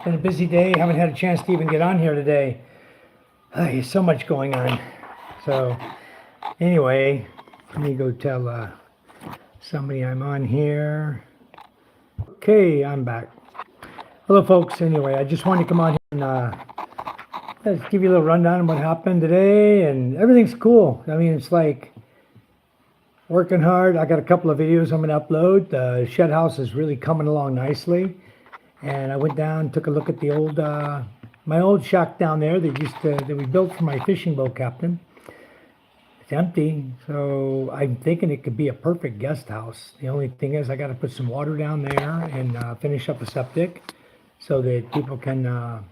been a busy day. Haven't had a chance to even get on here today. There's so much going on. So anyway, let me go tell somebody I'm on here. Okay, I'm back. Hello folks. Anyway, I just wanted to come on here and just give you a little rundown of what happened today, and everything's cool. I mean, it's like working hard. I got a couple of videos I'm going to upload. The shed house is really coming along nicely. And I went down, took a look at the old, my old shack down there that we built for my fishing boat captain. It's empty, so I'm thinking it could be a perfect guest house. The only thing is I got to put some water down there and finish up a septic so that people can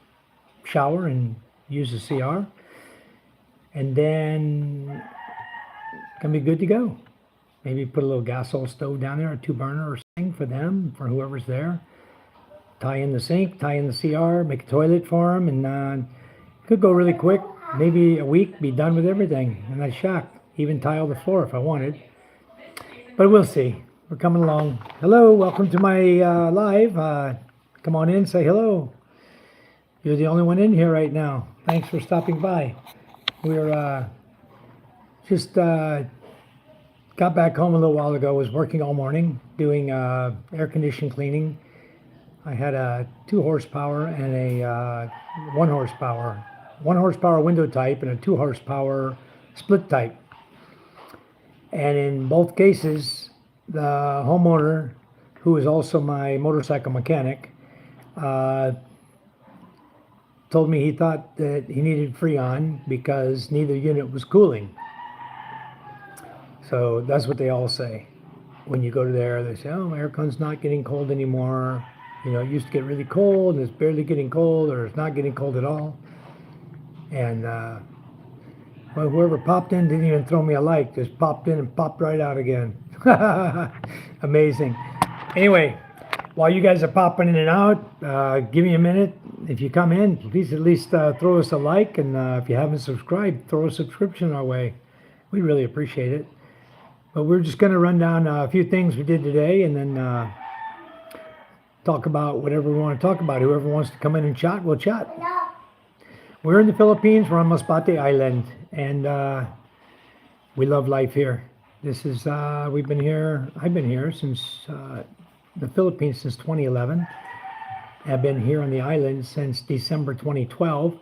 shower and use the CR. And then it's going to be good to go. Maybe put a little gas oil stove down there, a 2-burner or something for them, for whoever's there. Tie in the sink, tie in the CR, make a toilet for them, and could go really quick. Maybe a week, be done with everything in that shack. Even tile the floor if I wanted. But we'll see. We're coming along. Hello, welcome to my live. Come on in, say hello. You're the only one in here right now. Thanks for stopping by. We're just got back home a little while ago. Was working all morning doing air condition cleaning. I had a 2 horsepower and a 1 horsepower. 1 horsepower window type and a 2 horsepower split type. And in both cases, the homeowner, who is also my motorcycle mechanic, told me he thought that he needed Freon because neither unit was cooling. So that's what they all say. When you go to there, they say, oh, my aircon's not getting cold anymore. You know, it used to get really cold, and it's barely getting cold, or it's not getting cold at all. And well, whoever popped in didn't even throw me a like, just popped in and popped right out again. Amazing. Anyway, while you guys are popping in and out, give me a minute. If you come in, please at least throw us a like, and if you haven't subscribed, throw a subscription our way. We really appreciate it. But we're just going to run down a few things we did today, and then talk about whatever we want to talk about. Whoever wants to come in and chat, we'll chat. We're in the Philippines. We're on Masbate Island, and we love life here. This is we've been here. I've been here since the Philippines since 2011. I've been here on the island since December 2012.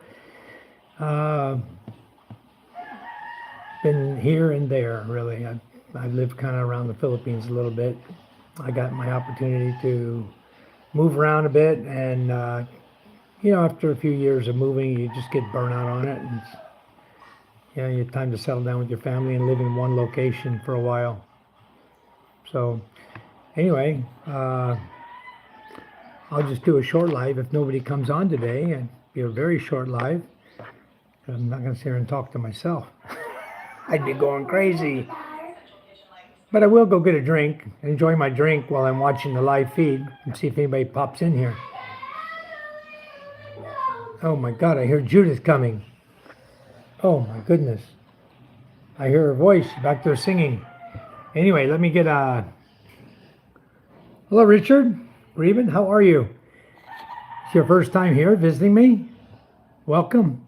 Been here and there, really. I've lived kind of around the Philippines a little bit. I got my opportunity to move around a bit, and you know, after a few years of moving, you just get burnout on it, and you know, you have time to settle down with your family and live in one location for a while. So anyway, I'll just do a short live if nobody comes on today, and be a very short live. I'm not going to sit here and talk to myself. I'd be going crazy. But I will go get a drink, enjoy my drink while I'm watching the live feed and see if anybody pops in here. Oh my God, I hear Judith coming. Oh my goodness. I hear her voice back there singing. Anyway, let me get hello, Richard. Reuben, how are you? It's your first time here visiting me? Welcome.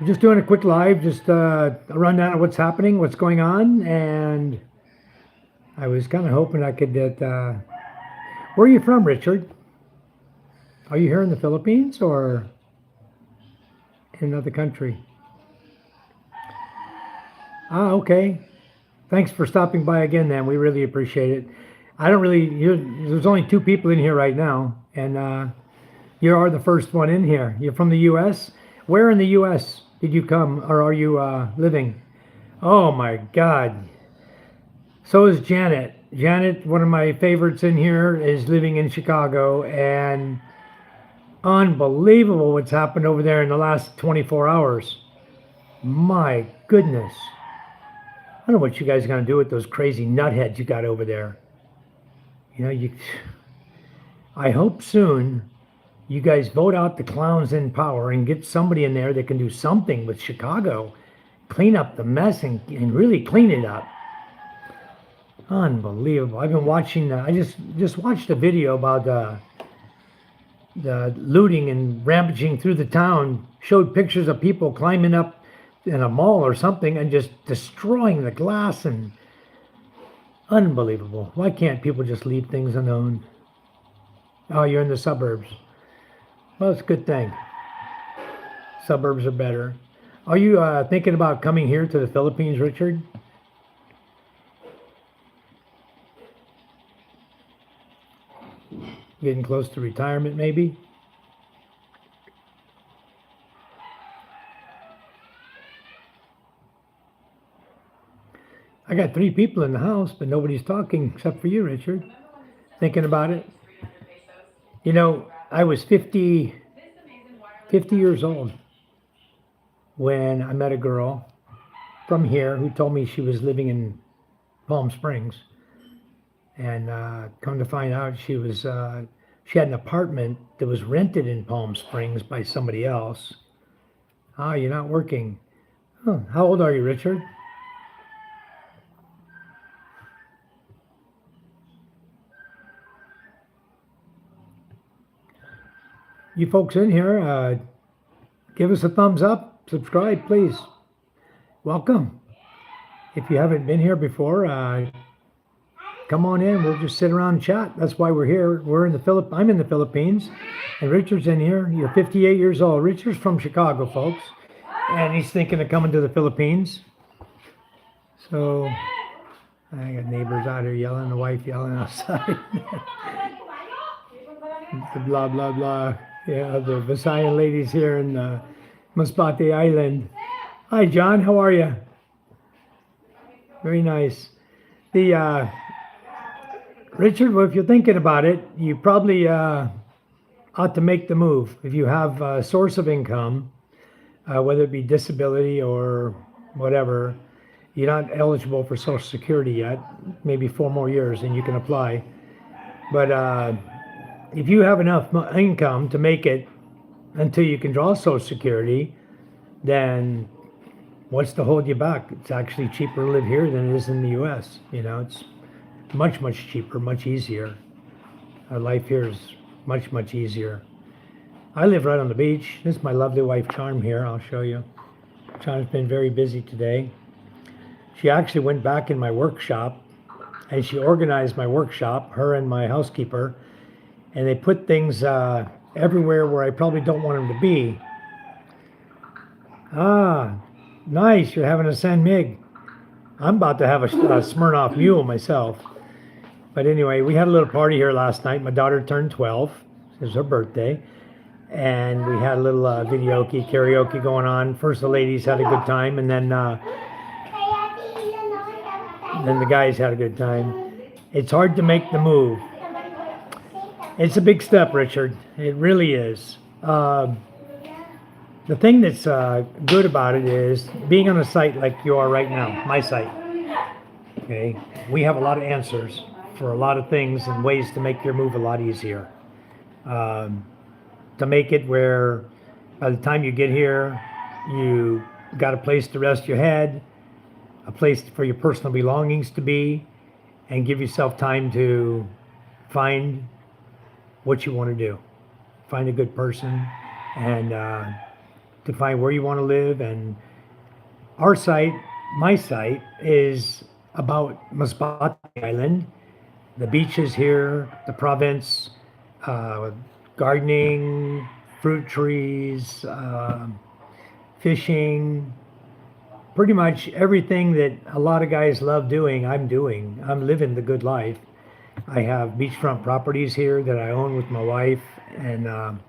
I'm just doing a quick live, just a rundown of what's happening, what's going on, and I was kind of hoping I could get, where are you from, Richard? Are you here in the Philippines or in another country? Ah, okay. Thanks for stopping by again, then. We really appreciate it. There's only 2 people in here right now, and you are the first one in here. You're from the U.S.? Where in the U.S. did you come, or are you living? Oh my God. So is Janet. Janet, one of my favorites in here, is living in Chicago, and unbelievable what's happened over there in the last 24 hours. My goodness. I don't know what you guys are going to do with those crazy nutheads you got over there. You know, I hope soon you guys vote out the clowns in power and get somebody in there that can do something with Chicago. Clean up the mess and really clean it up. Unbelievable. I've been watching, I just watched a video about the looting and rampaging through the town, showed pictures of people climbing up in a mall or something and just destroying the glass, and unbelievable. Why can't people just leave things unowned? Oh, you're in the suburbs. Well, it's a good thing. Suburbs are better. Are you thinking about coming here to the Philippines, Richard? Getting close to retirement, maybe? I got 3 people in the house, but nobody's talking except for you, Richard. Thinking about it. You know, I was 50 years old when I met a girl from here who told me she was living in Palm Springs. And come to find out, she had an apartment that was rented in Palm Springs by somebody else. Ah, you're not working. Oh, how old are you, Richard? You folks in here, give us a thumbs up, subscribe, please. Welcome. If you haven't been here before, come on in. We'll just sit around and chat. That's why we're here. I'm in the Philippines, and Richard's in here. You're 58 years old. Richard's from Chicago, folks, and he's thinking of coming to the Philippines. So I got neighbors out here yelling, the wife yelling outside. The blah blah blah. Yeah, the Visayan ladies here in Masbate Island. Hi, John. How are you? Very nice. Richard, well, if you're thinking about it, you probably ought to make the move. If you have a source of income, whether it be disability or whatever, you're not eligible for Social Security yet. Maybe 4 more years and you can apply. But if you have enough income to make it until you can draw Social Security, then what's to hold you back? It's actually cheaper to live here than it is in the U.S. You know, it's much, much cheaper, much easier. Our life here is much, much easier. I live right on the beach. This is my lovely wife, Charm, here. I'll show you. Charm's been very busy today. She actually went back in my workshop and she organized my workshop, her and my housekeeper, and they put things everywhere where I probably don't want them to be. Ah, nice. You're having a San Mig. I'm about to have a Smirnoff Mule myself. But anyway, we had a little party here last night. My daughter turned 12. It was her birthday. And we had a little karaoke going on. First the ladies had a good time, and then the guys had a good time. It's hard to make the move. It's a big step, Richard. It really is. The thing that's good about it is being on a site like you are right now, my site. Okay, we have a lot of answers for a lot of things and ways to make your move a lot easier. To make it where by the time you get here, you got a place to rest your head, a place for your personal belongings to be, and give yourself time to find what you want to do. Find a good person and to find where you want to live. And our site, my site, is about Masbate Island, the beaches here, the province, gardening, fruit trees, fishing, pretty much everything that a lot of guys love doing, I'm doing. I'm living the good life. I have beachfront properties here that I own with my wife, and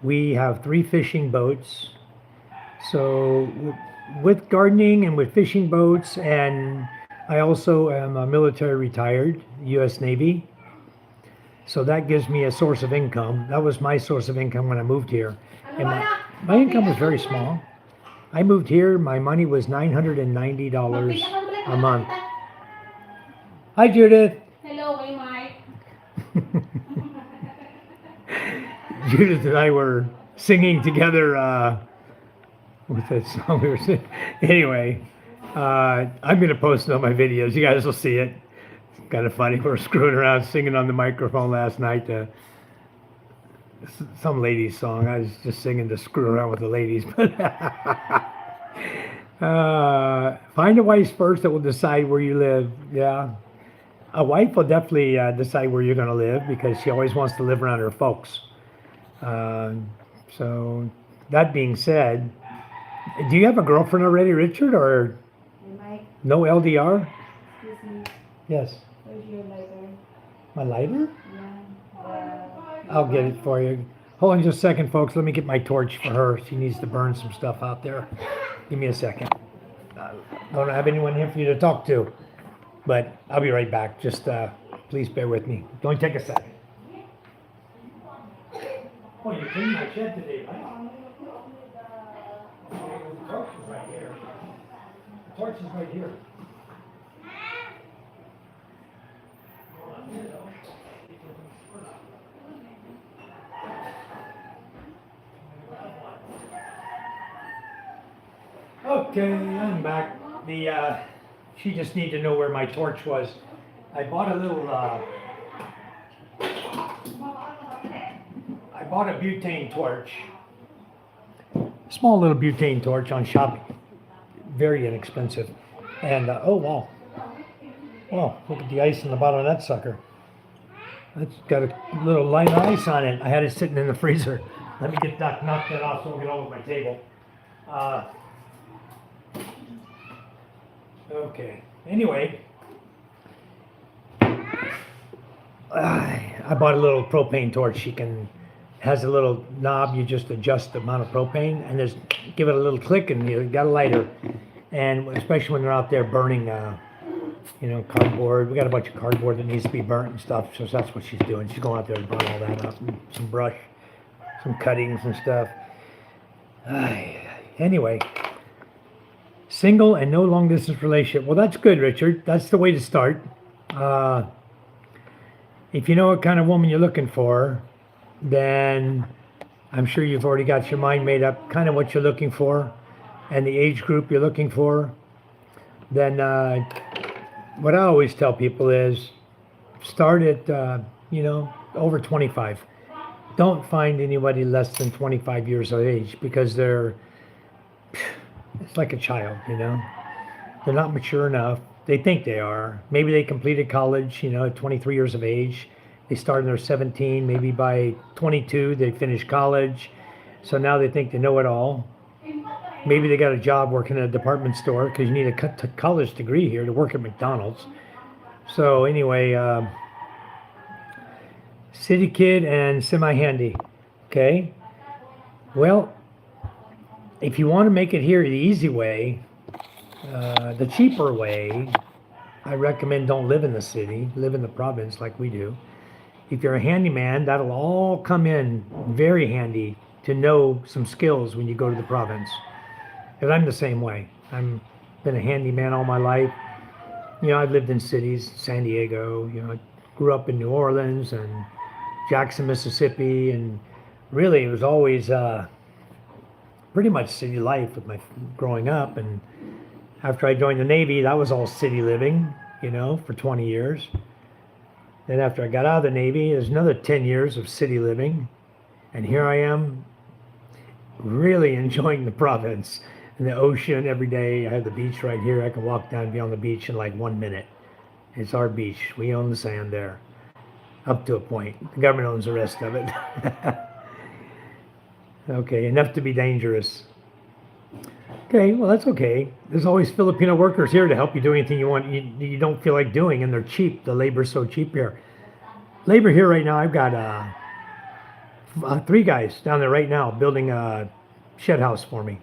we have 3 fishing boats. So with gardening and with fishing boats, and I also am a military retired, U.S. Navy. So that gives me a source of income. That was my source of income when I moved here. And my income was very small. I moved here, my money was $990 a month. Hi, Judith. Hello, Mike. Judith and I were singing together. What's that song we were singing? Anyway, I'm going to post it on my videos. You guys will see it. It's kind of funny. We were screwing around singing on the microphone last night to some ladies' song. I was just singing to screw around with the ladies. But find a wife first that will decide where you live. Yeah. A wife will definitely decide where you're going to live because she always wants to live around her folks. So, that being said, do you have a girlfriend already, Richard, or no LDR? Excuse me, Yes. where's your lighter? My lighter? Yeah. I'll get it for you. Hold on just a second, folks. Let me get my torch for her. She needs to burn some stuff out there. Give me a second. Don't have anyone here for you to talk to, but I'll be right back. Just please bear with me. Don't take a second. Oh, you cleaned my shed today, right? The torch is right here. The torch is right here. Okay, I'm back. She just needed to know where my torch was. I bought a butane torch. Small little butane torch on Shopee. Very inexpensive. And, oh wow. Wow, look at the ice in the bottom of that sucker. It's got a little line of ice on it. I had it sitting in the freezer. Let me knock that off so I don't get over my table. Okay. Anyway, I bought a little propane torch. Has a little knob. You just adjust the amount of propane and just give it a little click, and you got a lighter. And especially when you're out there burning, cardboard. We got a bunch of cardboard that needs to be burnt and stuff. So that's what she's doing. She's going out there to burn all that up. Some brush, some cuttings and stuff. Anyway. Single and no long distance relationship. Well, that's good, Richard. That's the way to start. If you know what kind of woman you're looking for, then I'm sure you've already got your mind made up, kind of what you're looking for and the age group you're looking for. Then what I always tell people is start at, over 25. Don't find anybody less than 25 years of age because it's like a child, They're not mature enough. They think they are. Maybe they completed college, at 23 years of age. They started when they're 17. Maybe by 22, they finished college. So now they think they know it all. Maybe they got a job working at a department store because you need a college degree here to work at McDonald's. So anyway, city kid and semi-handy. Okay? Well, if you want to make it here the easy way, the cheaper way, I recommend don't live in the city, live in the province like we do. If you're a handyman, that'll all come in very handy to know some skills when you go to the province. Because I'm the same way. I've been a handyman all my life. I've lived in cities, San Diego, I grew up in New Orleans and Jackson, Mississippi, and really it was always pretty much city life with my growing up. And after I joined the Navy, that was all city living, for 20 years. Then after I got out of the Navy, there's another 10 years of city living. And here I am really enjoying the province and the ocean every day. I have the beach right here. I can walk down and be on the beach in like 1 minute. It's our beach. We own the sand there. Up to a point. The government owns the rest of it. Okay, enough to be dangerous. Okay, well that's okay. There's always Filipino workers here to help you do anything you want. You don't feel like doing, and they're cheap. The labor's so cheap here. Labor here right now, I've got 3 guys down there right now building a shed house for me,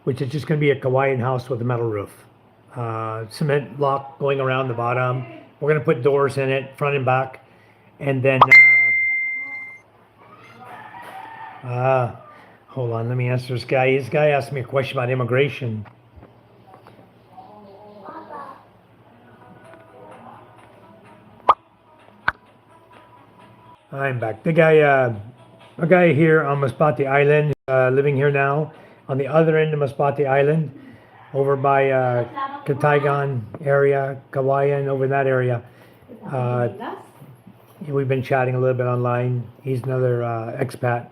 which is just going to be a Hawaiian house with a metal roof. Cement block going around the bottom. We're going to put doors in it, front and back, and then. Hold on, let me answer this guy. This guy asked me a question about immigration. I'm back. A guy here on Masbate Island, living here now, on the other end of Masbate Island, over by Kataigan area, Kawayan, over in that area. we've been chatting a little bit online. He's another expat,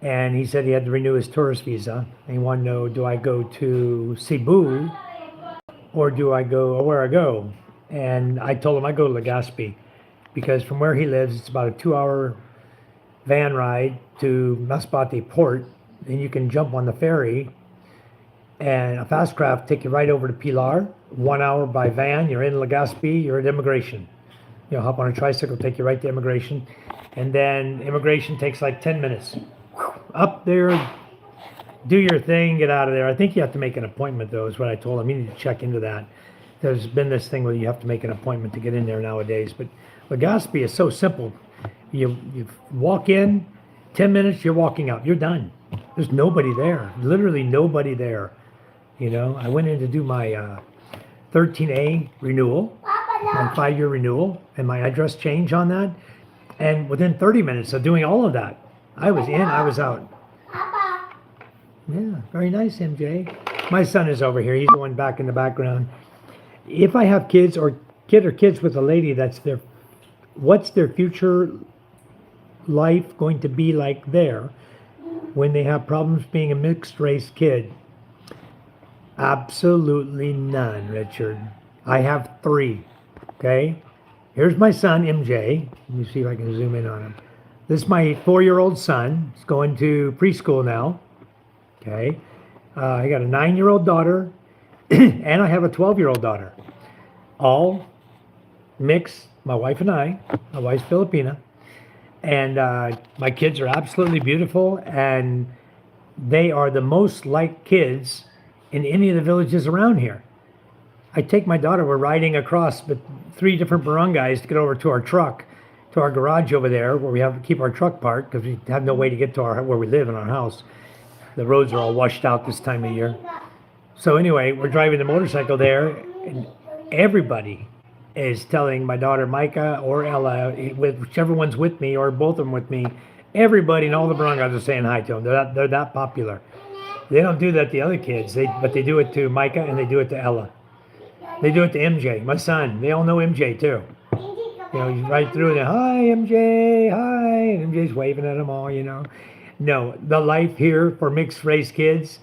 and he said he had to renew his tourist visa. And he wanted to know, do I go to Cebu or do I go, or where I go? And I told him I go to Legazpi because from where he lives, it's about a 2 hour van ride to Masbate port. And you can jump on the ferry and a fast craft take you right over to Pilar. 1 hour by van, you're in Legazpi, you're at immigration. You'll hop on a tricycle, take you right to immigration. And then immigration takes like 10 minutes. Up there, do your thing, get out of there. I think you have to make an appointment, though, is what I told him. You need to check into that. There's been this thing where you have to make an appointment to get in there nowadays. But Legazpi is so simple. You walk in, 10 minutes, you're walking out. You're done. There's nobody there. Literally nobody there. You know, I went in to do my 13A renewal, my 5-year renewal, and my address change on that. And within 30 minutes of doing all of that, I was in, I was out. Yeah, very nice, MJ. My son is over here. He's the one back in the background. If I have kids or kids with a lady, what's their future life going to be like there when they have problems being a mixed race kid? Absolutely none, Richard. I have 3. Okay? Here's my son, MJ. Let me see if I can zoom in on him. This is my 4-year-old son. He's going to preschool now. Okay? I got a 9-year-old daughter, and I have a 12-year-old daughter. All mixed, my wife and I. My wife's Filipina. And my kids are absolutely beautiful, and they are the most like kids in any of the villages around here. I take my daughter, we're riding across 3 different barangays to get over to our truck, to our garage over there where we have to keep our truck parked because we have no way to get to where we live in our house. The roads are all washed out this time of year. So anyway, we're driving the motorcycle there, and everybody is telling my daughter Micah or Ella, whichever one's with me or both of them with me, everybody and all the barangays are saying hi to them. They're that popular. They don't do that to the other kids, but they do it to Micah and they do it to Ella. They do it to MJ, my son. They all know MJ too. You know, he's right through there. Hi, MJ. Hi. And MJ's waving at them all, you know. No, the life here for mixed race kids,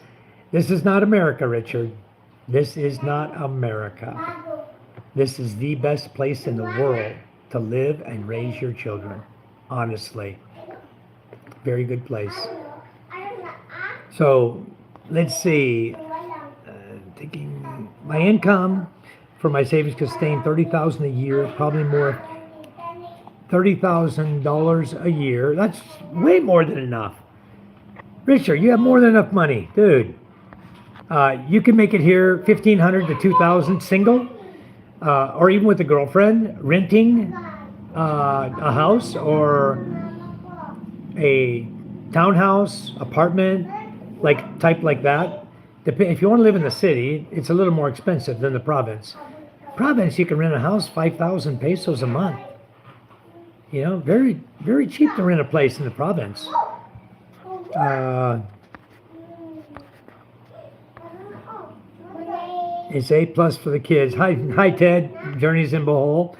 this is not America, Richard. This is not America. This is the best place in the world to live and raise your children. Honestly. Very good place. So, let's see. Taking my income for my savings could sustain $30,000 a year, probably more. $30,000 a year. That's way more than enough. Richard, you have more than enough money, dude. You can make it here $1,500 to $2,000 single, or even with a girlfriend, renting a house or a townhouse, apartment, type like that. If you want to live in the city, it's a little more expensive than the province. Province, you can rent a house 5,000 pesos a month. You know, very, very cheap to rent a place in the province. It's A+ for the kids. Hi, Ted. Journeys in Bohol.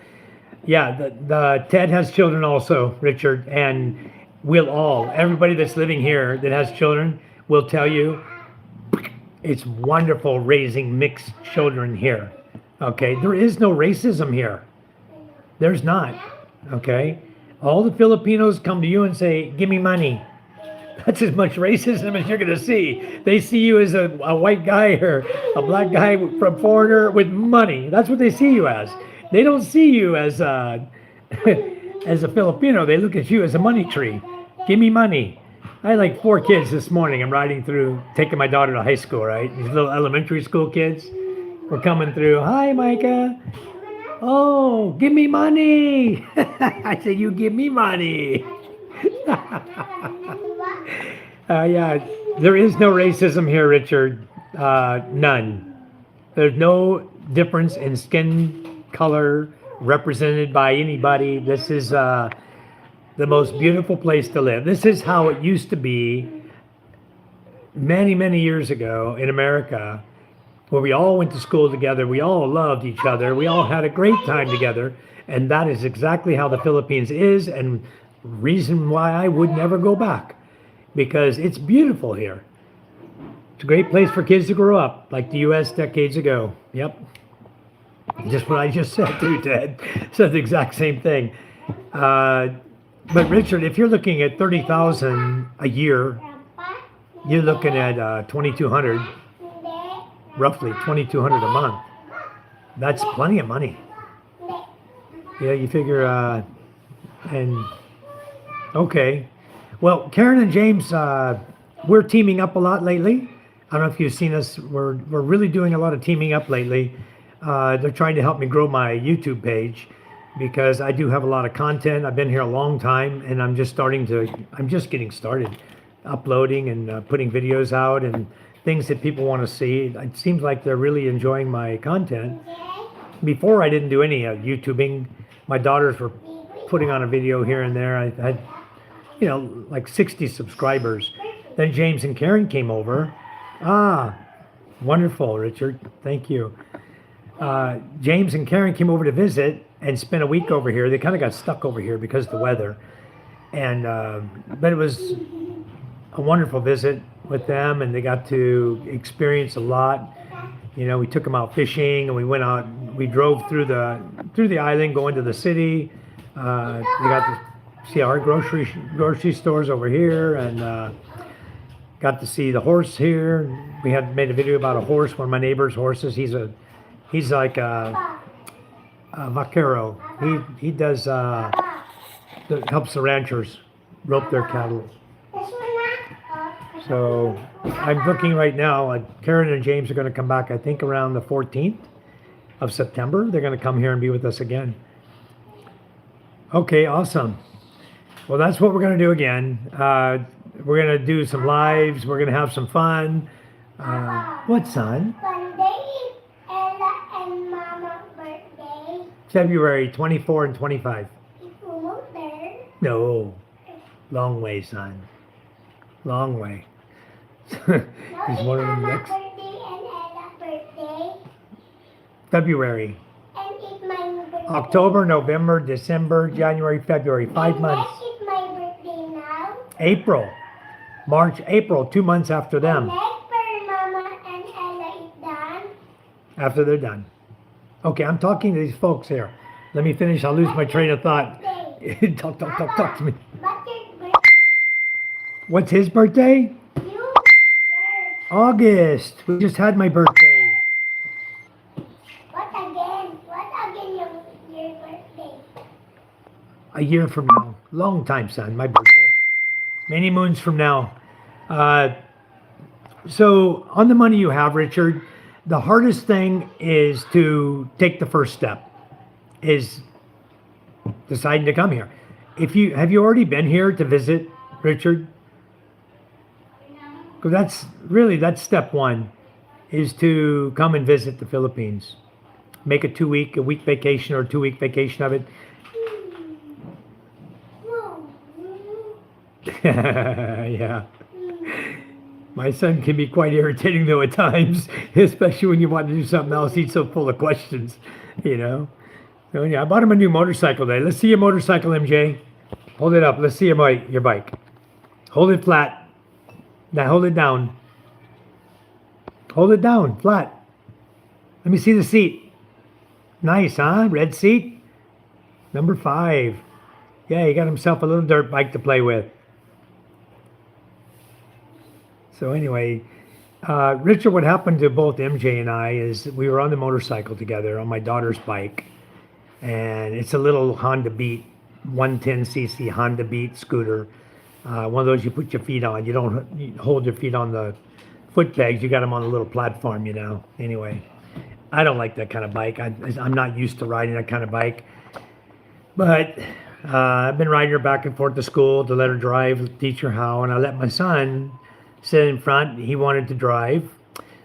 Yeah, the Ted has children also, Richard, and everybody that's living here that has children will tell you it's wonderful raising mixed children here. Okay, there is no racism here. There's not. Okay, all the Filipinos come to you and say, "Give me money." That's as much racism as you're going to see. They see you as a white guy or a black guy from foreigner with money. That's what they see you as. They don't see you as as a Filipino. They look at you as a money tree. Give me money. I had like 4 kids this morning. I'm riding through, taking my daughter to high school, right? These little elementary school kids were coming through. Hi, Micah. Oh, give me money. I said, you give me money. Yeah, there is no racism here, Richard. None. There's no difference in skin color represented by anybody. This is the most beautiful place to live. This is how it used to be many, many years ago in America, where we all went to school together. We all loved each other. We all had a great time together. And that is exactly how the Philippines is, and reason why I would never go back, because it's beautiful here. It's a great place for kids to grow up, like the U.S. decades ago. Yep. Just what I just said too, Ted. Said the exact same thing. But Richard, if you're looking at 30,000 a year, you're looking at 2,200, roughly 2,200 a month. That's plenty of money. Yeah, you figure, and okay. Well, Karen and James, we're teaming up a lot lately. I don't know if you've seen us. We're really doing a lot of teaming up lately. They're trying to help me grow my YouTube page because I do have a lot of content. I've been here a long time, and I'm just getting started uploading and putting videos out and things that people want to see. It seems like they're really enjoying my content. Before, I didn't do any YouTubing. My daughters were putting on a video here and there. I had, like 60 subscribers. Then James and Karen came over. Wonderful, Richard. Thank you. James and Karen came over to visit and spent a week over here. They kind of got stuck over here because of the weather. And but it was a wonderful visit with them, and they got to experience a lot. We took them out fishing, and we went out. We drove through the island, going to the city. They got to see our grocery stores over here, and got to see the horse here. We had made a video about a horse, one of my neighbor's horses. He's like a vaquero. He does helps the ranchers rope their cattle. So I'm looking right now. Karen and James are going to come back, I think, around the 14th of September. They're going to come here and be with us again. Okay, awesome. Well, that's what we're going to do again. We're going to do some lives. We're going to have some fun. What, son? Sunday, Ella and Mama's birthday. February 24 and 25. Is Momo there? No. Long way, son. Long way. No, Is it's one of them Mama's next? birthday and Ella's birthday. February. And it's my birthday. October, November, December, January, February. 5 And months. next is my birthday now. April. March, April. 2 months after them. Next for Mama and Ella is done. After they're done. Okay, I'm talking to these folks here. Let me finish. I'll lose my train of thought. Talk to me. What's your birthday? What's his birthday? You? Yes. August. We just had my birthday. What again? What again your birthday? A year from now. Long time, son. My birthday. Many moons from now. So on the money you have, Richard, the hardest thing is to take the first step. Is deciding to come here. Have you already been here to visit, Richard? Because that's step one, is to come and visit the Philippines. Make a week vacation or a 2-week vacation of it. Yeah. My son can be quite irritating though at times, especially when you want to do something else. He's so full of questions, So yeah, I bought him a new motorcycle today. Let's see your motorcycle, MJ. Hold it up. Let's see your bike. Hold it flat. Now hold it down. Hold it down, flat. Let me see the seat. Nice, huh? Red seat. Number 5. Yeah, he got himself a little dirt bike to play with. So anyway, Richard, what happened to both MJ and I is we were on the motorcycle together on my daughter's bike. And it's a little Honda Beat, 110cc Honda Beat scooter. One of those you put your feet on. You don't hold your feet on the foot pegs. You got them on a little platform, Anyway, I don't like that kind of bike. I'm not used to riding that kind of bike. But I've been riding her back and forth to school to let her drive, teach her how. And I let my son sit in front. He wanted to drive.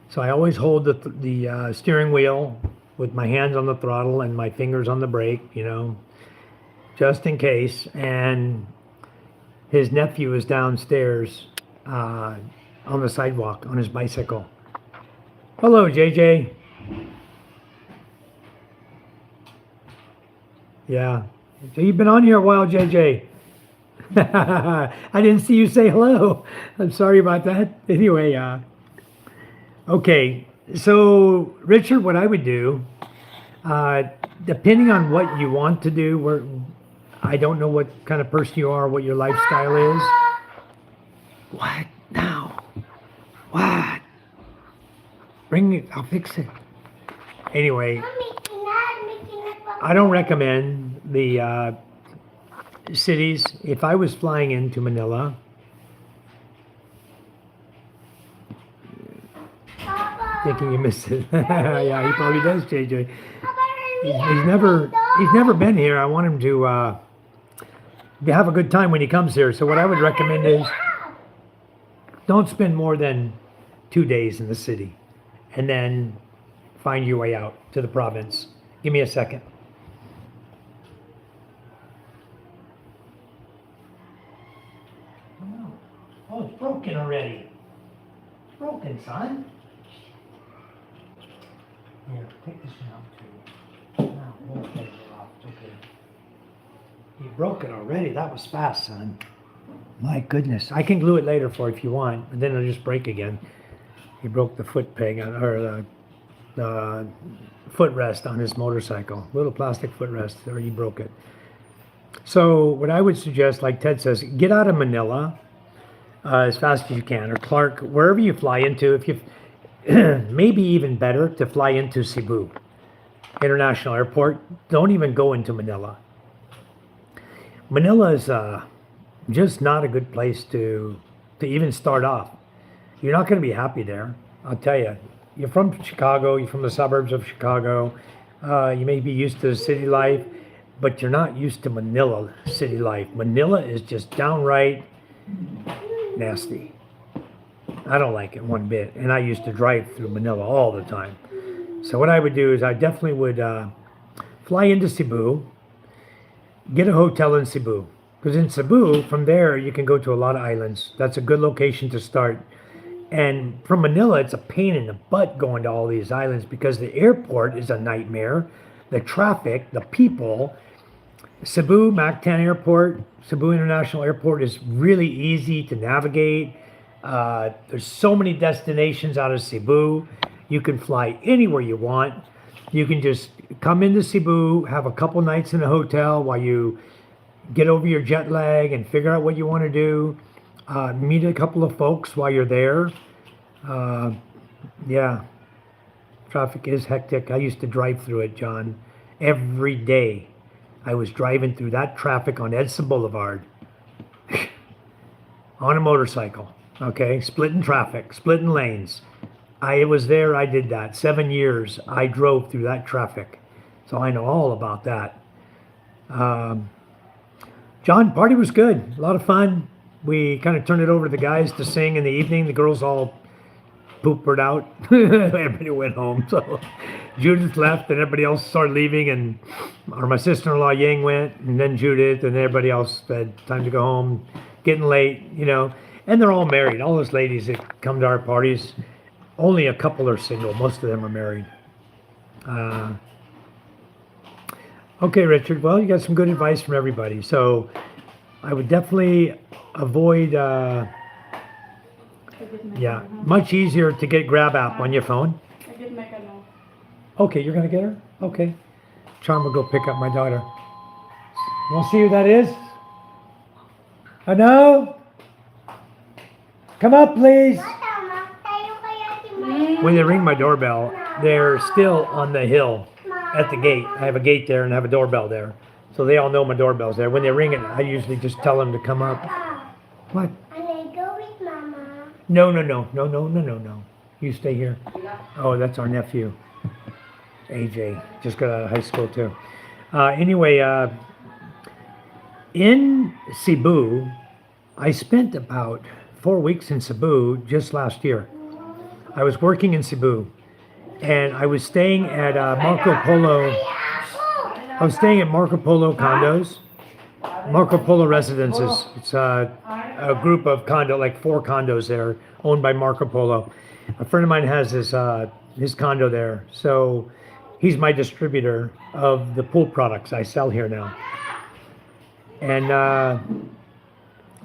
So I always hold the steering wheel with my hands on the throttle and my fingers on the brake, just in case. And his nephew is downstairs on the sidewalk on his bicycle. Hello, JJ. Yeah. So you've been on here a while, JJ. I didn't see you say hello. I'm sorry about that. Anyway, okay. So, Richard, what I would do, uh, depending on what you want to do, I don't know what kind of person you are, what your lifestyle is. What now? What? Bring it. I'll fix it. Anyway, I don't recommend the cities. If I was flying into Manila, thinking you missed it. Yeah, he probably does, JJ. He's never been here. I want him to have a good time when he comes here. So what I would recommend is don't spend more than 2 days in the city, and then find your way out to the province. Give me a second. Oh, it's broken already. It's broken, son. Here, take this one out too. Now, we'll take it off. It's okay. You broke it already. That was fast, son. My goodness. I can glue it later for you if you want, but then it'll just break again. He broke the foot peg or the footrest on his motorcycle. Little plastic footrest. There, he broke it. So what I would suggest, like Ted says, get out of Manila as fast as you can, or Clark, wherever you fly into. If you maybe even better to fly into Cebu International Airport. Don't even go into Manila. Manila is just not a good place to even start off. You're not going to be happy there. I'll tell you. You're from Chicago. You're from the suburbs of Chicago. You may be used to the city life, but you're not used to Manila city life. Manila is just downright nasty. I don't like it one bit, and I used to drive through Manila all the time. So what I would do is I definitely would fly into Cebu, get a hotel in Cebu, because in Cebu, from there you can go to a lot of islands. That's a good location to start. And from Manila, it's a pain in the butt going to all these islands because the airport is a nightmare. The traffic, the people. Cebu Mactan Airport, Cebu International Airport is really easy to navigate. There's so many destinations out of Cebu. You can fly anywhere you want. You can just come into Cebu, have a couple nights in a hotel while you get over your jet lag and figure out what you want to do. Meet a couple of folks while you're there. Yeah, traffic is hectic. I used to drive through it, John, every day. I was driving through that traffic on Edson Boulevard on a motorcycle, okay, splitting traffic, splitting lanes. I was there, I did that. 7 years I drove through that traffic. So I know all about that. John, party was good, a lot of fun. We kind of turned it over to the guys to sing in the evening. The girls all poopered out. Everybody went home. So Judith left and everybody else started leaving, or my sister-in-law Yang went, and then Judith, and everybody else had time to go home. Getting late, and they're all married. All those ladies that come to our parties, only a couple are single. Most of them are married. Okay, Richard. Well, you got some good advice from everybody. So I would definitely avoid, much easier to get Grab app on your phone. I did make a note. Okay, you're going to get her? Okay. Charm will go pick up my daughter. You want to see who that is? Hello? Come up, please. When they ring my doorbell, they're still on the hill at the gate. I have a gate there and I have a doorbell there. So they all know my doorbell's there. When they ring it, I usually just tell them to come up. What? I'm gonna go with Mama. No. You stay here. Oh, that's our nephew. AJ. Just got out of high school too. Anyway, in Cebu, I spent about 4 weeks in Cebu just last year. I was working in Cebu, and I was staying at Marco Polo. I was staying at Marco Polo condos, Marco Polo residences. It's a group of like 4 condos there, owned by Marco Polo. A friend of mine has his condo there. So he's my distributor of the pool products I sell here now. And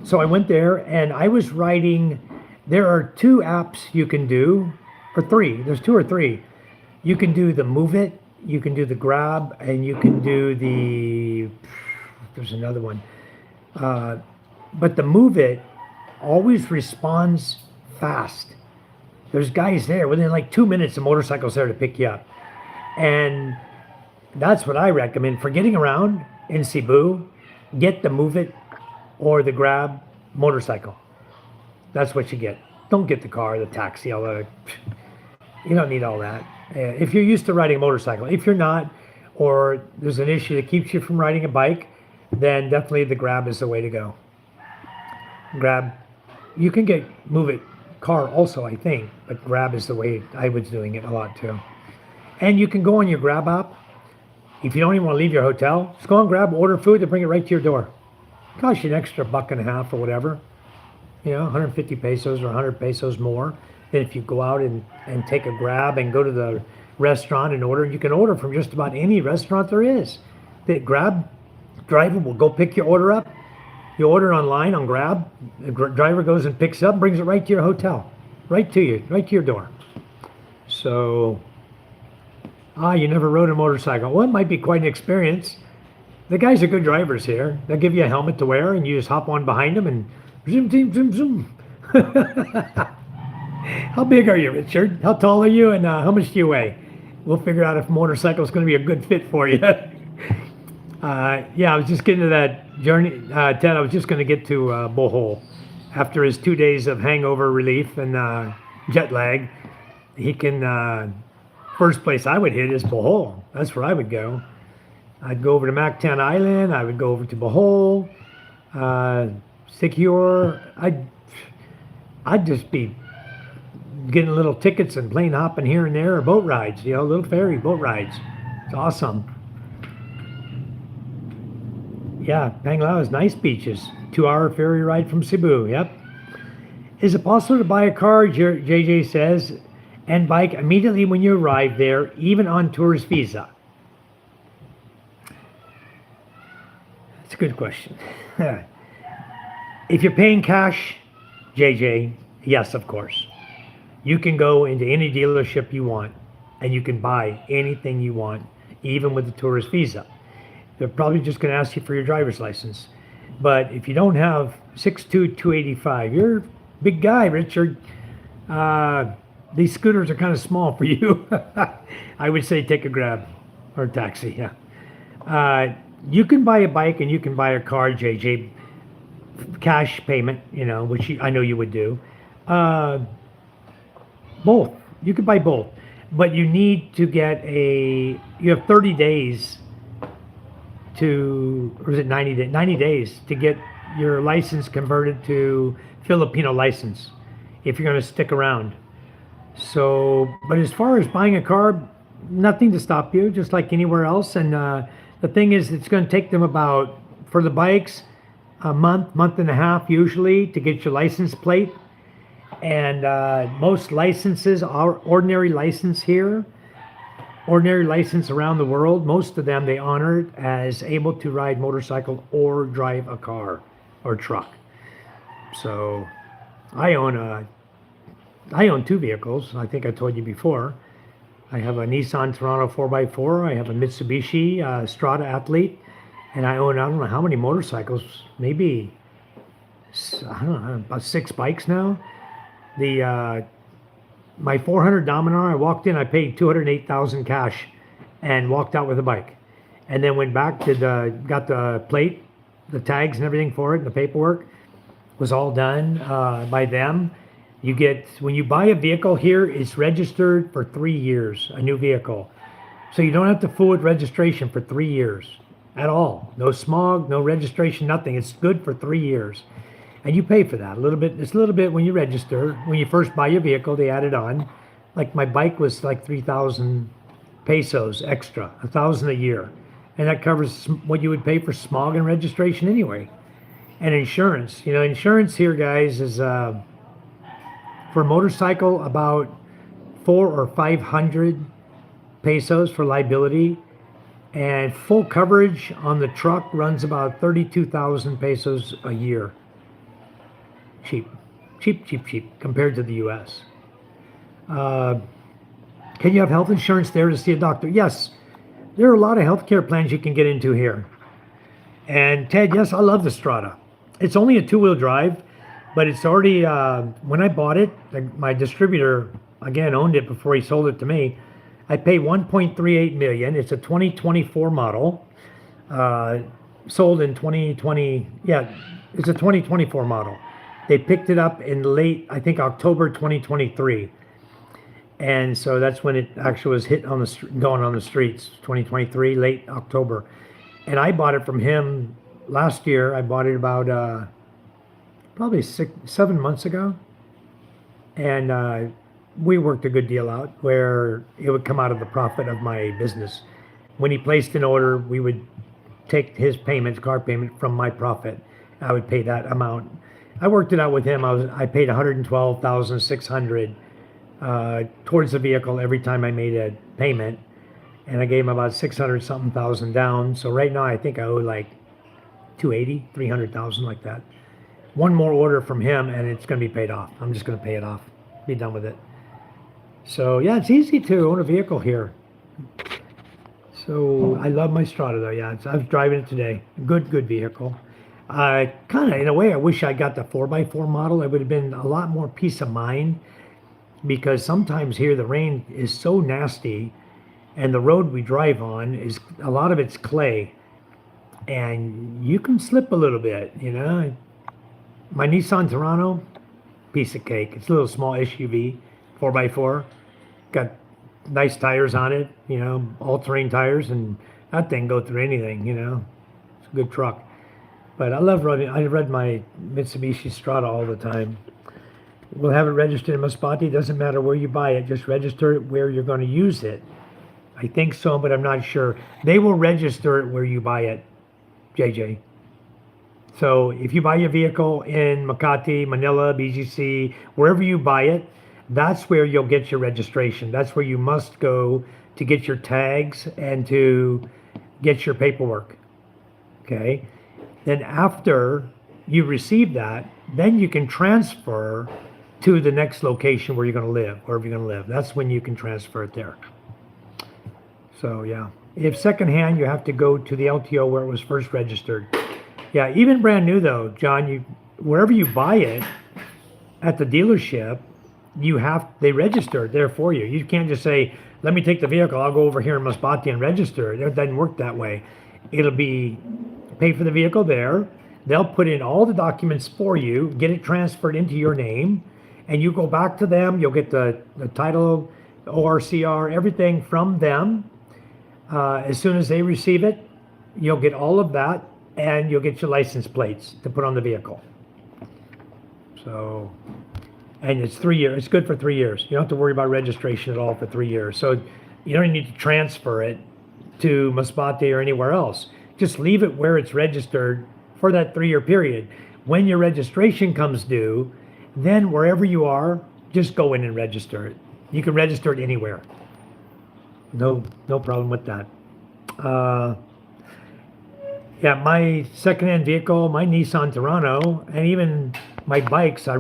so I went there and I was writing. There are 2 apps you can do, or 3. There's 2 or 3. You can do the Move It, you can do the Grab, and you can do the, there's another one. But the Move It always responds fast. There's guys there within like 2 minutes, the motorcycle's there to pick you up. And that's what I recommend for getting around in Cebu. Get the Move It or the Grab motorcycle. That's what you get. Don't get the car, the taxi, all that. You don't need all that. If you're used to riding a motorcycle, if you're not, or there's an issue that keeps you from riding a bike, then definitely the Grab is the way to go. Grab, you can get Move It car also, I think, but Grab is the way I was doing it a lot too. And you can go on your Grab app. If you don't even want to leave your hotel, just go on Grab, order food, they bring it right to your door. Cost you an extra $1.50 or whatever. 150 pesos or 100 pesos more than if you go out and take a Grab and go to the restaurant and order. You can order from just about any restaurant there is. The Grab driver will go pick your order up. You order online on Grab, the driver goes and picks it up, brings it right to your hotel, right to you, right to your door. So, you never rode a motorcycle. Well, it might be quite an experience. The guys are good drivers here. They'll give you a helmet to wear and you just hop on behind them and zoom, zoom, zoom, zoom. How big are you, Richard? How tall are you and how much do you weigh? We'll figure out if motorcycle is going to be a good fit for you. I was just getting to that journey. Ted, I was just going to get to Bohol. After his 2 days of hangover relief and jet lag, he can, first place I would hit is Bohol. That's where I would go. I'd go over to Mactan Island. I would go over to Bohol, Secure. I'd just be getting little tickets and plane hopping here and there, or boat rides, little ferry boat rides. It's awesome. Yeah, Panglao has nice beaches. 2-hour ferry ride from Cebu, yep. Is it possible to buy a car, JJ says, and bike immediately when you arrive there, even on tourist visa? That's a good question. If you're paying cash, JJ, yes, of course. You can go into any dealership you want and you can buy anything you want, even with the tourist visa. They're probably just going to ask you for your driver's license. But if you don't have 6'2", 285, you're a big guy, Richard. These scooters are kind of small for you. I would say take a Grab or a taxi, yeah. You can buy a bike and you can buy a car, JJ, cash payment, which I know you would do. Both. You can buy both. But you need to get you have 30 days or is it 90 days? 90 days to get your license converted to Filipino license if you're going to stick around. So, but as far as buying a car, nothing to stop you, just like anywhere else. And the thing is, it's going to take them about, for the bikes, a month and a half usually to get your license plate. And most licenses are ordinary license here, ordinary license around the world. Most of them, they honor it as able to ride motorcycle or drive a car or truck. So I own 2 vehicles. I think I told you before. I have a Nissan Toronto 4x4. I have a Mitsubishi Strada Athlete. And I don't know how many motorcycles, maybe, I don't know, about 6 bikes now. My 400 Dominar, I walked in, I paid 208,000 cash and walked out with a bike. And then went back got the plate, the tags and everything for it, and the paperwork was all done by them. When you buy a vehicle here, it's registered for 3 years, a new vehicle. So you don't have to fool with registration for 3 years at all. No smog, no registration, nothing. It's good for 3 years. And you pay for that a little bit. It's a little bit when you register. When you first buy your vehicle, they add it on. Like my bike was like 3,000 pesos extra, 1,000 a year. And that covers what you would pay for smog and registration anyway. And insurance. Insurance here, guys, is for a motorcycle about 400 or 500 pesos for liability, and full coverage on the truck runs about 32,000 pesos a year. Cheap, cheap, cheap, cheap compared to the U.S. Can you have health insurance there to see a doctor? Yes, there are a lot of healthcare plans you can get into here. And Ted, yes, I love the Strata. It's only a two-wheel drive, but it's already, when I bought it, my distributor, again, owned it before he sold it to me. I paid 1.38 million. It's a 2024 model, sold in 2020. Yeah, it's a 2024 model. They picked it up in late, I think, October 2023. And so that's when it actually was hit on the going on the streets, 2023, late October. And I bought it from him last year. I bought it about probably 7 months ago. And we worked a good deal out where it would come out of the profit of my business. When he placed an order, we would take his payment, car payment, from my profit. I would pay that amount. I worked it out with him. I paid 112,600 towards the vehicle every time I made a payment, and I gave him about 600 something thousand down. So right now I think I owe like 280, 300,000, like that. One more order from him and it's going to be paid off. I'm just going to pay it off, be done with it. So yeah, it's easy to own a vehicle here. So I love my Strata though. Yeah, I was driving it today. Good vehicle. Kind of, in a way, I wish I got the 4x4 model. It would have been a lot more peace of mind, because sometimes here the rain is so nasty, and the road we drive on is, a lot of it's clay, and you can slip a little bit, you know. My Nissan Terrano, piece of cake. It's a little small SUV, 4x4, got nice tires on it, you know, all-terrain tires, and that thing go through anything, you know. It's a good truck. But I love running. I ride my Mitsubishi Strata all the time. We'll have it registered in Masbate. Doesn't matter where you buy it. Just register it where you're going to use it. I think so, but I'm not sure. They will register it where you buy it, JJ. So if you buy your vehicle in Makati, Manila, BGC, wherever you buy it, that's where you'll get your registration. That's where you must go to get your tags and to get your paperwork. Okay? Then after you receive that, then you can transfer to the next location where you're going to live, wherever you're going to live. That's when you can transfer it there. So yeah, if secondhand, you have to go to the LTO where it was first registered. Yeah, even brand new though, John, wherever you buy it at the dealership, they register it there for you. You can't just say, let me take the vehicle, I'll go over here in Masbate and register it. It doesn't work that way. It'll be pay for the vehicle there. They'll put in all the documents for you, get it transferred into your name, and you go back to them. You'll get the title, ORCR, everything from them. As soon as they receive it, you'll get all of that, and you'll get your license plates to put on the vehicle. So, and it's 3 years. It's good for 3 years. You don't have to worry about registration at all for 3 years. So you don't need to transfer it to Masbate or anywhere else. Just leave it where it's registered for that 3-year period. When your registration comes due, then wherever you are, just go in and register it. You can register it anywhere. No problem with that. Yeah, my secondhand vehicle, my Nissan Terrano, and even my bikes, I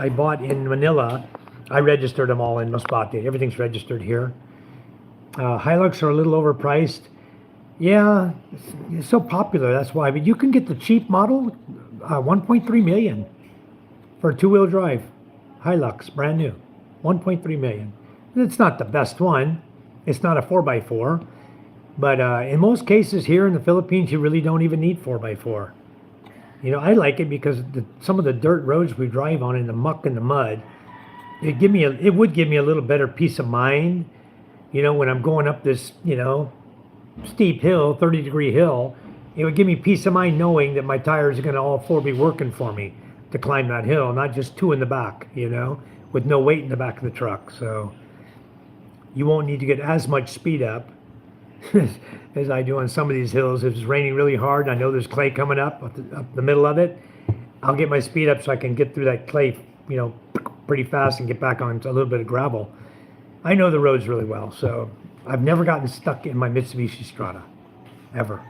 bought in Manila. I registered them all in Masbate. Everything's registered here. Hilux are a little overpriced. Yeah, it's so popular, that's why. But you can get the cheap model, 1.3 million for a two-wheel drive. Hilux, brand new, 1.3 million. It's not the best one. It's not a 4x4. But in most cases here in the Philippines, you really don't even need 4x4. You know, I like it because some of the dirt roads we drive on in the muck and the mud, it would give me a little better peace of mind. You know, when I'm going up this, you know, steep hill, 30-degree hill, it would give me peace of mind knowing that my tires are going to all four be working for me to climb that hill, not just two in the back, you know, with no weight in the back of the truck. So you won't need to get as much speed up as I do on some of these hills. If it's raining really hard, I know there's clay coming up the middle of it, I'll get my speed up so I can get through that clay, you know, pretty fast and get back on a little bit of gravel. I know the roads really well, so I've never gotten stuck in my Mitsubishi Strada, ever.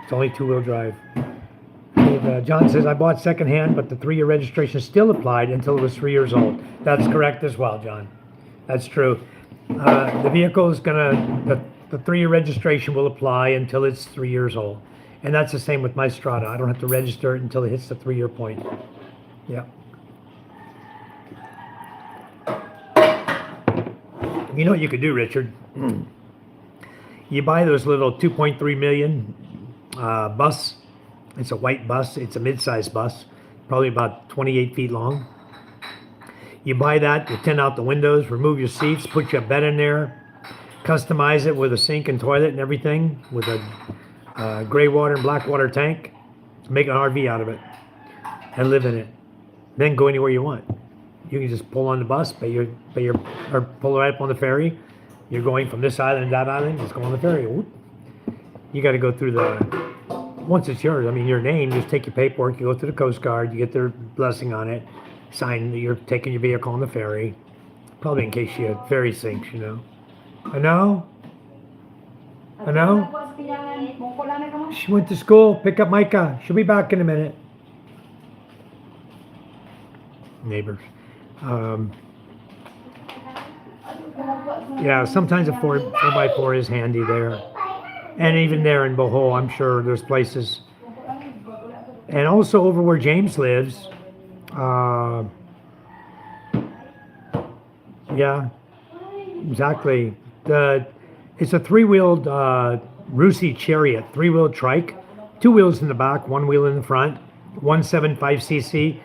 It's only two-wheel drive. And, John says, I bought secondhand, but the 3-year registration still applied until it was 3 years old. That's correct as well, John. That's true. The vehicle is the 3-year registration will apply until it's 3 years old. And that's the same with my Strada. I don't have to register it until it hits the 3-year point. Yeah. You know what you could do, Richard? You buy those little 2.3 million bus. It's a white bus. It's a mid-sized bus, probably about 28 feet long. You buy that, you tint out the windows, remove your seats, put your bed in there, customize it with a sink and toilet and everything, with a gray water and black water tank. Make an RV out of it and live in it. Then go anywhere you want. You can just pull on the bus, or pull right up on the ferry. You're going from this island to that island, just go on the ferry. Whoop. You got to go through once it's yours, I mean, your name, just take your paperwork, you go to the Coast Guard, you get their blessing on it, sign that you're taking your vehicle on the ferry. Probably in case your ferry sinks, you know. I know. She went to school, pick up Micah. She'll be back in a minute. Neighbors. Yeah, sometimes a 4x4 is handy there. And even there in Bohol, I'm sure there's places. And also over where James lives, yeah, exactly. It's a 3-wheeled Rusi Chariot, 3-wheel trike, 2 wheels in the back, 1 wheel in the front, 175cc.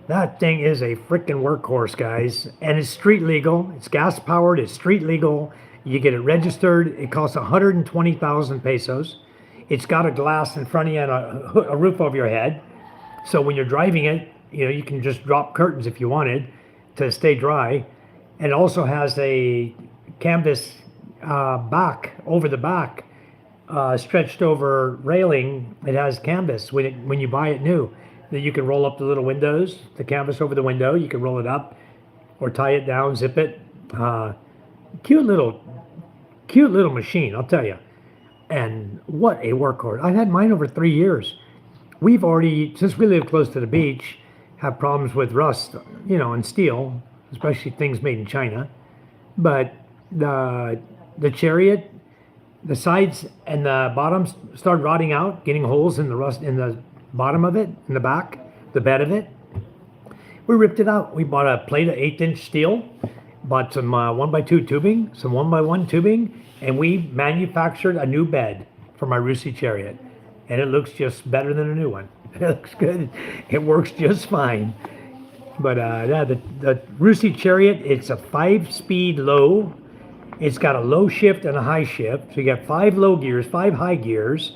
That thing is a freaking workhorse, guys. And it's street legal. It's gas powered. It's street legal. You get it registered. It costs 120,000 pesos. It's got a glass in front of you and a roof over your head. So when you're driving it, you know, you can just drop curtains if you wanted to stay dry. And it also has a canvas back, over the back, stretched over railing. It has canvas when you buy it new. That you can roll up the little windows, the canvas over the window. You can roll it up or tie it down, zip it. Cute little machine, I'll tell you. And what a workhorse. I've had mine over 3 years. We've already, since we live close to the beach, have problems with rust, you know, and steel, especially things made in China. But the Chariot, the sides and the bottoms start rotting out, getting holes in the rust in the bottom of it, in the back, the bed of it. We ripped it out. We bought a plate of 1/8-inch steel, bought some 1x2 tubing, some 1x1 tubing, and we manufactured a new bed for my Rusi Chariot. And it looks just better than a new one. It looks good. It works just fine. But yeah, the Rusi Chariot, it's a 5-speed low. It's got a low shift and a high shift. So you got 5 low gears, 5 high gears.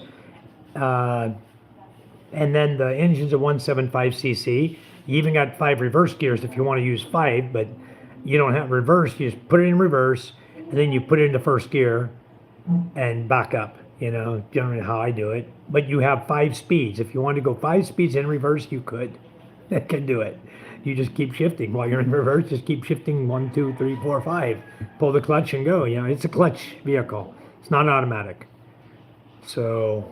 And then the engine's a 175cc. You even got 5 reverse gears if you want to use 5, but you don't have reverse. You just put it in reverse, and then you put it into first gear and back up. You know, generally how I do it. But you have 5 speeds. If you want to go 5 speeds in reverse, you could. That can do it. You just keep shifting while you're in reverse. Just keep shifting 1, 2, 3, 4, 5. Pull the clutch and go. You know, it's a clutch vehicle. It's not automatic. So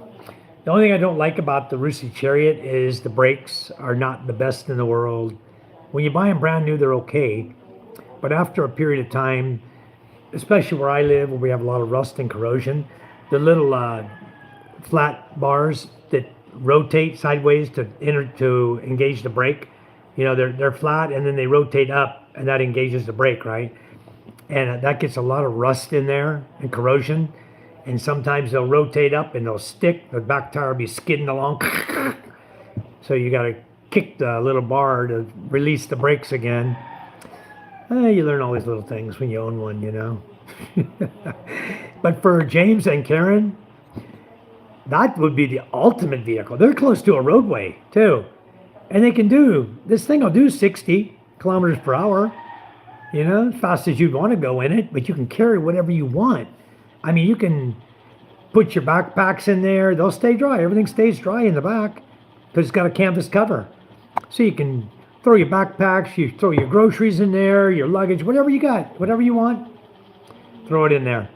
the only thing I don't like about the Rusi Chariot is the brakes are not the best in the world. When you buy them brand new, they're okay. But after a period of time, especially where I live, where we have a lot of rust and corrosion, the little flat bars that rotate sideways to engage the brake, you know, they're flat and then they rotate up and that engages the brake, right? And that gets a lot of rust in there and corrosion. And sometimes they'll rotate up and they'll stick. The back tire will be skidding along. So you got to kick the little bar to release the brakes again. You learn all these little things when you own one, you know. But for James and Karen, that would be the ultimate vehicle. They're close to a roadway too. And this thing will do 60 kilometers per hour, you know, as fast as you'd want to go in it, but you can carry whatever you want. I mean, you can put your backpacks in there. They'll stay dry. Everything stays dry in the back because it's got a canvas cover. So you can throw your backpacks, you throw your groceries in there, your luggage, whatever you got, whatever you want, throw it in there.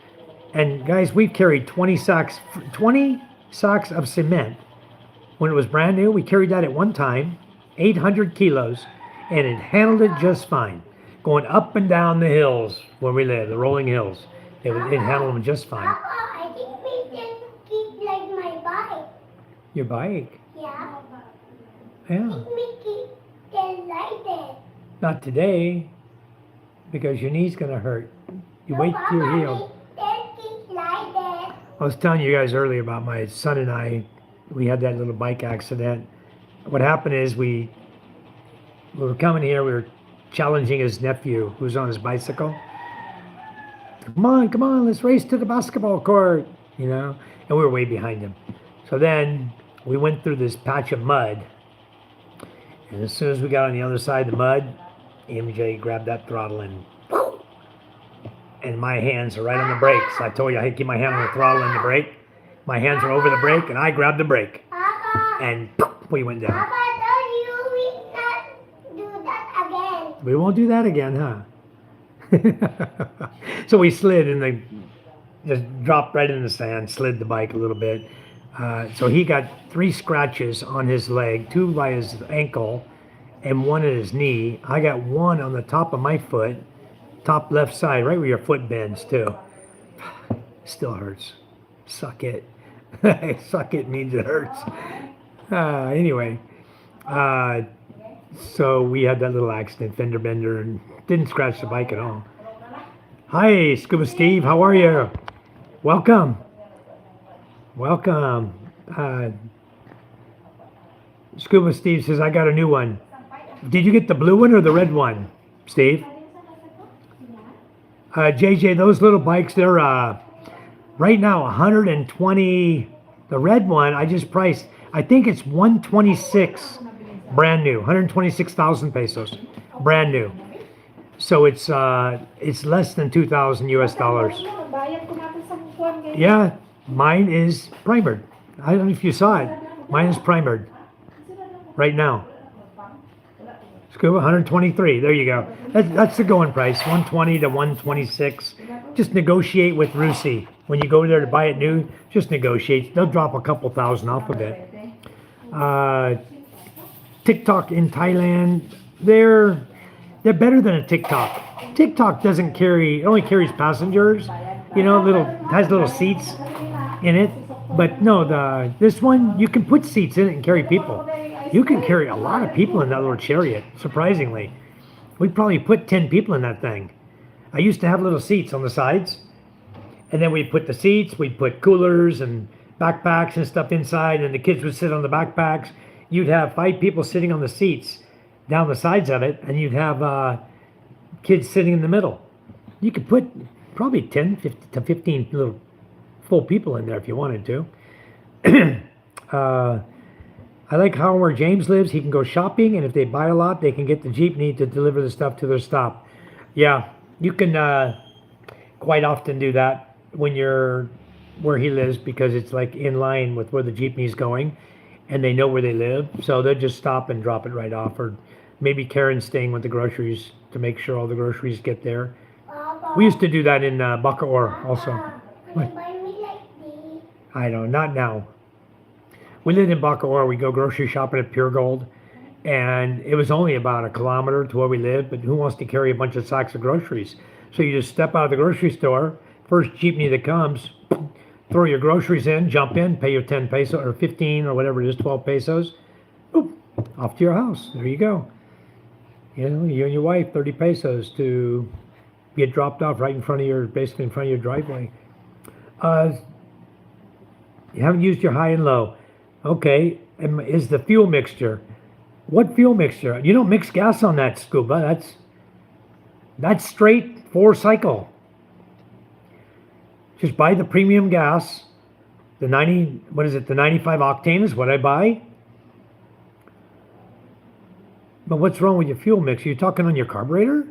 And guys, we've carried 20 sacks of cement. When it was brand new, we carried that at one time, 800 kilos, and it handled it just fine. Going up and down the hills where we live, the rolling hills. It handled them just fine. Papa, I think we can keep like my bike. Your bike? Yeah. Yeah. Let me keep it like that. Not today, because your knee's going to hurt. You wait till you're healed. Keep like that. I was telling you guys earlier about my son and I. We had that little bike accident. What happened is we were coming here. We were challenging his nephew who was on his bicycle. Come on, let's race to the basketball court, you know. And we were way behind him. So then we went through this patch of mud. And as soon as we got on the other side of the mud, MJ grabbed that throttle and my hands are right on the brakes. I told you I had to keep my hand on the throttle and the brake. My hands are over the brake and I grabbed the brake. Papa, And we went down. Papa, don't you will not do that again. We won't do that again, huh? So we slid and just dropped right in the sand, slid the bike a little bit. So he got 3 scratches on his leg, 2 by his ankle and 1 at his knee. I got 1 on the top of my foot, top left side, right where your foot bends too. Still hurts. Suck it. Suck it means it hurts. Anyway, so we had that little accident, fender bender, and didn't scratch the bike at all. Hi, Scuba Steve. How are you? Welcome. Welcome. Scuba Steve says, I got a new one. Did you get the blue one or the red one, Steve? JJ, those little bikes, they're right now 120. The red one, I just priced, I think it's 126 brand new, 126,000 pesos, brand new. So it's less than 2,000 US dollars. Yeah, mine is primered. I don't know if you saw it. Mine is primered right now. Scuba 123. There you go. That's the going price. 120 to 126. Just negotiate with Rusi. When you go there to buy it new, just negotiate. They'll drop a couple thousand off of it. TikTok in Thailand, they're better than a TikTok. TikTok doesn't carry, it only carries passengers. You know, has little seats in it. But no, this one, you can put seats in it and carry people. You can carry a lot of people in that little chariot, surprisingly. We probably put 10 people in that thing. I used to have little seats on the sides. And then we put the seats, we'd put coolers and backpacks and stuff inside, and the kids would sit on the backpacks. You'd have 5 people sitting on the seats down the sides of it, and you'd have kids sitting in the middle. You could put probably 10 to 15 little full people in there if you wanted to. I like how where James lives, he can go shopping, and if they buy a lot, they can get the jeepney to deliver the stuff to their stop. Yeah, you can quite often do that when you're where he lives, because it's like in line with where the jeepney's going, and they know where they live, so they'll just stop and drop it right off. Or maybe Karen's staying with the groceries to make sure all the groceries get there. We used to do that in Bacoor also. Can you buy me like this? I don't know, not now. We lived in Bacoor. We go grocery shopping at Pure Gold, and it was only about 1 kilometer to where we lived, but who wants to carry a bunch of sacks of groceries? So you just step out of the grocery store, first jeepney that comes, throw your groceries in, jump in, pay your 10 pesos or 15 or whatever it is, 12 pesos, boop, off to your house. There you go. You know, you and your wife, 30 pesos to get dropped off right in front of your, basically in front of your driveway. You haven't used your high and low. Okay, is the fuel mixture. What fuel mixture? You don't mix gas on that, Scuba. That's straight 4-cycle. Just buy the premium gas. The 95 octane is what I buy. But what's wrong with your fuel mix? Are you talking on your carburetor?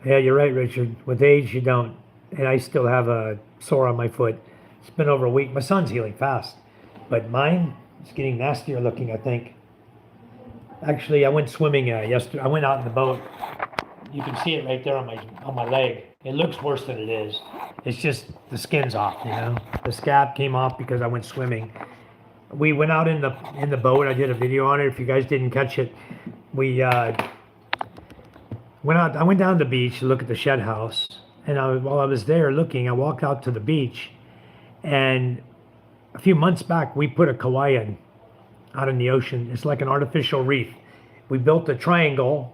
Yeah, you're right, Richard. With age, you don't. And I still have a sore on my foot. It's been over a week. My son's healing fast. But mine is getting nastier looking, I think. Actually, I went swimming yesterday. I went out in the boat. You can see it right there on my leg. It looks worse than it is. It's just the skin's off, you know. The scab came off because I went swimming. We went out in the boat. I did a video on it. If you guys didn't catch it, we went out. I went down to the beach to look at the shed house, and while I was there looking, I walked out to the beach, and a few months back we put a kawaii out in the ocean. It's like an artificial reef. We built a triangle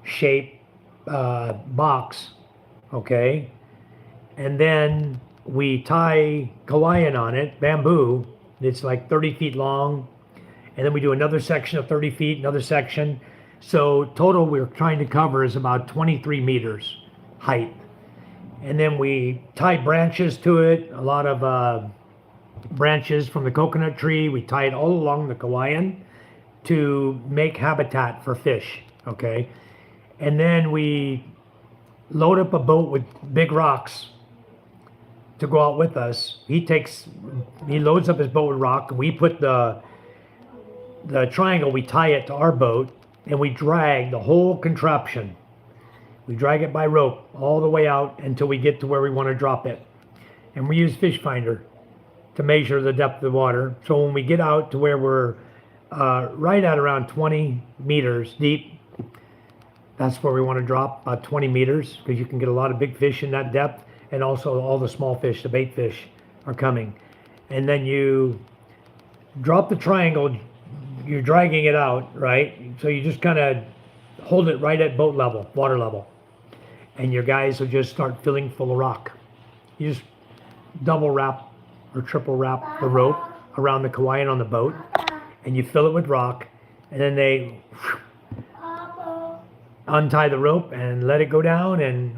shape box, okay, and then we tie kawaii on it, bamboo. It's like 30 feet long, and then we do another section of 30 feet, another section. So total we're trying to cover is about 23 meters height. And then we tie branches to it, a lot of branches from the coconut tree. We tie it all along the kawaii to make habitat for fish, okay? And then we load up a boat with big rocks to go out with us. He loads up his boat with rock. We put the triangle, we tie it to our boat, and we drag the whole contraption. We drag it by rope all the way out until we get to where we want to drop it. And we use fish finder to measure the depth of the water. So when we get out to where we're right at around 20 meters deep, that's where we want to drop, about 20 meters, because you can get a lot of big fish in that depth, and also all the small fish, the bait fish, are coming. And then you drop the triangle, you're dragging it out, right? So you just kind of hold it right at boat level, water level. And your guys will just start filling full of rock. You just double wrap or triple wrap the rope around the kawaii on the boat, and you fill it with rock, and then they untie the rope and let it go down and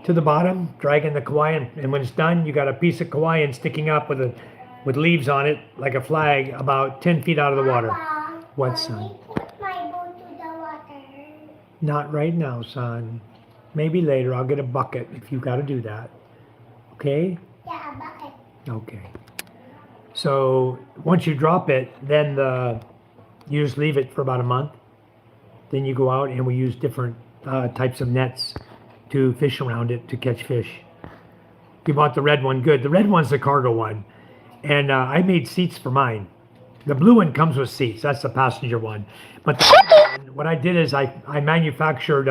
to the bottom, dragging the kawaii, and when it's done, you got a piece of kawaii sticking up with leaves on it like a flag about 10 feet out of the water. What, son? Put my boat to the water. Not right now, son. Maybe later. I'll get a bucket if you got to do that. Okay? Yeah, a bucket. Okay. So once you drop it, then you just leave it for about a month. Then you go out and we use different types of nets to fish around it to catch fish. We bought the red one. Good. The red one's the cargo one. And I made seats for mine. The blue one comes with seats. That's the passenger one. But the other one, what I did is I manufactured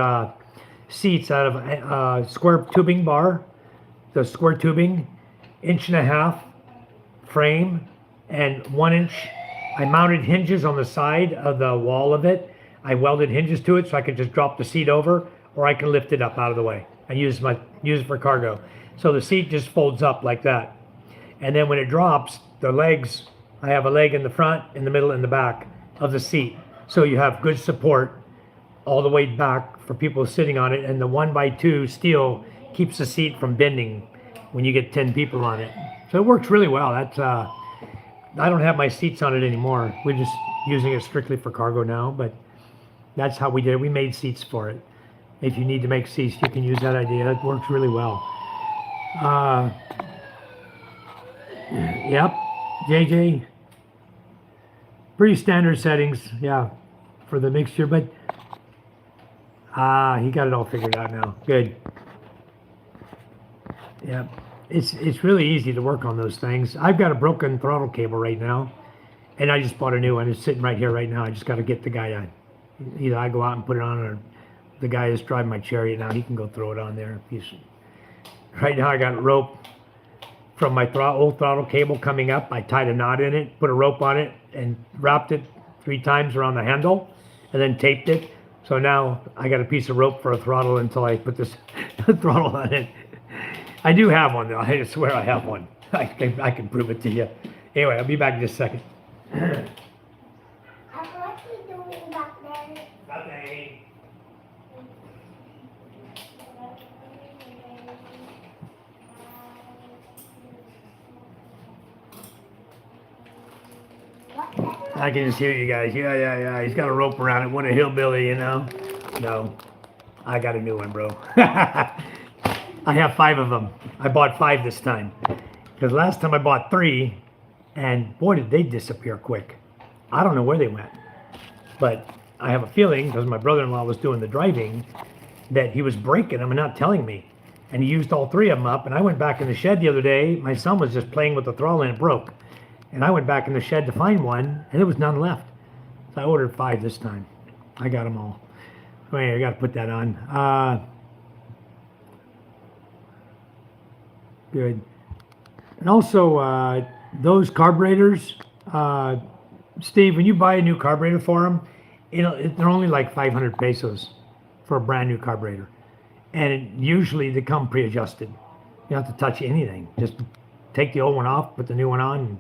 seats out of square tubing bar, the square tubing, 1.5 inch frame, and 1 inch. I mounted hinges on the side of the wall of it. I welded hinges to it so I could just drop the seat over, or I can lift it up out of the way. I use it for cargo. So the seat just folds up like that. And then when it drops, the legs, I have a leg in the front, in the middle, and the back of the seat. So you have good support all the way back for people sitting on it. And the 1x2 steel keeps the seat from bending when you get 10 people on it. So it works really well. That's I don't have my seats on it anymore. We're just using it strictly for cargo now, but that's how we did it. We made seats for it. If you need to make seats, you can use that idea. It works really well. Yep, JJ. Pretty standard settings, yeah, for the mixture, but he got it all figured out now. Good. Yep, it's really easy to work on those things. I've got a broken throttle cable right now, and I just bought a new one. It's sitting right here right now. I just got to get the guy on. Either I go out and put it on, or the guy is driving my Chariot now. He can go throw it on there. Right now I got rope from my old throttle cable coming up. I tied a knot in it, put a rope on it, and wrapped it 3 times around the handle, and then taped it. So now I got a piece of rope for a throttle until I put this throttle on it. I do have one though. I swear I have one. I can prove it to you. Anyway, I'll be back in just a second. What are you doing back there? Nothing. I can just hear you guys. Yeah. He's got a rope around it. What a hillbilly, you know? No. I got a new one, bro. I have 5 of them. I bought 5 this time. Because last time I bought 3, and boy, did they disappear quick. I don't know where they went. But I have a feeling, because my brother-in-law was doing the driving, that he was breaking them and not telling me. And he used all 3 of them up. And I went back in the shed the other day. My son was just playing with the throttle and it broke. And I went back in the shed to find one, and there was none left. So I ordered 5 this time. I got them all. Anyway, I got to put that on. Good. And also, those carburetors, Steve, when you buy a new carburetor for them, they're only like 500 pesos for a brand new carburetor. And usually they come pre-adjusted. You don't have to touch anything. Just take the old one off, put the new one on, and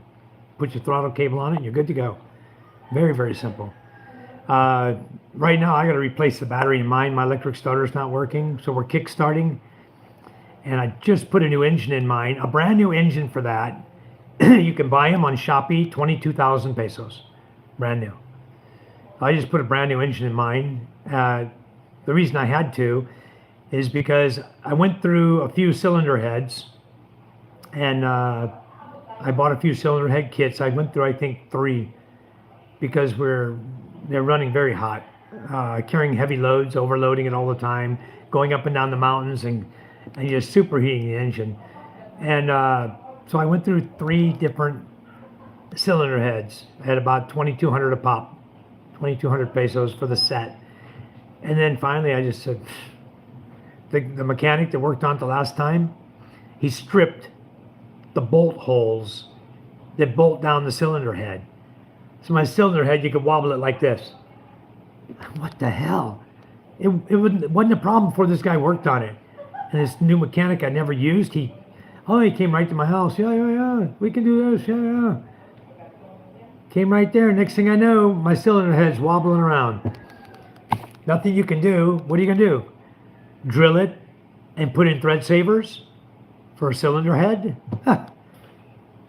put your throttle cable on it, and you're good to go. Very, very simple. Right now, I got to replace the battery in mine. My electric starter's not working, so we're kick-starting. And I just put a new engine in mine, a brand new engine for that. You can buy them on Shopee, 22,000 pesos, brand new. I just put a brand new engine in mine. The reason I had to is because I went through a few cylinder heads, and I bought a few cylinder head kits. I went through, I think, 3, because they're running very hot, carrying heavy loads, overloading it all the time, going up and down the mountains, and just superheating the engine. And so I went through 3 different cylinder heads. I had about 2,200 a pop, 2,200 pesos for the set. And then finally I just said, the mechanic that worked on it the last time, he stripped the bolt holes that bolt down the cylinder head. So my cylinder head, you could wobble it like this. What the hell? It wasn't a problem before this guy worked on it. And this new mechanic I never used, he came right to my house. Yeah, we can do this, yeah. Came right there. Next thing I know, my cylinder head's wobbling around. Nothing you can do. What are you gonna do? Drill it and put in thread savers for a cylinder head?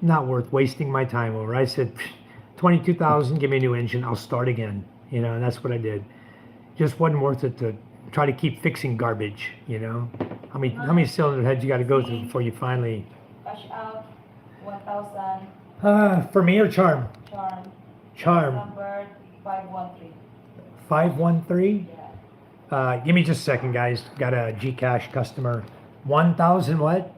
Not worth wasting my time over. I said, 22,000, give me a new engine, I'll start again. And that's what I did. Just wasn't worth it to try to keep fixing garbage, How many cylinder heads you got to go through before you finally... Cash out 1,000. For me or Charm? Charm. Number 513. 513? Yeah. Give me just a second, guys. Got a Gcash customer. 1,000 what?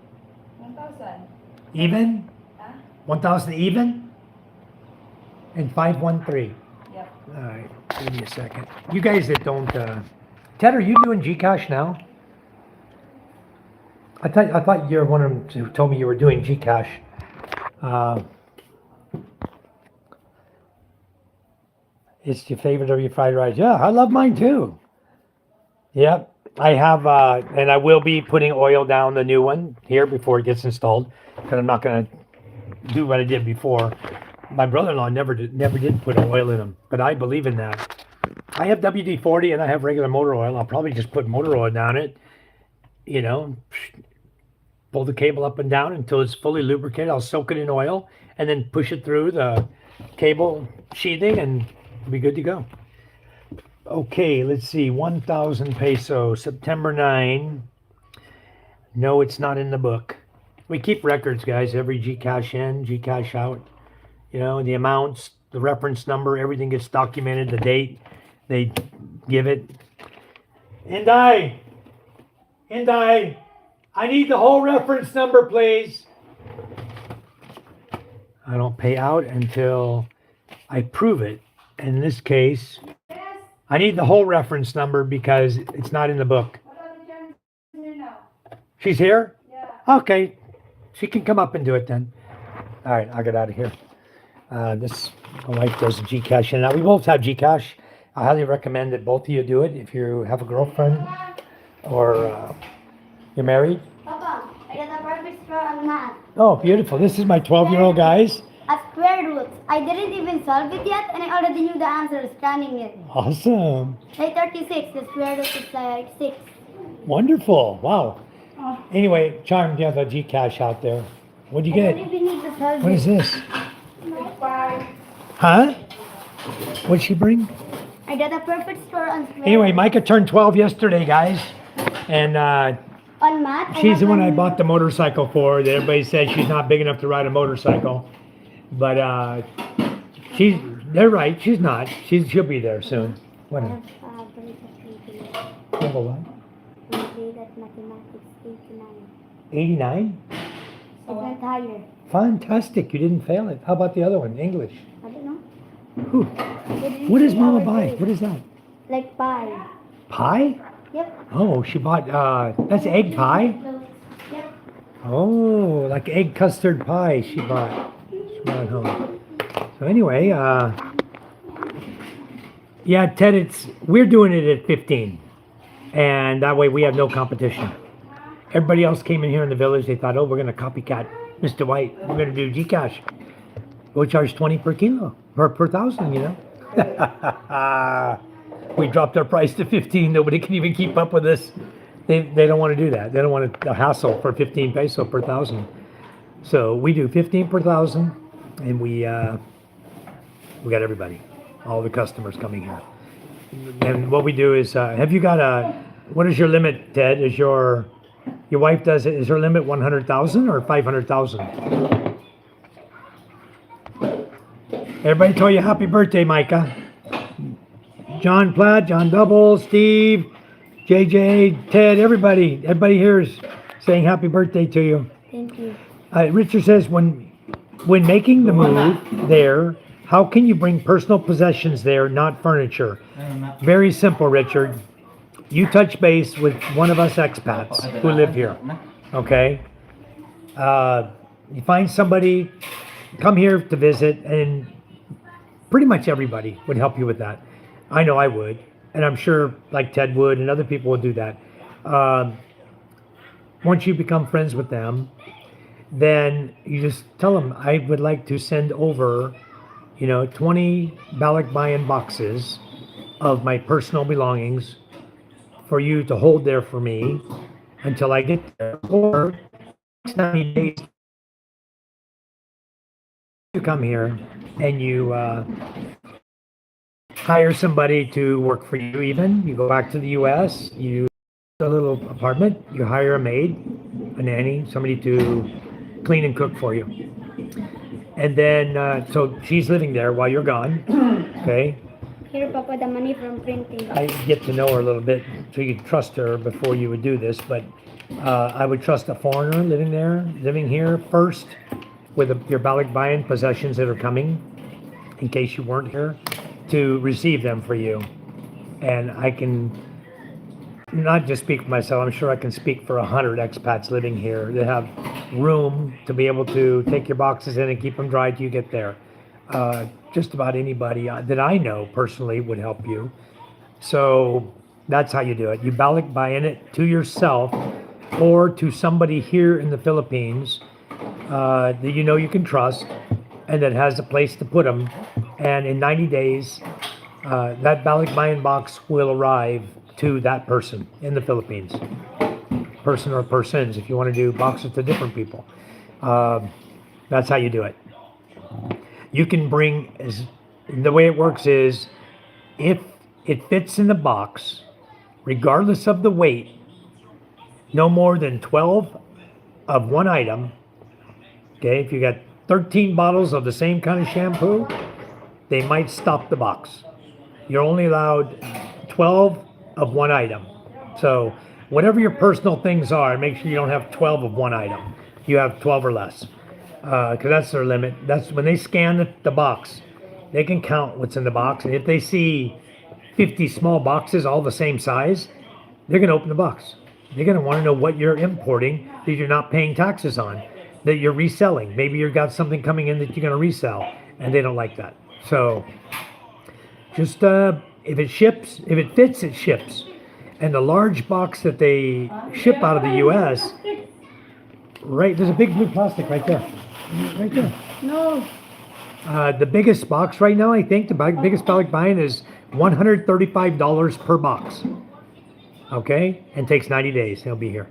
1,000. Even? Huh? 1,000 even? And 513. Yep. All right, give me a second. You guys that don't... Ted, are you doing Gcash now? I thought you're one of them who told me you were doing Gcash. It's your favorite of your fried rice. Yeah, I love mine too. Yep, I have, and I will be putting oil down the new one here before it gets installed, because I'm not going to do what I did before. My brother-in-law never did put oil in them, but I believe in that. I have WD-40 and I have regular motor oil. I'll probably just put motor oil down it, pull the cable up and down until it's fully lubricated. I'll soak it in oil and then push it through the cable sheathing and it'll be good to go. Okay, let's see. 1,000 pesos, September 9. No, it's not in the book. We keep records, guys. Every Gcash in, Gcash out. The amounts, the reference number, everything gets documented, the date they give it. And I need the whole reference number, please. I don't pay out until I prove it. In this case, I need the whole reference number because it's not in the book. She's here? Yeah. Okay. She can come up and do it then. All right, I'll get out of here. My wife does Gcash. And now we both have Gcash. I highly recommend that both of you do it if you have a girlfriend or you're married. Papa, I got a perfect score on math. Oh, beautiful. This is my 12-year-old, guys. A square root. I didn't even solve it yet, and I already knew the answer scanning it. Awesome. Like 36, the square root is like 6. Wonderful. Wow. Anyway, Charm, you have a Gcash out there. What'd you I get? don't even need to solve What it. is this? 5. Huh? What'd she bring? I got a perfect score on square Anyway, root. Micah turned 12 yesterday, guys. And On math, she's the one I one bought the motorcycle for. That everybody said she's not big enough to ride a motorcycle. But they're right. She's not. She'll be there soon. Whatever. You have a what? mathematics 89. 89? It went higher. Fantastic. You didn't fail it. How about the other one? English. I don't know. Whew. What does Mama buy? What is that? Like pie. Pie? Yep. Oh, she bought, that's egg pie? Yep. Oh, like egg custard pie she bought. She brought home. So anyway, yeah, Ted, we're doing it at 15. And that way we have no competition. Everybody else came in here in the village. They thought, oh, we're going to copycat Mr. White. We're going to do Gcash. We'll charge 20 per kilo, or per thousand, you know. We dropped our price to 15. Nobody can even keep up with us. They don't want to do that. They don't want a hassle for 15 peso per thousand. So we do 15 per thousand, and we got everybody, all the customers coming here. And what we do is, have you got what is your limit, Ted? Is your wife does it? Is her limit 100,000 or 500,000? Everybody tell you happy birthday, Micah. John Platt, John Double, Steve, JJ, Ted, everybody here is saying happy birthday to you. Thank you. Richard says, when making the move there, how can you bring personal possessions there, not furniture? Very simple, Richard. You touch base with one of us expats who live here, okay? You find somebody, come here to visit, and pretty much everybody would help you with that. I know I would, and I'm sure like Ted would, and other people would do that. Once you become friends with them, then you just tell them, I would like to send over 20 balikbayan boxes of my personal belongings for you to hold there for me until I get there. Or 90 days you come here and you hire somebody to work for you even. You go back to the US, you a little apartment, you hire a maid, a nanny, somebody to clean and cook for you. And then, so she's living there while you're gone, okay? Here, Papa, the money from printing. I get to know her a little bit, so you trust her before you would do this, but I would trust a foreigner living here first, with your balikbayan possessions that are coming, in case you weren't here, to receive them for you. And I can not just speak for myself, I'm sure I can speak for 100 expats living here that have room to be able to take your boxes in and keep them dry till you get there. Just about anybody that I know personally would help you. So that's how you do it. You balikbayan it to yourself or to somebody here in the Philippines that you can trust and that has a place to put them. And in 90 days, that balikbayan box will arrive to that person in the Philippines. Person or persons, if you want to do boxes to different people. That's how you do it. You can bring, the way it works is, if it fits in the box, regardless of the weight, no more than 12 of one item. Okay, if you got 13 bottles of the same kind of shampoo, they might stop the box. You're only allowed 12 of one item. So whatever your personal things are, make sure you don't have 12 of one item. You have 12 or less, because that's their limit. That's when they scan the box, they can count what's in the box. And if they see 50 small boxes, all the same size, they're going to open the box. They're going to want to know what you're importing that you're not paying taxes on, that you're reselling. Maybe you've got something coming in that you're going to resell, and they don't like that. So just if it ships, if it fits, it ships. And the large box that they ship out of the U.S., right, there's a big blue plastic right there. Right there. No. The biggest box right now, I think, the biggest balikbayan is $135 per box. Okay? And takes 90 days. They'll be here.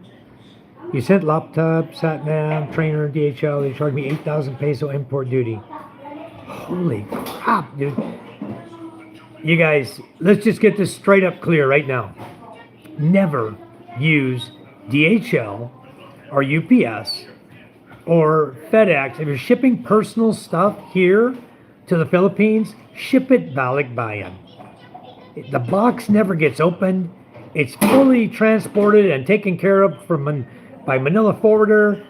You sent laptop, satnav, trainer, DHL. They charged me 8,000 peso import duty. Holy crap, dude. You guys, let's just get this straight up clear right now. Never use DHL or UPS or FedEx. If you're shipping personal stuff here to the Philippines, ship it balikbayan. The box never gets opened. It's fully transported and taken care of by Manila forwarder.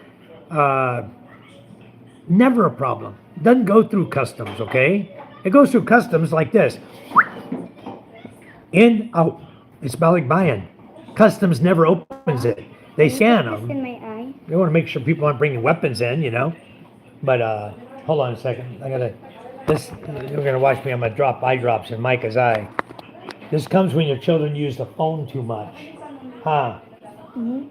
Never a problem. Doesn't go through customs, okay? It goes through customs like this. In, out. It's balikbayan. Customs never opens it. They scan Just in them. my eye. They want to make sure people aren't bringing weapons in, you know? But, hold on a second. You're gonna watch me. I'm gonna drop eye drops in Micah's eye. This comes when your children use the phone too much. Huh? Mm-hmm.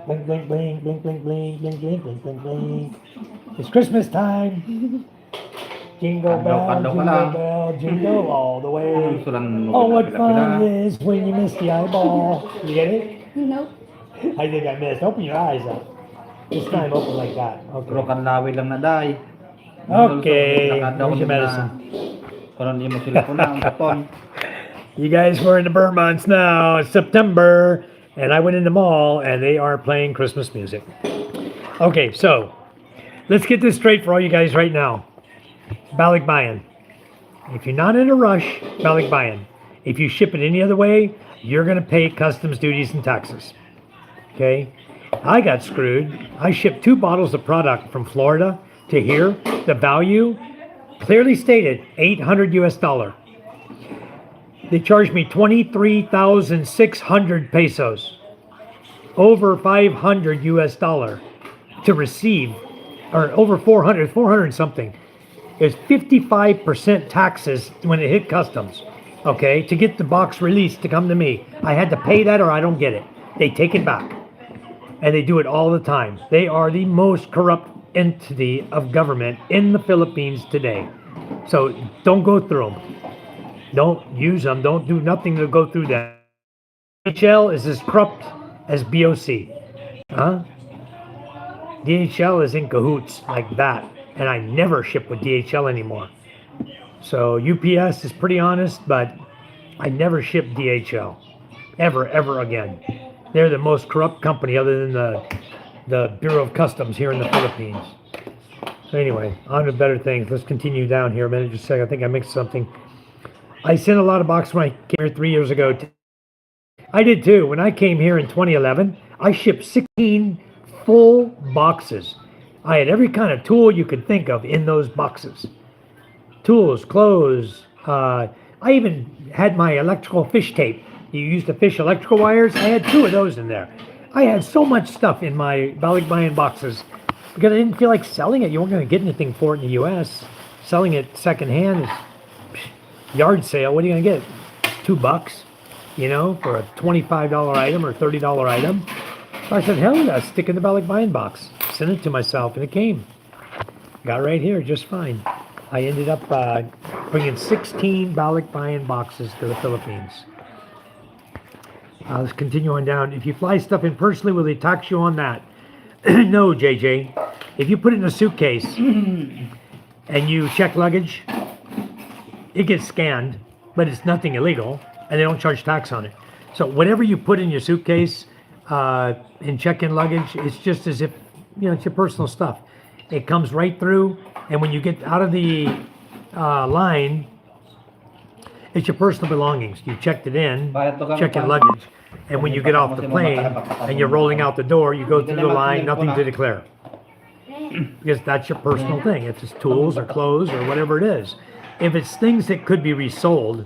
Blink, blink, blink, blink, blink, blink, blink, blink, blink, blink, blink. It's Christmas time. Jingle bell, Kandong ka jingle lang. bell, jingle all the way. Gusto lang Oh, what fun pila-pila. it is when you miss the eyeball. You get it? Nope. I think I missed. Open your eyes up. This time, open like that. Pero Okay. kanlawi lang na day. Okay. Where's your medicine? Karon di mo sila po na ang baton. You guys were in the burn months now. It's September, and I went in the mall, and they are playing Christmas music. Okay, so let's get this straight for all you guys right now. Balikbayan. If you're not in a rush, balikbayan. If you ship it any other way, you're going to pay customs duties and taxes. Okay? I got screwed. I shipped 2 bottles of product from Florida to here. The value clearly stated $800 US. They charged me 23,600 pesos, over $500 US to receive, or over 400 something. There's 55% taxes when it hit customs, okay, to get the box released to come to me. I had to pay that or I don't get it. They take it back. And they do it all the time. They are the most corrupt entity of government in the Philippines today. So don't go through them. Don't use them. Don't do nothing to go through them. DHL is as corrupt as BOC. Huh? DHL is in cahoots like that. And I never ship with DHL anymore. So UPS is pretty honest, but I never ship DHL. Ever again. They're the most corrupt company other than the Bureau of Customs here in the Philippines. So anyway, on to better things. Let's continue down here a minute, just a second. I think I mixed something. I sent a lot of boxes when I came here 3 years ago. I did too. When I came here in 2011, I shipped 16 full boxes. I had every kind of tool you could think of in those boxes. Tools, clothes. I even had my electrical fish tape. You used to fish electrical wires. I had 2 of those in there. I had so much stuff in my balikbayan boxes because I didn't feel like selling it. You weren't going to get anything for it in the U.S. Selling it secondhand is yard sale. What are you going to get? $2, you know, for a $25 item or $30 item. So I said, hell yeah, stick in the balikbayan box. Sent it to myself, and it came. Got right here just fine. I ended up bringing 16 balikbayan boxes to the Philippines. Let's continue on down. If you fly stuff in personally, will they tax you on that? No, JJ. If you put it in a suitcase and you check luggage, it gets scanned, but it's nothing illegal, and they don't charge tax on it. So whatever you put in your suitcase in check-in luggage, it's just as if, you know, it's your personal stuff. It comes right through, and when you get out of the line, it's your personal belongings. You checked it in, check-in luggage, and when you get off the plane and you're rolling out the door, you go through the line, nothing to declare. Because that's your personal thing. If it's tools or clothes or whatever it is. If it's things that could be resold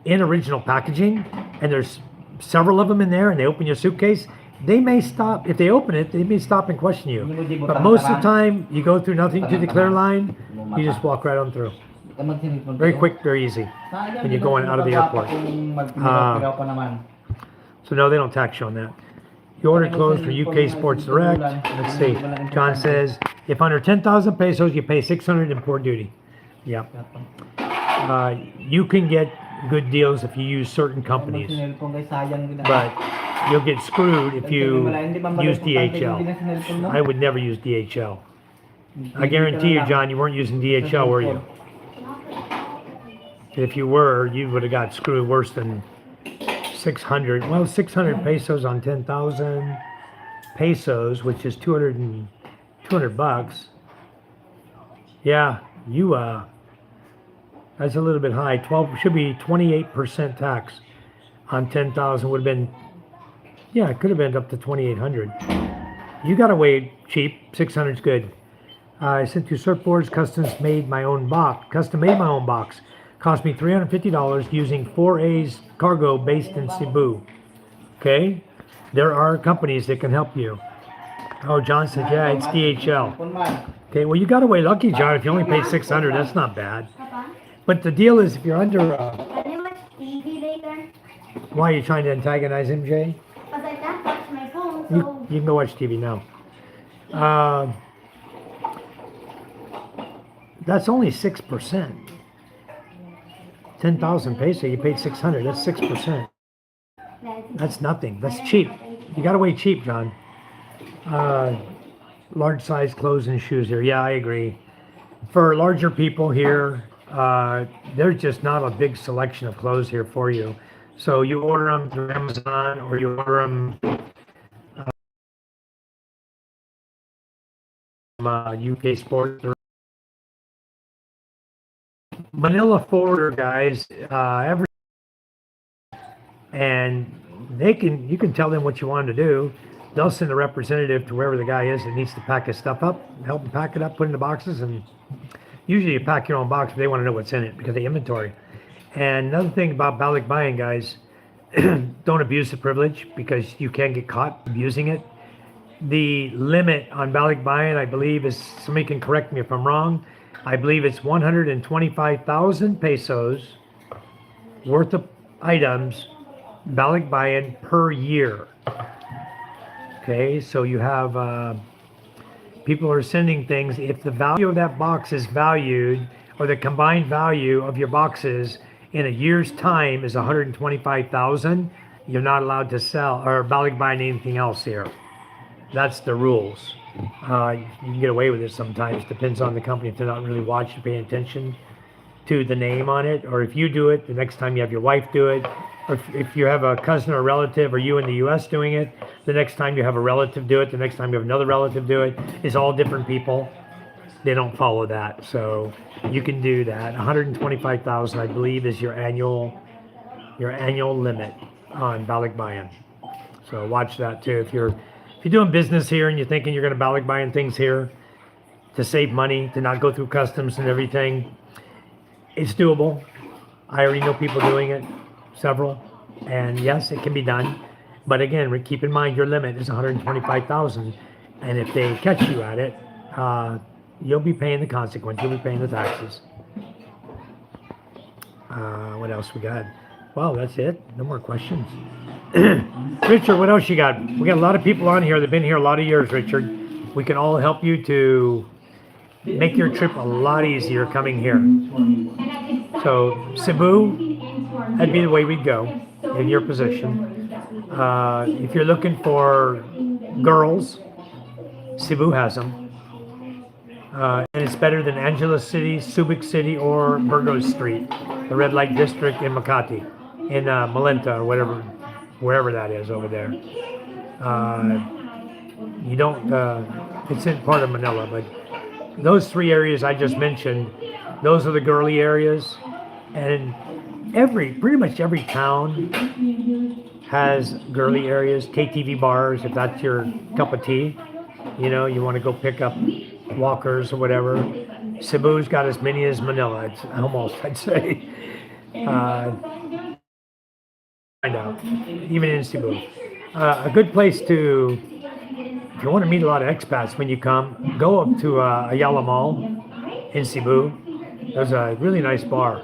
in original packaging, and there's several of them in there, and they open your suitcase, they may stop. If they open it, they may stop and question you. But most of the time, you go through nothing to declare line, you just walk right on through. Very quick, very easy when you're going out of the airport. So no, they don't tax you on that. You order clothes for UK Sports Direct. Let's see. John says, if under 10,000 pesos, you pay 600 import duty. Yeah. You can get good deals if you use certain companies, but you'll get screwed if you use DHL. I would never use DHL. I guarantee you, John, you weren't using DHL, were you? If you were, you would have got screwed worse than 600. Well, 600 pesos on 10,000 pesos, which is 200 bucks. Yeah, you That's a little bit high. 12 should be 28% tax on 10,000 would have been, yeah, it could have been up to 2,800. You got away cheap. 600 is good. I sent you surfboards, custom made my own box. Cost me $350 using 4A's cargo based in Cebu. Okay, there are companies that can help you. Oh, John said, yeah, it's DHL. Okay, well, you got away lucky, John. If you only paid 600, that's not bad. Papa, But the deal is, if you're under, can you watch TV later? why are you trying to antagonize him, Jay? Because I can't touch my phone, You, so you can go watch TV now. That's only 6%. 10,000 peso, you paid 600. That's 6%. That's nothing. That's cheap. You got away cheap, John. Large size clothes and shoes here. Yeah, I agree. For larger people here, there's just not a big selection of clothes here for you. So you order them through Amazon or you order them from UK Sports. Manila forwarder guys, and you can tell them what you want them to do. They'll send a representative to wherever the guy is that needs to pack his stuff up, help him pack it up, put it in the boxes, and usually you pack your own box, but they want to know what's in it because of the inventory. And another thing about balikbayan guys, don't abuse the privilege because you can get caught abusing it. The limit on balikbayan, I believe, is, somebody can correct me if I'm wrong, I believe it's 125,000 pesos worth of items, balikbayan, per year. Okay, so you have people are sending things. If the value of that box is valued, or the combined value of your boxes in a year's time is 125,000, you're not allowed to sell or balikbayan anything else here. That's the rules. You can get away with it sometimes. Depends on the company if they're not really watching, paying attention to the name on it. Or if you do it, the next time you have your wife do it. Or if you have a cousin or relative, or you in the U.S. doing it, the next time you have a relative do it, the next time you have another relative do it, it's all different people. They don't follow that. So you can do that. 125,000, I believe, is your annual limit on balikbayan. So watch that too. If you're doing business here and you're thinking you're going to balikbayan things here to save money, to not go through customs and everything, it's doable. I already know people doing it, several, and yes, it can be done. But again, keep in mind your limit is 125,000, and if they catch you at it, you'll be paying the consequence. You'll be paying the taxes. What else we got? Well, that's it. No more questions. Richard, what else you got? We got a lot of people on here that have been here a lot of years, Richard. We can all help you to make your trip a lot easier coming here. So Cebu, that'd be the way we'd go in your position. If you're looking for girls, Cebu has them. And it's better than Angeles City, Subic City, or Burgos Street, the red light district in Makati, in Malenta, or whatever, wherever that is over there. You don't, it's in part of Manila, but those three areas I just mentioned, those are the girly areas. And pretty much every town has girly areas, KTV bars, if that's your cup of tea. You know, you want to go pick up walkers or whatever. Cebu's got as many as Manila, it's almost, I'd say. Find out, even in Cebu. A good place to, if you want to meet a lot of expats when you come, go up to Ayala Mall in Cebu. There's a really nice bar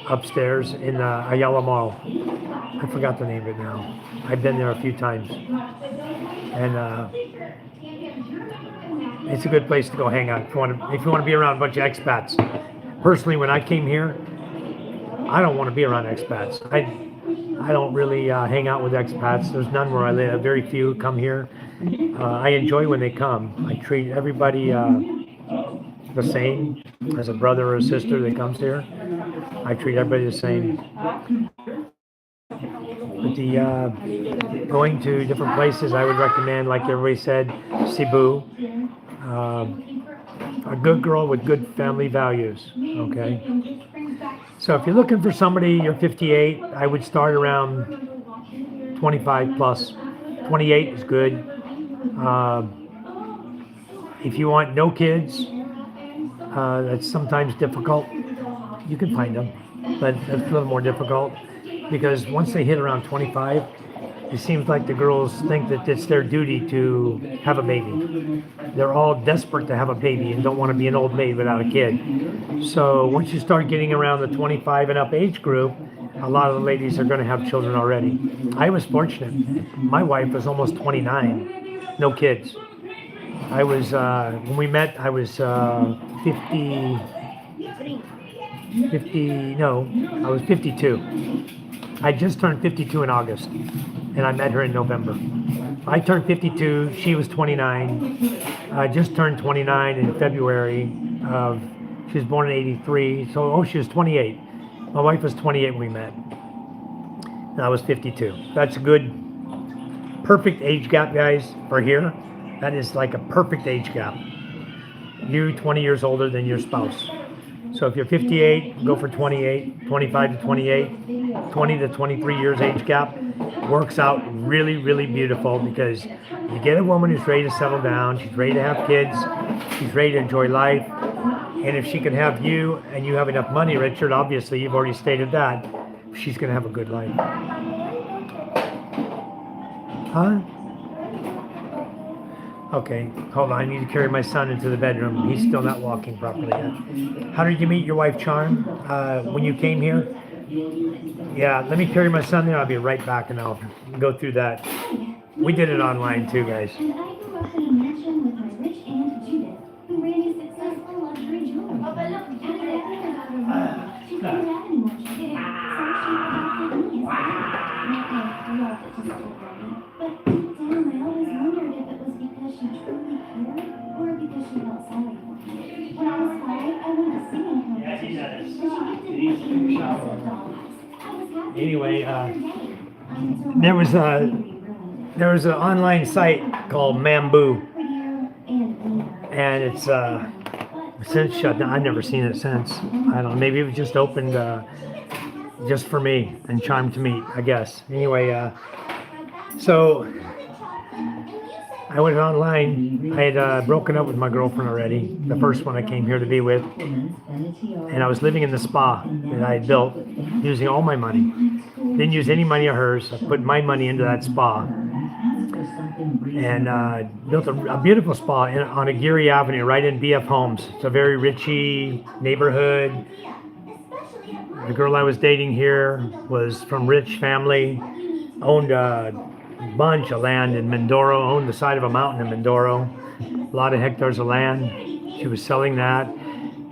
upstairs in Ayala Mall. I forgot the name of it now. I've been there a few times. And it's a good place to go hang out if you want to be around a bunch of expats. Personally, when I came here, I don't want to be around expats. I don't really hang out with expats. There's none where I live. Very few come here. I enjoy when they come. I treat everybody the same. As a brother or a sister that comes here, I treat everybody the same. But the going to different places, I would recommend, like everybody said, Cebu. a good girl with good family values, okay? So if you're looking for somebody, you're 58, I would start around 25 plus. 28 is good. If you want no kids, that's sometimes difficult. You can find them, but it's a little more difficult because once they hit around 25, it seems like the girls think that it's their duty to have a baby. They're all desperate to have a baby and don't want to be an old maid without a kid. So once you start getting around the 25 and up age group, a lot of the ladies are going to have children already. I was fortunate. My wife was almost 29, no kids. I was, when we met, I was 50, no, I was 52. I just turned 52 in August, and I met her in November. I turned 52, she was 29. I just turned 29 in February. She was born in 83, so, she was 28. My wife was 28 when we met, and I was 52. That's a good, perfect age gap, guys, for here. That is like a perfect age gap. You 20 years older than your spouse. So if you're 58, go for 28, 25 to 28, 20 to 23 years age gap. Works out really, really beautiful because you get a woman who's ready to settle down, she's ready to have kids, she's ready to enjoy life. And if she can have you and you have enough money, Richard, obviously you've already stated that, she's going to have a good life. Huh? Okay, hold on. I need to carry my son into the bedroom. He's still not walking properly yet. How did you meet your wife, Charm, when you came here? Yeah, let me carry my son there. I'll be right back and I'll go through that. We did it online too, guys. And I grew up in a mansion with my rich aunt Judith, who ran a successful luxury jewelry company. She couldn't have any more, she didn't. So she adopted me as a baby. I loved it just so early. But deep down, I always wondered if it was because she truly cared or because she felt sorry for me. When I was 5, I won a singing competition, and she gifted me a massive dollhouse. I was happy Anyway, every day until there was my a- baby ruined it. There was an online site called Mambu, Prettier and meaner. and it's since shut down. I've never seen it since. I don't know, maybe it was just opened just for me and Charm to meet, I guess. Anyway, so I went online. I had broken up with my girlfriend already, the first one I came here to be with, and I was living in the spa that I had built using all my money. Didn't use any money of hers. I put my money into that spa and built a beautiful spa on Aguirre Avenue right in BF Homes. It's a very richy neighborhood. The girl I was dating here was from rich family, owned a bunch of land in Mindoro, owned the side of a mountain in Mindoro, a lot of hectares of land. She was selling that.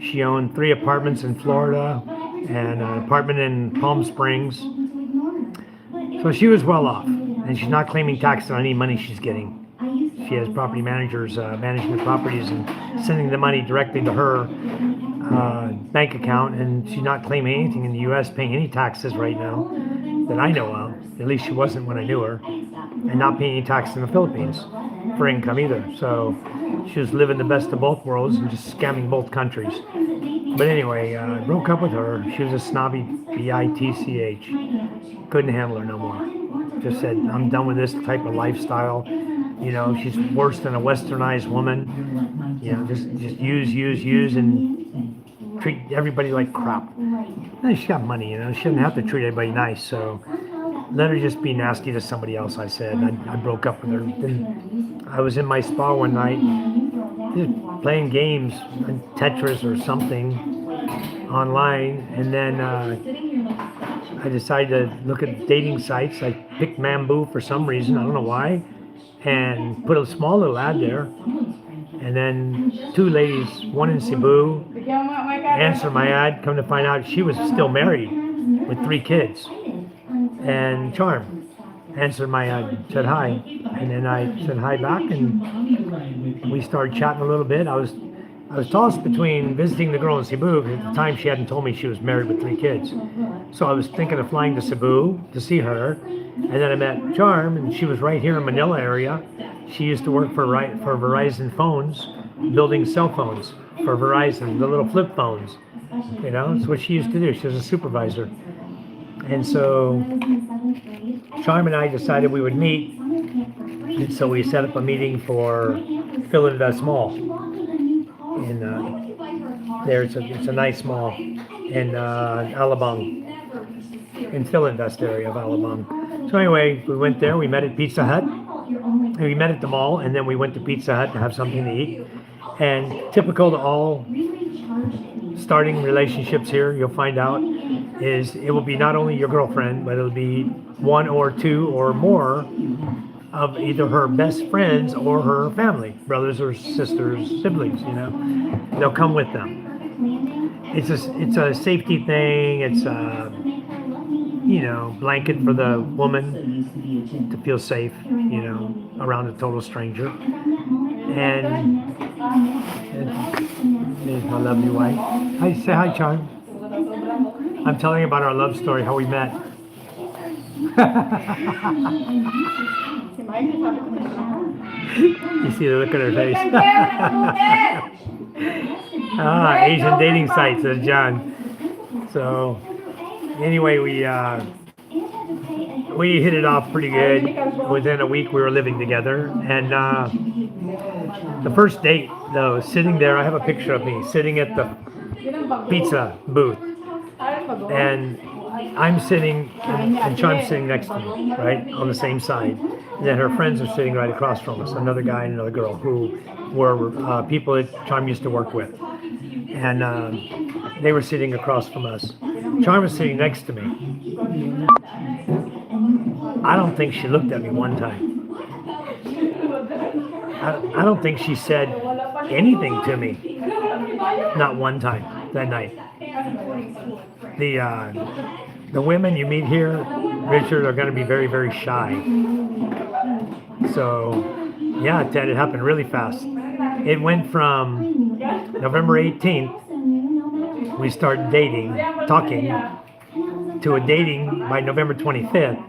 She owned 3 apartments in Florida and an apartment in Palm Springs. So she was well off, and she's not claiming taxes on any money she's getting. She has property managers managing the properties and sending the money directly to her bank account, and she's not claiming anything in the U.S., paying any taxes right now that I know of. At least she wasn't when I knew her, and not paying any taxes in the Philippines for income either. So she was living the best of both worlds and just scamming both countries. But anyway, I broke up with her. She was a snobby bitch. Couldn't handle her no more. Just said, I'm done with this type of lifestyle. You know, she's worse than a westernized woman. You know, just use and treat everybody like crap. And she got money, you know, she doesn't have to treat everybody nice. So let her just be nasty to somebody else, I said. I broke up with her. Then I was in my spa one night, just playing games, Tetris or something online, and then I decided to look at dating sites. I picked Mambu for some reason, I don't know why, and put a small little ad there. And then 2 ladies, one in Cebu, answered my ad. Come to find out she was still married with 3 kids. And Charm answered my ad, said hi. And then I said hi back, and we started chatting a little bit. I was tossed between visiting the girl in Cebu, because at the time she hadn't told me she was married with 3 kids. So I was thinking of flying to Cebu to see her. And then I met Charm, and she was right here in Manila area. She used to work for Verizon Phones, building cell phones for Verizon, the little flip phones. You know, it's what she used to do. She was a supervisor. And so Charm and I decided we would meet. And so we set up a meeting for Phil Invest Mall. And there it's a nice mall in Alabang, in Phil Invest area of Alabang. So anyway, we went there. We met at Pizza Hut. And we met at the mall, and then we went to Pizza Hut to have something to eat. And typical to all starting relationships here, you'll find out, is it will be not only your girlfriend, but it'll be one or two or more of either her best friends or her family, brothers or sisters, siblings, you know. They'll come with them. It's a safety thing. It's a, you know, blanket for the woman to feel safe, you know, around a total stranger. And there's my lovely wife. Hi, say hi, Charm. I'm telling you about our love story, how we met. You see the look on her face. Asian dating sites, says John. So anyway, we hit it off pretty good. Within a week, we were living together. And the first date, though, sitting there, I have a picture of me sitting at the pizza booth. And I'm sitting, and Charm's sitting next to me, right, on the same side. And then her friends are sitting right across from us, another guy and another girl, who were people that Charm used to work with. And they were sitting across from us. Charm was sitting next to me. I don't think she looked at me one time. I don't think she said anything to me. Not one time that night. The women you meet here, Richard, are going to be very, very shy. So, yeah, Ted, it happened really fast. It went from November 18th, we started dating, talking, to a dating by November 25th.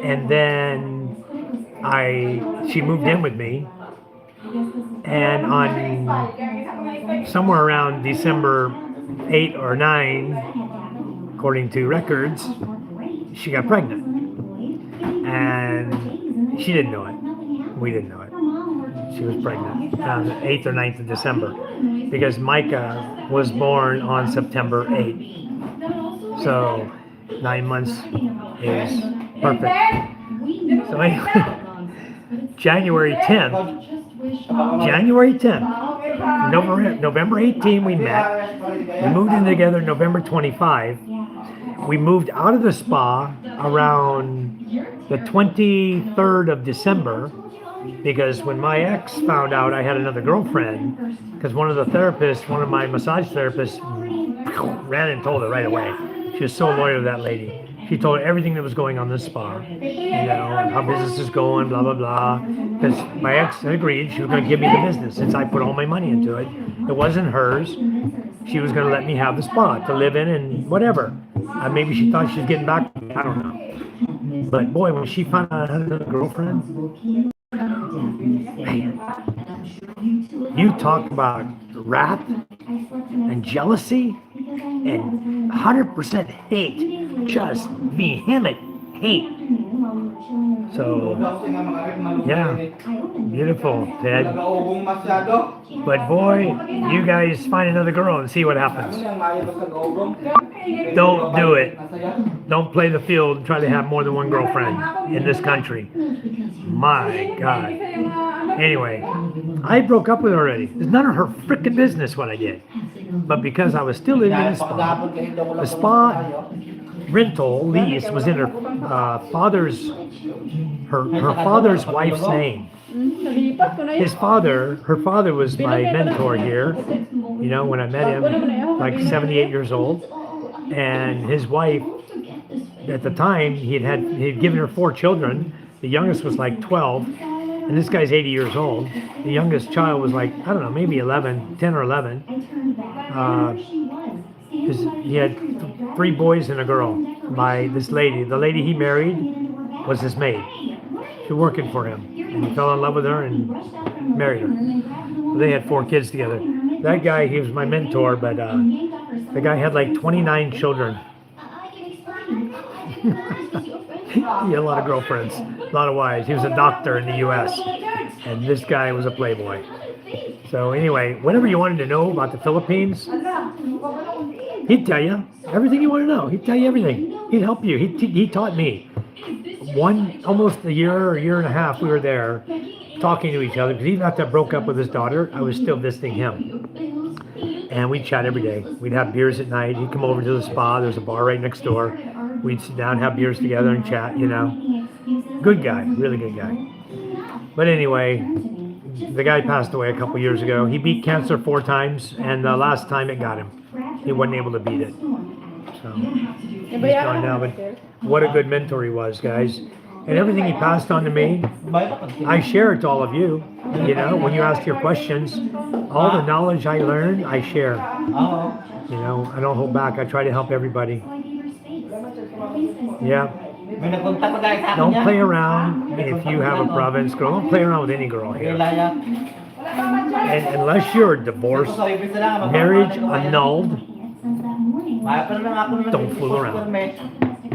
And then she moved in with me. And on somewhere around December 8 or 9, according to records, she got pregnant. And she didn't know it. We didn't know it. She was pregnant on the 8th or 9th of December. Because Micah was born on September 8th. So 9 months is perfect. So anyway, January 10th, November 18 we met. We moved in together November 25. We moved out of the spa around the 23rd of December, because when my ex found out I had another girlfriend, because one of my massage therapists ran and told her right away. She was so loyal to that lady. She told her everything that was going on in the spa, you know, how business is going, blah, blah, blah. Because my ex agreed she was going to give me the business since I put all my money into it. It wasn't hers. She was going to let me have the spa to live in and whatever. Maybe she thought she was getting back with me. I don't know. But boy, when she found out I had another girlfriend, man, you talk about wrath and jealousy and 100% hate. Just vehement hate. So, yeah, beautiful, Ted. But boy, you guys find another girl and see what happens. Don't do it. Don't play the field and try to have more than one girlfriend in this country. My God. Anyway, I broke up with her already. It's none of her frickin' business what I did. But because I was still living in the spa rental lease was in her father's wife's name. Her father was my mentor here, you know, when I met him, like 78 years old. And his wife, at the time, he'd given her 4 children. The youngest was like 12, and this guy's 80 years old. The youngest child was like, I don't know, maybe 10 or 11. He had 3 boys and a girl by this lady. The lady he married was his maid. She was working for him. And he fell in love with her and married her. They had 4 kids together. that guy, he was my mentor, but the guy had like 29 children. I can explain. I didn't realize your friend. He had a lot of girlfriends, a lot of wives. He was a doctor in the U.S. and this guy was a playboy. So anyway, whatever you wanted to know about the Philippines, he'd tell you everything you want to know. He'd tell you everything. He'd help you. He taught me. Almost a year or a year and a half, we were there talking to each other because even after I broke up with his daughter, I was still visiting him. And we'd chat every day. We'd have beers at night. He'd come over to the spa. There's a bar right next door. We'd sit down, have beers together and chat, you know. Good guy, really good guy. But anyway, the guy passed away a couple years ago. He beat cancer 4 times, and the last time it got him. He wasn't able to beat it. So he's gone now, but what a good mentor he was, guys. And everything he passed on to me, I share it to all of you. You know, when you ask your questions, all the knowledge I learned, I share. You know, I don't hold back. I try to help everybody. Yeah. Don't play around if you have a province girl. Don't play around with any girl here. And unless you're divorced, marriage annulled, don't fool around.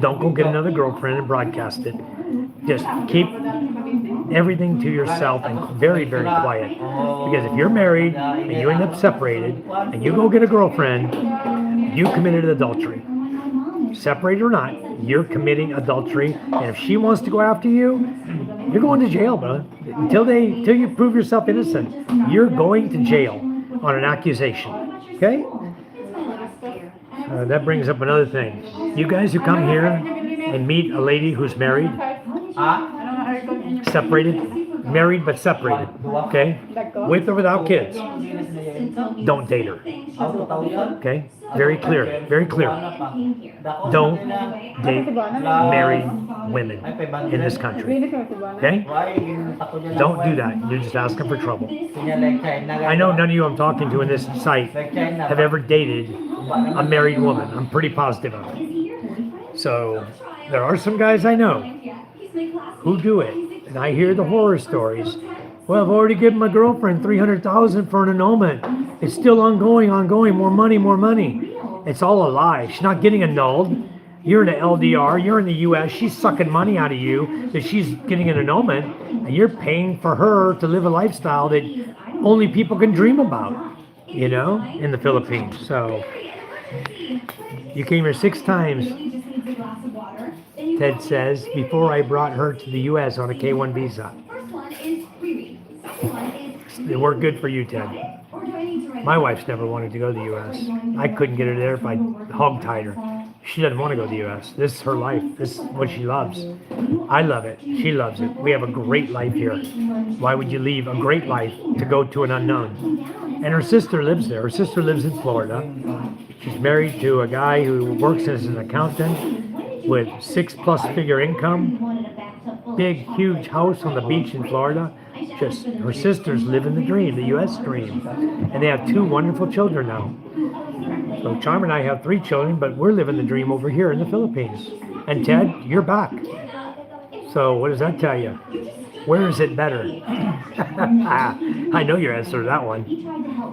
Don't go get another girlfriend and broadcast it. Just keep everything to yourself and very, very quiet. Because if you're married and you end up separated and you go get a girlfriend, you committed adultery. Separated or not, you're committing adultery. And if she wants to go after you, you're going to jail, brother. Until you prove yourself innocent, you're going to jail on an accusation. Okay? That brings up another thing. You guys who come here and meet a lady who's married, separated, married but separated, okay? With or without kids, don't date her. Okay? Very clear, very clear. Don't date married women in this country. Okay? Don't do that. You're just asking for trouble. I know none of you I'm talking to in this site have ever dated a married woman. I'm pretty positive of it. So there are some guys I know who do it. And I hear the horror stories. Well, I've already given my girlfriend $300,000 for an annulment. It's still ongoing, more money. It's all a lie. She's not getting annulled. You're in the LDR, you're in the US, she's sucking money out of you that she's getting an annulment, and you're paying for her to live a lifestyle that only people can dream about, you know, in the Philippines. So, you came here 6 times, Ted says, before I brought her to the US on a K-1 visa. It worked good for you, Ted. My wife's never wanted to go to the U.S. I couldn't get her there if I hog-tied her. She doesn't want to go to the U.S. This is her life. This is what she loves. I love it. She loves it. We have a great life here. Why would you leave a great life to go to an unknown? And her sister lives there. Her sister lives in Florida. She's married to a guy who works as an accountant with 6+ figure income. Big, huge house on the beach in Florida. Just her sisters live in the dream, the U.S. dream. And they have 2 wonderful children now. So Charm and I have 3 children, but we're living the dream over here in the Philippines. And Ted, you're back. So what does that tell you? Where is it better? I know your answer to that one.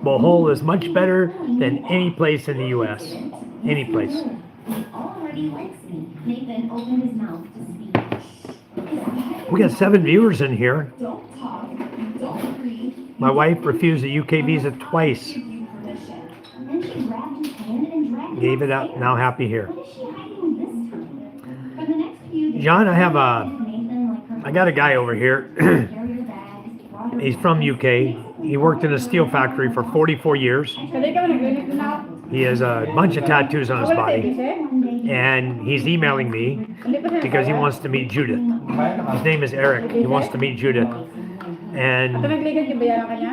Bohol is much better than any place in the U.S. Any place. We got 7 viewers in here. My wife refused a UK visa twice. Gave it up, now happy here. John, I got a guy over here. He's from UK. He worked in a steel factory for 44 years. He has a bunch of tattoos on his body. And he's emailing me because he wants to meet Judith. His name is Eric. He wants to meet Judith. And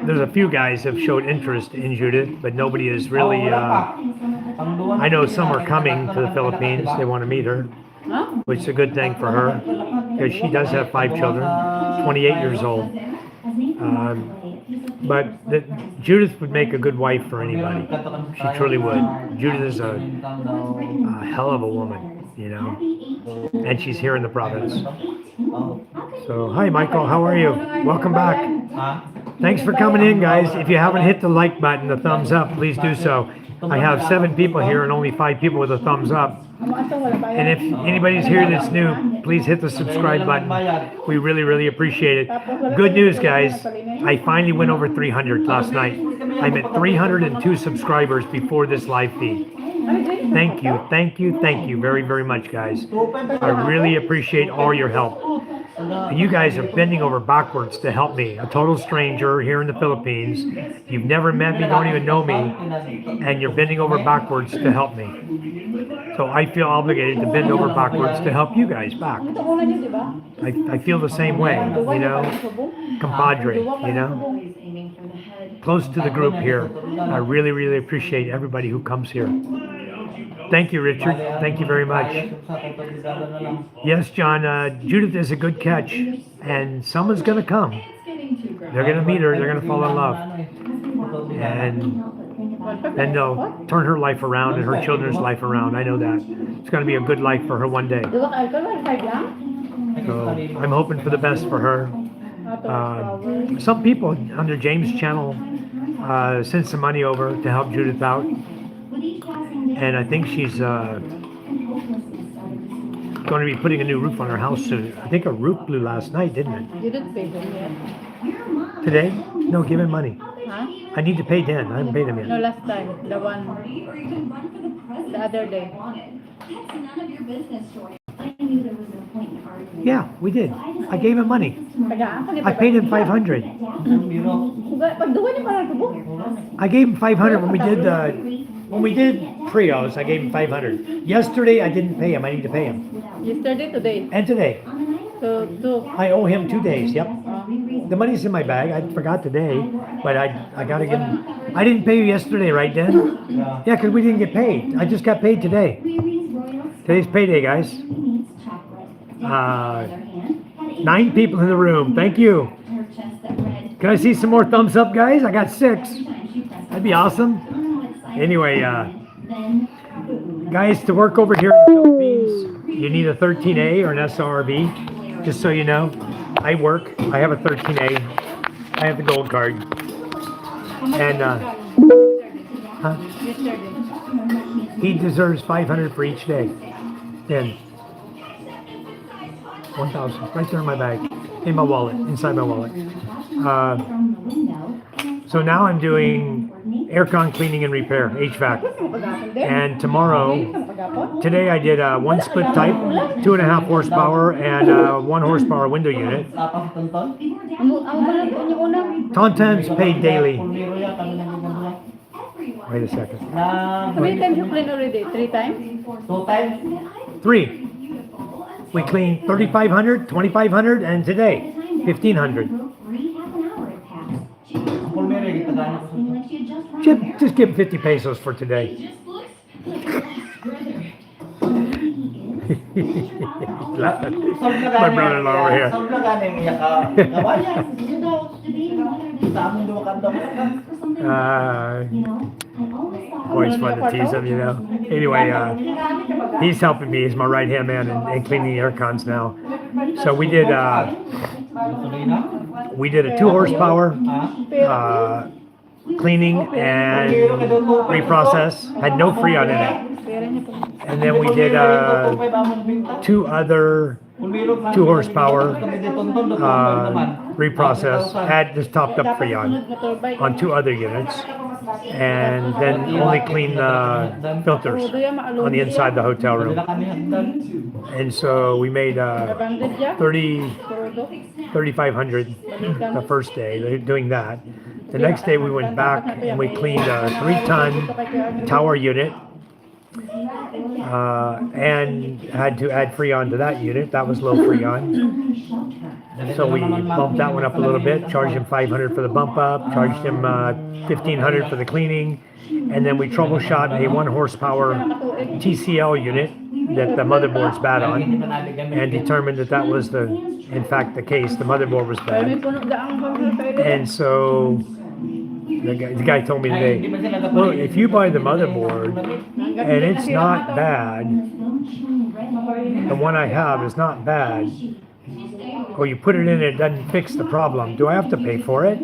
there's a few guys have showed interest in Judith, but nobody is really, I know some are coming to the Philippines. They want to meet her, which is a good thing for her because she does have 5 children, 28 years old. But Judith would make a good wife for anybody. She truly would. Judith is a hell of a woman, you know, and she's here in the province. So, hi Michael, how are you? Welcome back. Thanks for coming in, guys. If you haven't hit the like button, the thumbs up, please do so. I have 7 people here and only 5 people with a thumbs up. And if anybody's here that's new, please hit the subscribe button. We really, really appreciate it. Good news, guys. I finally went over 300 last night. I'm at 302 subscribers before this live feed. Thank you, thank you, thank you very, very much, guys. I really appreciate all your help. And you guys are bending over backwards to help me, a total stranger here in the Philippines. You've never met me, don't even know me, and you're bending over backwards to help me. So I feel obligated to bend over backwards to help you guys back. I feel the same way, you know, compadre, you know, close to the group here. I really, really appreciate everybody who comes here. Thank you, Richard. Thank you very much. Yes, John, Judith is a good catch, and someone's going to come. They're going to meet her. They're going to fall in love. And they'll turn her life around and her children's life around. I know that. It's going to be a good life for her one day. So I'm hoping for the best for her. Some people under James' channel sent some money over to help Judith out. And I think she's going to be putting a new roof on her house soon. I think a roof blew last night, didn't it? You didn't pay them yet. Today? No, give him money. Huh? I need to pay Dan. I haven't paid him No, yet. last time. The one, the other day. That's none of your business, Jordan. I knew there was no point in arguing. Yeah, we did. I gave him money. I paid him 500. I gave him 500 when we did Prios. I gave him 500. Yesterday I didn't pay him. I need to pay him. Yesterday, today. And today. So, I owe him 2 days. Yep. The money's in my bag. I forgot today, but I gotta give him. I didn't pay you yesterday, right, Dan? Yeah, because we didn't get paid. I just got paid today. Today's payday, guys. 9 people in the room. Thank you. Can I see some more thumbs up, guys? I got 6. That'd be awesome. Anyway, guys, to work over here in the Philippines, you need a 13A or an SRB. Just so you know, I work. I have a 13A. I have the gold card. And he deserves 500 for each day. Then 1,000 right there in my bag, in my wallet, inside my wallet. So now I'm doing aircon cleaning and repair, HVAC. And today I did 1 split type, 2.5 horsepower, and 1 horsepower window unit. Sometimes paid daily. Wait a second. how many times you clean already? 3 times? 2 times. 3. We cleaned 3,500, 2,500, and today 1,500. Just give him 50 pesos for today. My brother-in-law over here. Always fun to tease him, you know. Anyway, he's helping me. He's my right-hand man in cleaning the air cons now. So we did a 2 horsepower cleaning and reprocess. Had no Freon in it. And then we did 2 other 2 horsepower reprocess. Had just topped up Freon on 2 other units. And then only clean the filters on the inside the hotel room. And so we made 3,500 the first day doing that. The next day we went back and we cleaned a 3-ton tower unit and had to add Freon to that unit. That was low Freon. So we bumped that one up a little bit, charged him 500 for the bump up, charged him 1,500 for the cleaning, and then we troubleshot a 1 horsepower TCL unit that the motherboard's bad on, and determined that that was in fact the case. The motherboard was bad. And so the guy told me today, well, if you buy the motherboard and it's not bad, the one I have is not bad, or you put it in and it doesn't fix the problem, do I have to pay for it?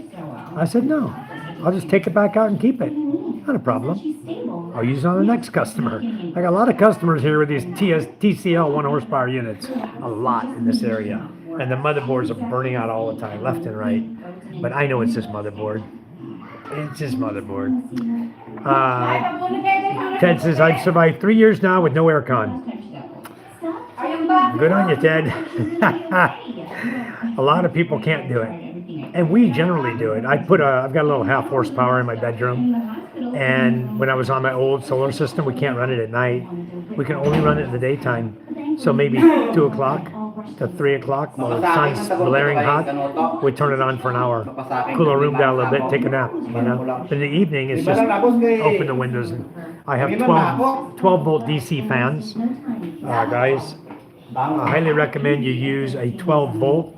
I said, no, I'll just take it back out and keep it. Not a problem. She's stable. I'll use it on the next customer. I got a lot of customers here with these TCL 1 horsepower units. A lot in this area. And the motherboards are burning out all the time, left and right. But I know it's this motherboard. It's this motherboard. Ted says, I've survived 3 years now with no aircon. Good on you, Ted. A lot of people can't do it. And we generally do it. I've got a little half horsepower in my bedroom. And when I was on my old solar system, we can't run it at night. We can only run it in the daytime. So maybe 2 o'clock to 3 o'clock while the sun's blaring hot, we turn it on for an hour. Cool the room down a little bit, take a nap, you know. But in the evening, it's just open the windows. And I have 12 volt DC fans, guys. I highly recommend you use a 12 volt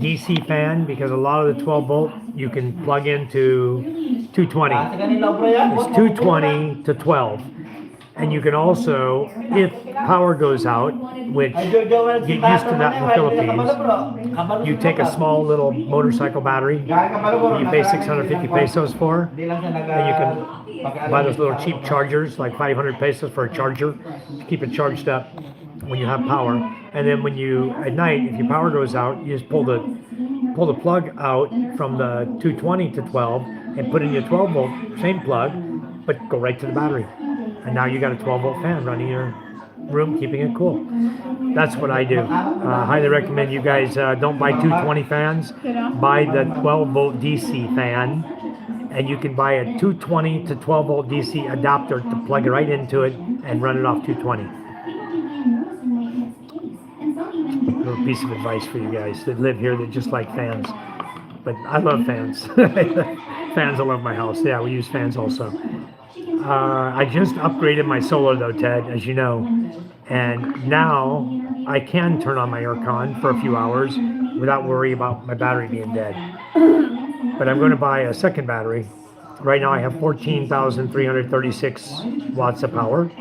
DC fan because a lot of the 12 volt you can plug into 220. It's 220 to 12. And you can also, if power goes out, which get used to that in the Philippines, you take a small little motorcycle battery you pay 650 pesos for, and you can buy those little cheap chargers, like 500 pesos for a charger, to keep it charged up when you have power. And then when you, at night, if your power goes out, you just pull the plug out from the 220 to 12 and put in your 12 volt, same plug, but go right to the battery. And now you got a 12 volt fan running your room, keeping it cool. That's what I do. Highly recommend you guys don't buy 220 fans, buy the 12 volt DC fan, and you can buy a 220 to 12 volt DC adapter to plug it right into it and run it off 220. A little piece of advice for you guys that live here that just like fans. But I love fans. Fans all over my house. Yeah, we use fans also. I just upgraded my solar though, Ted, as you know, and now I can turn on my aircon for a few hours without worry about my battery being dead. But I'm going to buy a second battery. Right now I have 14,336 watts of power.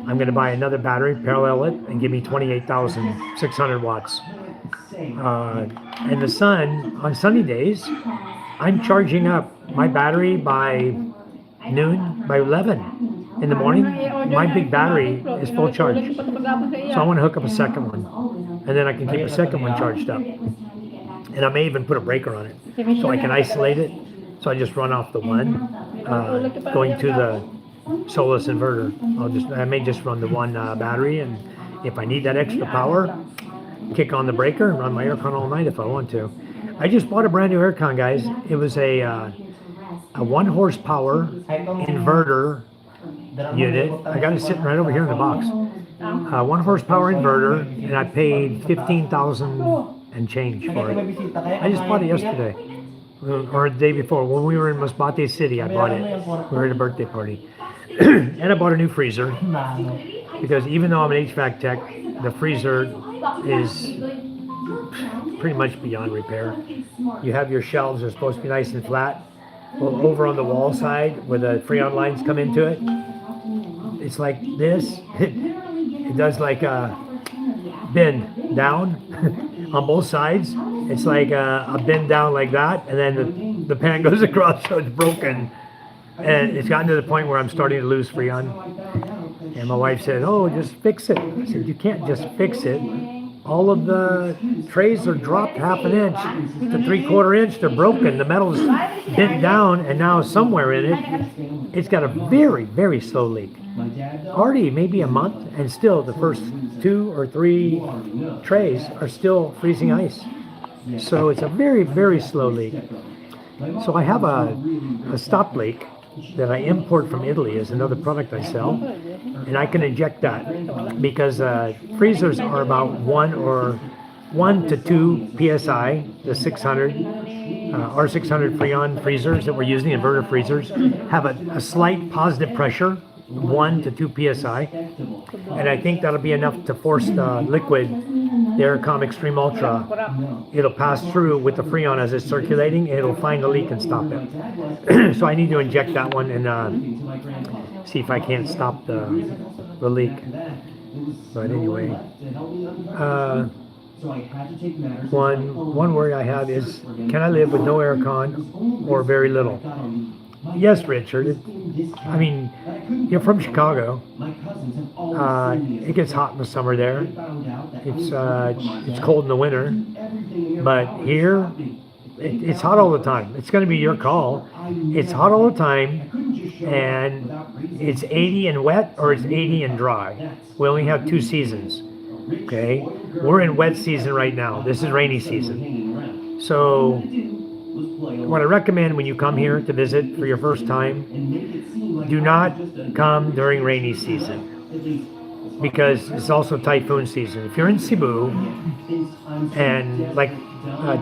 I'm going to buy another battery, parallel it, and give me 28,600 watts. And the sun, on sunny days, I'm charging up my battery by noon, by 11 in the morning. My big battery is full charge. So I want to hook up a second one, and then I can keep a second one charged up. And I may even put a breaker on it so I can isolate it. So I just run off the one going to the Solus inverter. I may just run the one battery, and if I need that extra power, kick on the breaker and run my aircon all night if I want to. I just bought a brand new aircon, guys. It was a 1 horsepower inverter unit. I got it sitting right over here in the box. 1 horsepower inverter, and I paid 15,000 and change for it. I just bought it yesterday, or the day before. When we were in Masbate City, I bought it. We were at a birthday party. And I bought a new freezer, because even though I'm an HVAC tech, the freezer is pretty much beyond repair. You have your shelves, they're supposed to be nice and flat. Well, over on the wall side, where the Freon lines come into it, it's like this. It does like a bend down on both sides. It's like a bend down like that, and then the pan goes across, so it's broken. And it's gotten to the point where I'm starting to lose Freon. And my wife said, oh, just fix it. I said, you can't just fix it. All of the trays are dropped half an inch to 3/4 inch. They're broken. The metal's bent down, and now somewhere in it, it's got a very, very slow leak. Already maybe a month, and still the first 2 or 3 trays are still freezing ice. So it's a very, very slow leak. So I have a stop leak that I import from Italy as another product I sell, and I can inject that because freezers are about 1 to 2 psi. The 600 R600 Freon freezers that we're using, inverter freezers, have a slight positive pressure, 1 to 2 psi, and I think that'll be enough to force the liquid, the Aircom Extreme Ultra. It'll pass through with the Freon as it's circulating, and it'll find the leak and stop it. So I need to inject that one and see if I can't stop the leak. But anyway, One worry I have is, can I live with no aircon or very little? Yes, Richard. I mean, you're from Chicago. It gets hot in the summer there. It's cold in the winter. But here, it's hot all the time. It's going to be your call. It's hot all the time, and it's 80 and wet, or it's 80 and dry. We only have 2 seasons. Okay, we're in wet season right now. This is rainy season. So what I recommend when you come here to visit for your first time, do not come during rainy season, because it's also typhoon season. If you're in Cebu, and like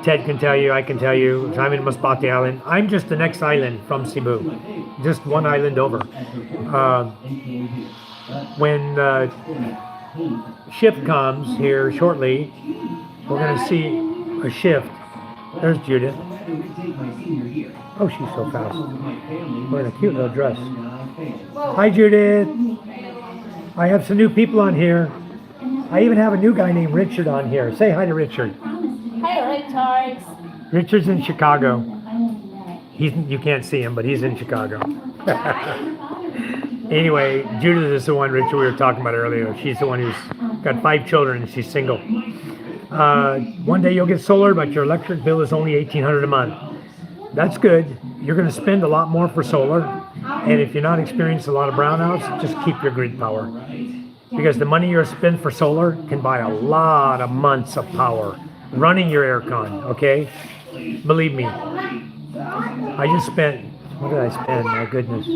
Ted can tell you, I can tell you, if I'm in Masbate Island, I'm just the next island from Cebu, just one island over. When shift comes here shortly, we're going to see a shift. There's Judith. Oh, she's so fast. Wearing a cute little dress. Hi, Judith. I have some new people on here. I even have a new guy named Richard on here. Say hi to Richard. Hi, Richard. Richard's in Chicago. You can't see him, but he's in Chicago. Anyway, Judith is the one, Richard, we were talking about earlier. She's the one who's got 5 children and she's single. One day you'll get solar, but your electric bill is only $1,800 a month. That's good. You're going to spend a lot more for solar. And if you're not experiencing a lot of brownouts, just keep your grid power. Because the money you're spending for solar can buy a lot of months of power running your aircon, okay? Believe me. I just spent, what did I spend? My goodness.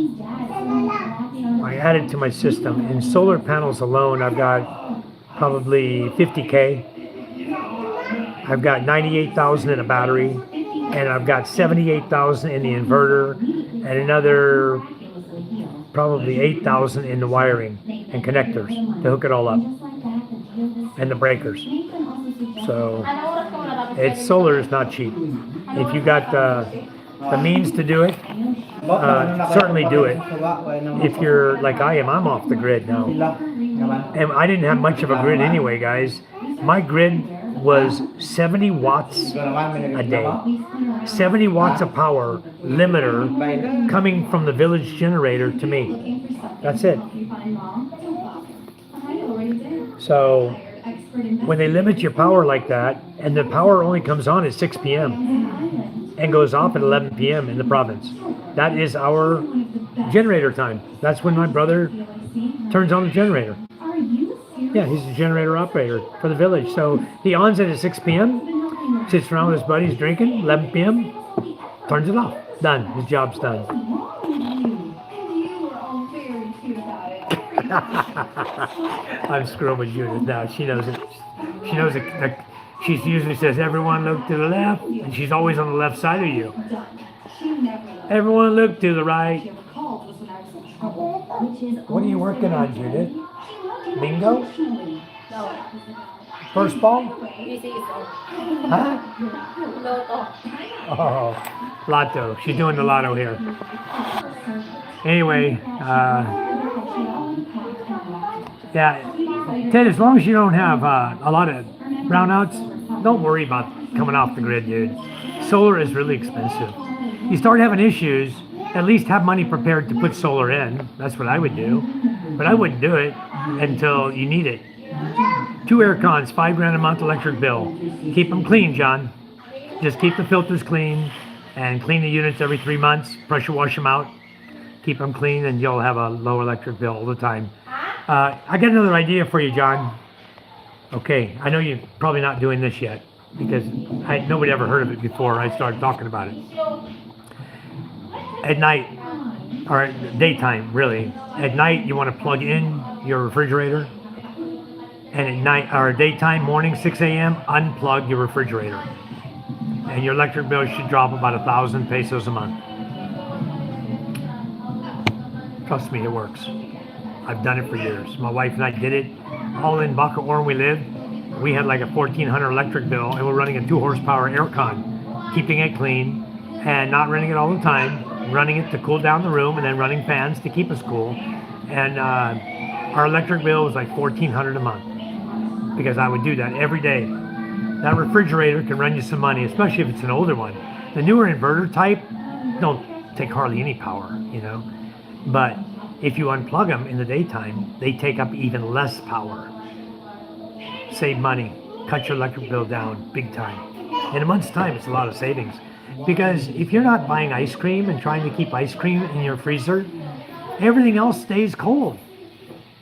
I added to my system. In solar panels alone, I've got probably 50K. I've got 98,000 in a battery, and I've got 78,000 in the inverter, and another probably 8,000 in the wiring and connectors to hook it all up, and the breakers. So solar is not cheap. If you got the means to do it, certainly do it. If you're like I am, I'm off the grid now. And I didn't have much of a grid anyway, guys. My grid was 70 watts a day. 70 watts of power limiter coming from the village generator to me. That's it. So when they limit your power like that, and the power only comes on at 6 p.m. and goes off at 11 p.m. in the province, that is our generator time. That's when my brother turns on the generator. Yeah, he's a generator operator for the village. So he ons it at 6 p.m., sits around with his buddies drinking, 11 p.m., turns it off. Done. His job's done. I'm screwing with Judith now. She knows it. She knows it. She usually says, everyone look to the left, and she's always on the left side of you. Everyone look to the right. What are you working on, Judith? Bingo? No. First ball? Huh? Lotto. Oh, lotto. She's doing the lotto here. Anyway, yeah, Ted, as long as you don't have a lot of brownouts, don't worry about coming off the grid, dude. Solar is really expensive. You start having issues, at least have money prepared to put solar in. That's what I would do. But I wouldn't do it until you need it. 2 air cons, $5,000 a month electric bill. Keep them clean, John. Just keep the filters clean and clean the units every 3 months. Pressure wash them out. Keep them clean and you'll have a low electric bill all the time. I got another idea for you, John. Okay, I know you're probably not doing this yet because nobody ever heard of it before I started talking about it. At night, or daytime really, at night you want to plug in your refrigerator, and at night or daytime, morning 6 a.m. unplug your refrigerator, and your electric bill should drop about 1,000 pesos a month. Trust me, it works. I've done it for years. My wife and I did it all in Bacoor. We lived. We had like a 1,400 electric bill, and we're running a 2 horsepower aircon, keeping it clean and not running it all the time, running it to cool down the room, and then running fans to keep us cool. And our electric bill was like $1,400 a month because I would do that every day. that refrigerator can run you some money, especially if it's an older one. The newer inverter type don't take hardly any power, you know. But if you unplug them in the daytime, they take up even less power. Save money, cut your electric bill down big time. In a month's time, it's a lot of savings. Because if you're not buying ice cream and trying to keep ice cream in your freezer, everything else stays cold.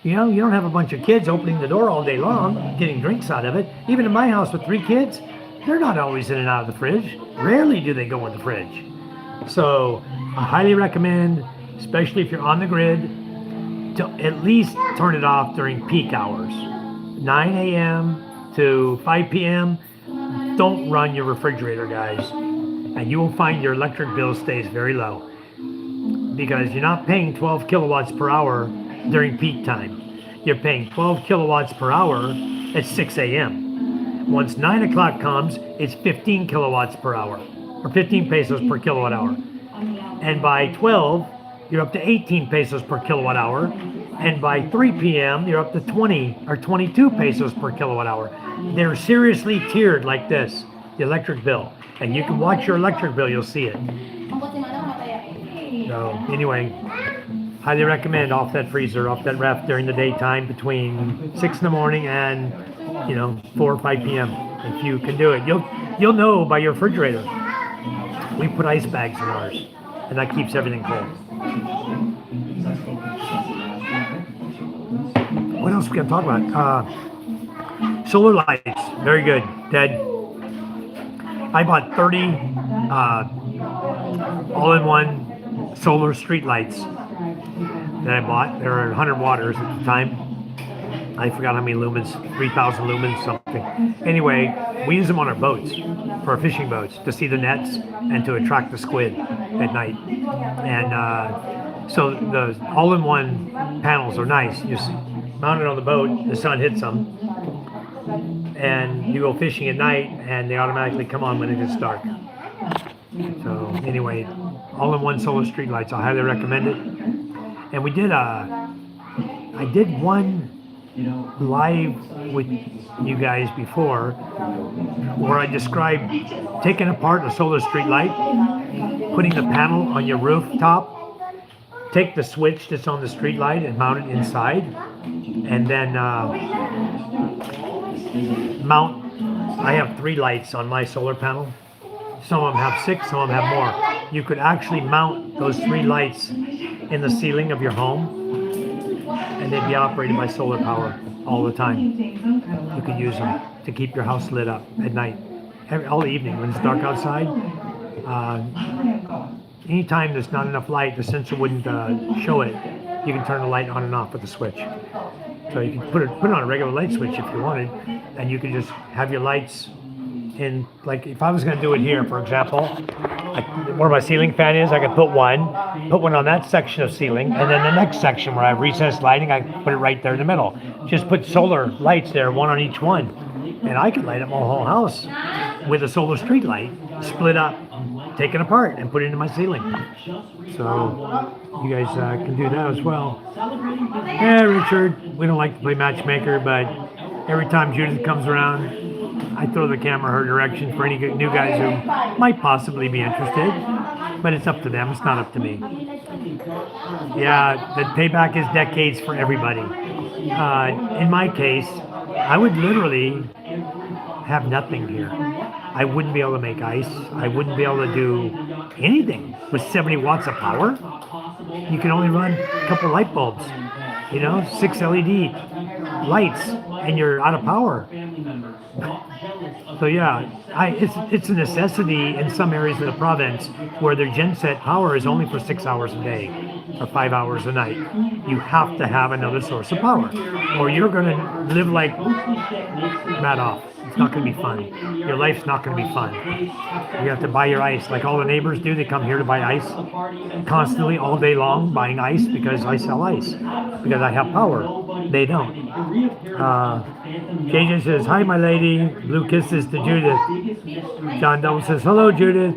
You know, you don't have a bunch of kids opening the door all day long, getting drinks out of it. Even in my house with 3 kids, they're not always in and out of the fridge. Rarely do they go in the fridge. So I highly recommend, especially if you're on the grid, to at least turn it off during peak hours. 9 a.m. to 5 p.m. Don't run your refrigerator, guys. And you will find your electric bill stays very low. Because you're not paying 12 kilowatts per hour during peak time. You're paying 12 kilowatts per hour at 6 a.m. Once 9 o'clock comes, it's 15 kilowatts per hour, or 15 pesos per kilowatt hour. And by 12, you're up to 18 pesos per kilowatt hour. And by 3 p.m., you're up to 20 or 22 pesos per kilowatt hour. They're seriously tiered like this, the electric bill. And you can watch your electric bill, you'll see it. So anyway, highly recommend off that freezer, off that ref during the daytime between 6 in the morning and 4 or 5 p.m. If you can do it, you'll know by your refrigerator. We put ice bags in ours, and that keeps everything cold. What else we can talk about? Solar lights, very good. Ted, I bought 30 all-in-one solar street lights that I bought. They were 100 watts at the time. I forgot how many lumens, 3,000 lumens, something. Anyway, we use them on our boats, for our fishing boats, to see the nets and to attract the squid at night. And so the all-in-one panels are nice. You just mount it on the boat, the sun hits them, and you go fishing at night, and they automatically come on when it gets dark. So anyway, all-in-one solar street lights, I highly recommend it. And we did I did one live with you guys before where I described taking apart a solar street light, putting the panel on your rooftop, take the switch that's on the street light and mount it inside, and then mount. I have 3 lights on my solar panel. Some of them have 6, some of them have more. You could actually mount those 3 lights in the ceiling of your home, and they'd be operated by solar power all the time. You could use them to keep your house lit up at night, all evening when it's dark outside. Anytime there's not enough light, the sensor wouldn't show it. You can turn the light on and off with the switch. So you can put it on a regular light switch if you wanted, and you can just have your lights in. Like if I was going to do it here, for example, where my ceiling fan is, I could put one on that section of ceiling, and then the next section where I have recessed lighting, I put it right there in the middle. Just put solar lights there, one on each one, and I could light up my whole house with a solar street light, split up, taken apart, and put it into my ceiling. So you guys can do that as well. Yeah, Richard, we don't like to play matchmaker, but every time Judith comes around, I throw the camera her direction for any new guys who might possibly be interested, but it's up to them. It's not up to me. Yeah, the payback is decades for everybody. In my case, I would literally have nothing here. I wouldn't be able to make ice. I wouldn't be able to do anything with 70 watts of power. You can only run a couple light bulbs, 6 LED lights, and you're out of power. So yeah, it's a necessity in some areas of the province where their genset power is only for 6 hours a day or 5 hours a night. You have to have another source of power, or you're going to live like Madoff. It's not going to be fun. Your life's not going to be fun. You have to buy your ice like all the neighbors do. They come here to buy ice constantly all day long, buying ice because I sell ice, because I have power. They don't. JJ says, hi, my lady. Blue kisses to Judith. John Double says, hello, Judith.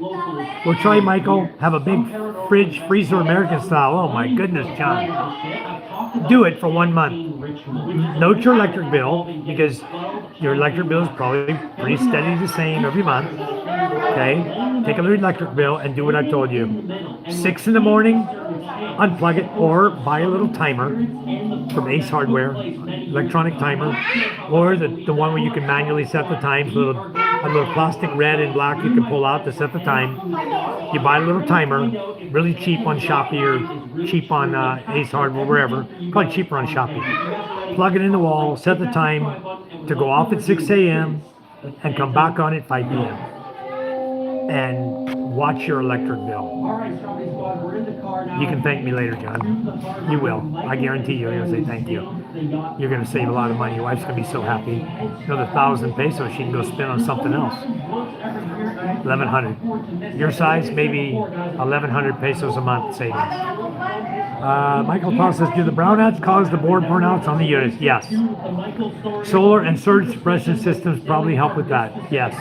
We'll try, Michael. Have a big fridge, freezer, American style. Oh, my goodness, John. Do it for 1 month. Note your electric bill because your electric bill is probably pretty steady the same every month. Okay? Take a look at your electric bill and do what I told you. 6 in the morning, unplug it, or buy a little timer from Ace Hardware, electronic timer, or the one where you can manually set the times, a little plastic red and black you can pull out to set the time. You buy a little timer, really cheap on Shopee or cheap on Ace Hardware, wherever, probably cheaper on Shopee. Plug it in the wall, set the time to go off at 6 a.m. and come back on at 5 p.m. and watch your electric bill. You can thank me later, John. You will. I guarantee you. You're going to say thank you. You're going to save a lot of money. Your wife's going to be so happy. Another 1,000 pesos she can go spend on something else. 1,100. Your size, maybe 1,100 pesos a month savings. Michael Paul says, do the brownouts cause the board burnouts on the units? Yes. Solar and surge suppression systems probably help with that. Yes.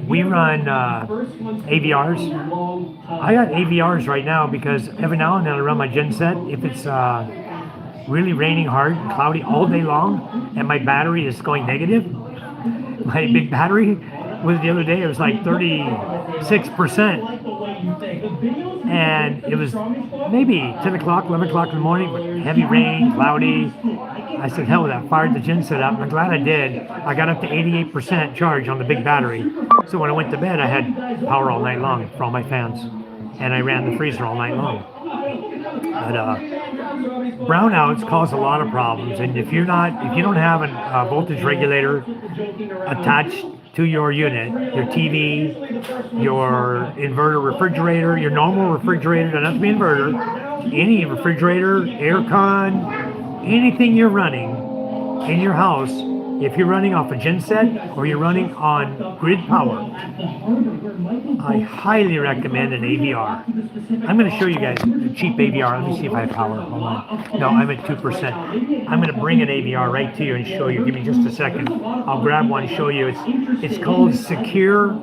We run AVRs. I got AVRs right now because every now and then I run my genset. If it's really raining hard and cloudy all day long and my battery is going negative, my big battery was the other day, it was like 36%. And it was maybe 10 o'clock, 11 o'clock in the morning, with heavy rain, cloudy. I said, hell with that, fired the genset up. I'm glad I did. I got up to 88% charge on the big battery. So when I went to bed, I had power all night long for all my fans. And I ran the freezer all night long. But brownouts cause a lot of problems. And if you don't have a voltage regulator attached to your unit, your TV, your inverter refrigerator, your normal refrigerator, doesn't have to be inverter, any refrigerator, air con, anything you're running in your house, if you're running off a genset or you're running on grid power, I highly recommend an AVR. I'm going to show you guys a cheap AVR. Let me see if I have power. Hold on. No, I'm at 2%. I'm going to bring an AVR right to you and show you. Give me just a second. I'll grab one and show you. It's called Secure.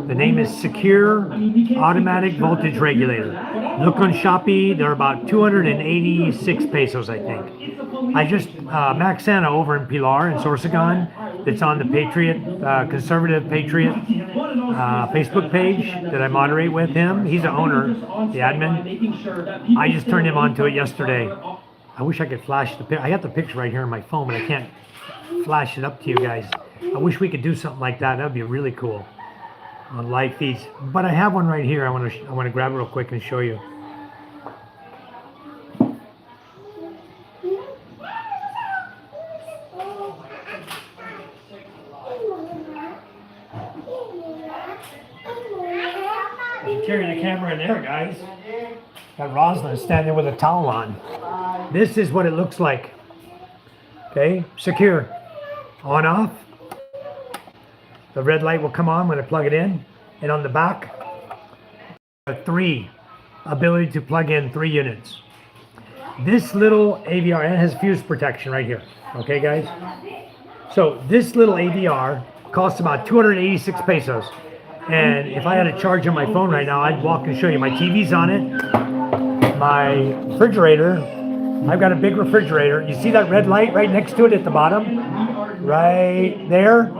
The name is Secure Automatic Voltage Regulator. Look on Shopee. They're about 286 pesos, I think. I just, Max Santa over in Pilar in Sorsogon, that's on the Patriot, Conservative Patriot Facebook page that I moderate with him. He's the owner, the admin. I just turned him onto it yesterday. I wish I could flash the picture. I got the picture right here on my phone, but I can't flash it up to you guys. I wish we could do something like that. That would be really cool on live feeds. But I have one right here. I want to grab it real quick and show you. Carrying the camera in there, guys. Got Rosalind standing with a towel on. This is what it looks like. Okay, secure. On, off. The red light will come on when I plug it in. And on the back, ability to plug in 3 units. This little AVR, and it has fuse protection right here. Okay, guys? So this little AVR costs about 286 pesos. And if I had a charge on my phone right now, I'd walk and show you. My TV's on it. My refrigerator. I've got a big refrigerator. You see that red light right next to it at the bottom? Right there?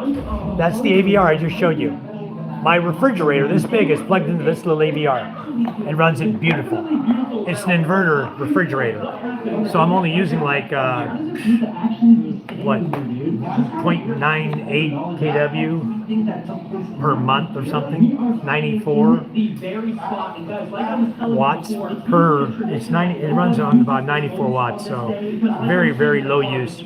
That's the AVR I just showed you. My refrigerator, this big, is plugged into this little AVR. It runs it beautiful. It's an inverter refrigerator. So I'm only using like, 0.98 kW per month or something. 94 watts per, it runs on about 94 watts, so very, very low use.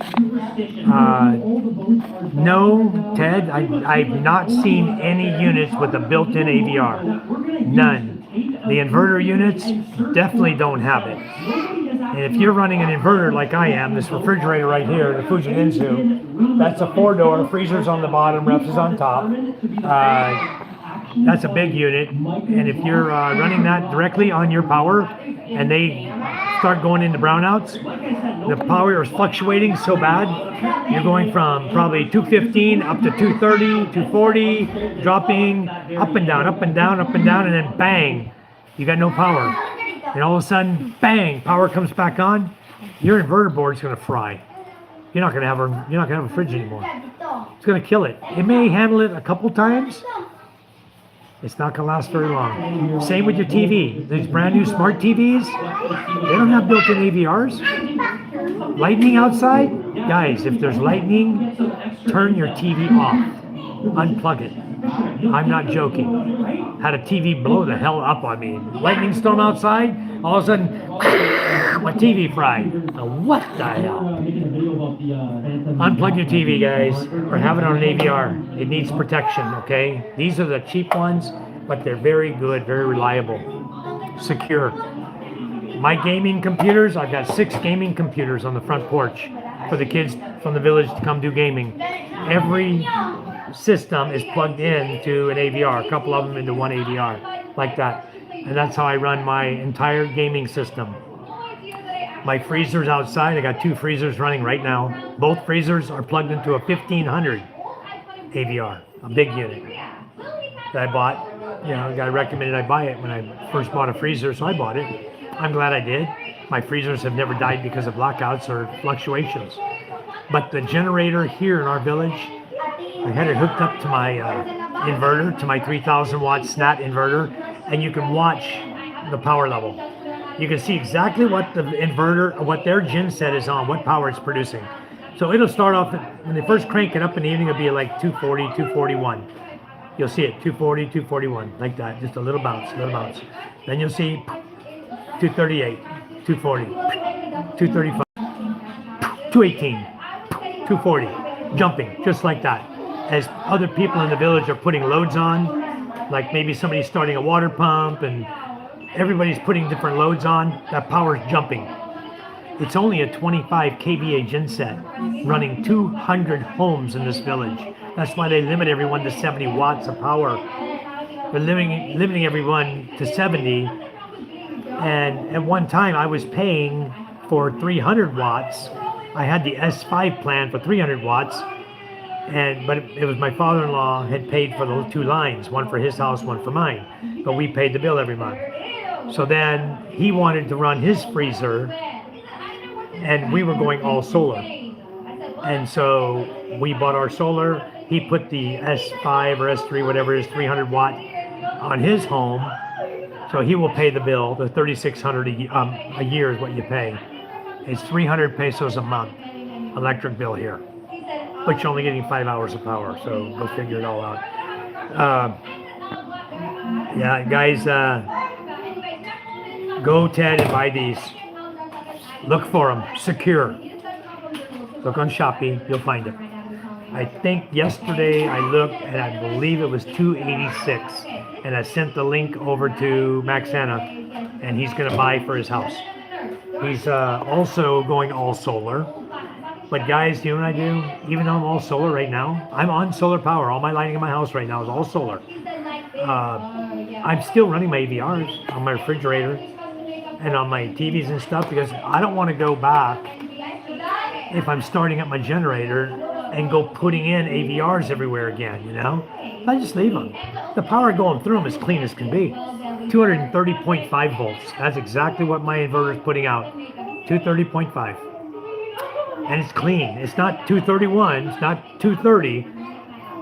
No, Ted, I've not seen any units with a built-in AVR. None. The inverter units definitely don't have it. And if you're running an inverter like I am, this refrigerator right here, the Fujitsu, that's a 4-door, freezer's on the bottom, refs is on top. That's a big unit. And if you're running that directly on your power and they start going into brownouts, the power is fluctuating so bad, you're going from probably 215 up to 230, 240, dropping up and down, up and down, up and down, and then bang, you got no power. And all of a sudden, bang, power comes back on, your inverter board's going to fry. you're not gonna have a fridge anymore. It's gonna kill it. It may handle it a couple times. It's not gonna last very long. Same with your TV. These brand new smart TVs, they don't have built-in AVRs. Lightning outside, guys. If there's lightning, turn your TV off. Unplug it. I'm not joking. Had a TV blow the hell up on me. Lightning storm outside, all of a sudden, my TV fried. Now, what the hell? Unplug your TV, guys, or have it on an AVR. It needs protection, okay? These are the cheap ones, but they're very good, very reliable, secure. My gaming computers, I've got 6 gaming computers on the front porch for the kids from the village to come do gaming. Every system is plugged in to an AVR, a couple of them into one AVR, like that. And that's how I run my entire gaming system. My freezers outside, I got 2 freezers running right now. Both freezers are plugged into a 1500 AVR, a big unit that I bought. You know, the guy recommended I buy it when I first bought a freezer, so I bought it. I'm glad I did. My freezers have never died because of blackouts or fluctuations. But the generator here in our village, I had it hooked up to my inverter, to my 3000 watt SNAT inverter, and you can watch the power level. You can see exactly what the inverter, what their gen set is on, what power it's producing. So it'll start off, when they first crank it up in the evening, it'll be like 240, 241. You'll see it, 240, 241, like that, just a little bounce, little bounce. Then you'll see 238, 240, 235, 218, 240, jumping, just like that. As other people in the village are putting loads on, like maybe somebody's starting a water pump and everybody's putting different loads on, that power's jumping. It's only a 25 kVA genset running 200 homes in this village. That's why they limit everyone to 70 watts of power. They're limiting everyone to 70. And at one time I was paying for 300 watts. I had the S5 plan for 300 watts. But it was my father-in-law had paid for the 2 lines, one for his house, one for mine. But we paid the bill every month. So then he wanted to run his freezer, and we were going all solar. And so we bought our solar. He put the S5 or S3, whatever it is, 300 watt on his home. So he will pay the bill. The 3,600 a year is what you pay. It's 300 pesos a month electric bill here. But you're only getting 5 hours of power, so go figure it all out. Yeah, guys, go Ted and buy these. Look for them, secure. Look on Shopee, you'll find it. I think yesterday I looked and I believe it was $286, and I sent the link over to Maxana, and he's gonna buy for his house. He's also going all solar. But guys, you know what I do? Even though I'm all solar right now, I'm on solar power. All my lighting in my house right now is all solar. I'm still running my AVRs on my refrigerator and on my TVs and stuff because I don't want to go back if I'm starting up my generator and go putting in AVRs everywhere again, you know? I just leave them. The power going through them is clean as can be. 230.5 volts. That's exactly what my inverter is putting out. 230.5. And it's clean. It's not 231, it's not 230.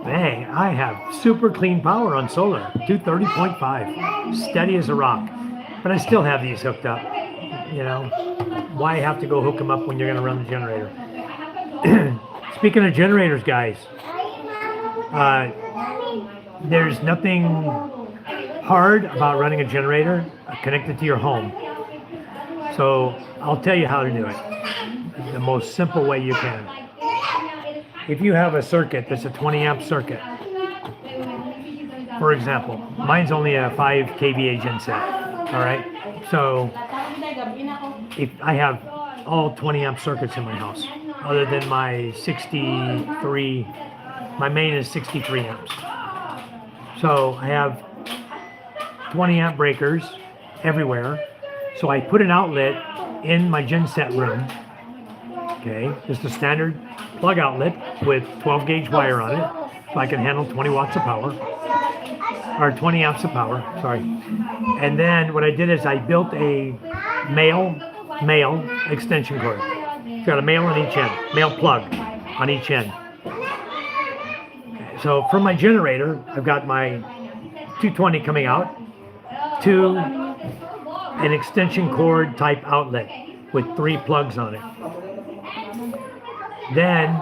Dang, I have super clean power on solar. 230.5. Steady as a rock. But I still have these hooked up. You know, why have to go hook them up when you're going to run the generator? Speaking of generators, guys, there's nothing hard about running a generator connected to your home. So I'll tell you how to do it. The most simple way you can. If you have a circuit that's a 20 amp circuit, for example, mine's only a 5 kVA genset, all right? So if I have all 20 amp circuits in my house, other than my 63, my main is 63 amps. So I have 20 amp breakers everywhere. So I put an outlet in my genset room. Okay, just a standard plug outlet with 12 gauge wire on it, so I can handle 20 watts of power, or 20 amps of power, sorry. And then what I did is I built a male extension cord. It's got a male on each end, male plug on each end. So from my generator, I've got my 220 coming out to an extension cord type outlet with 3 plugs on it. Then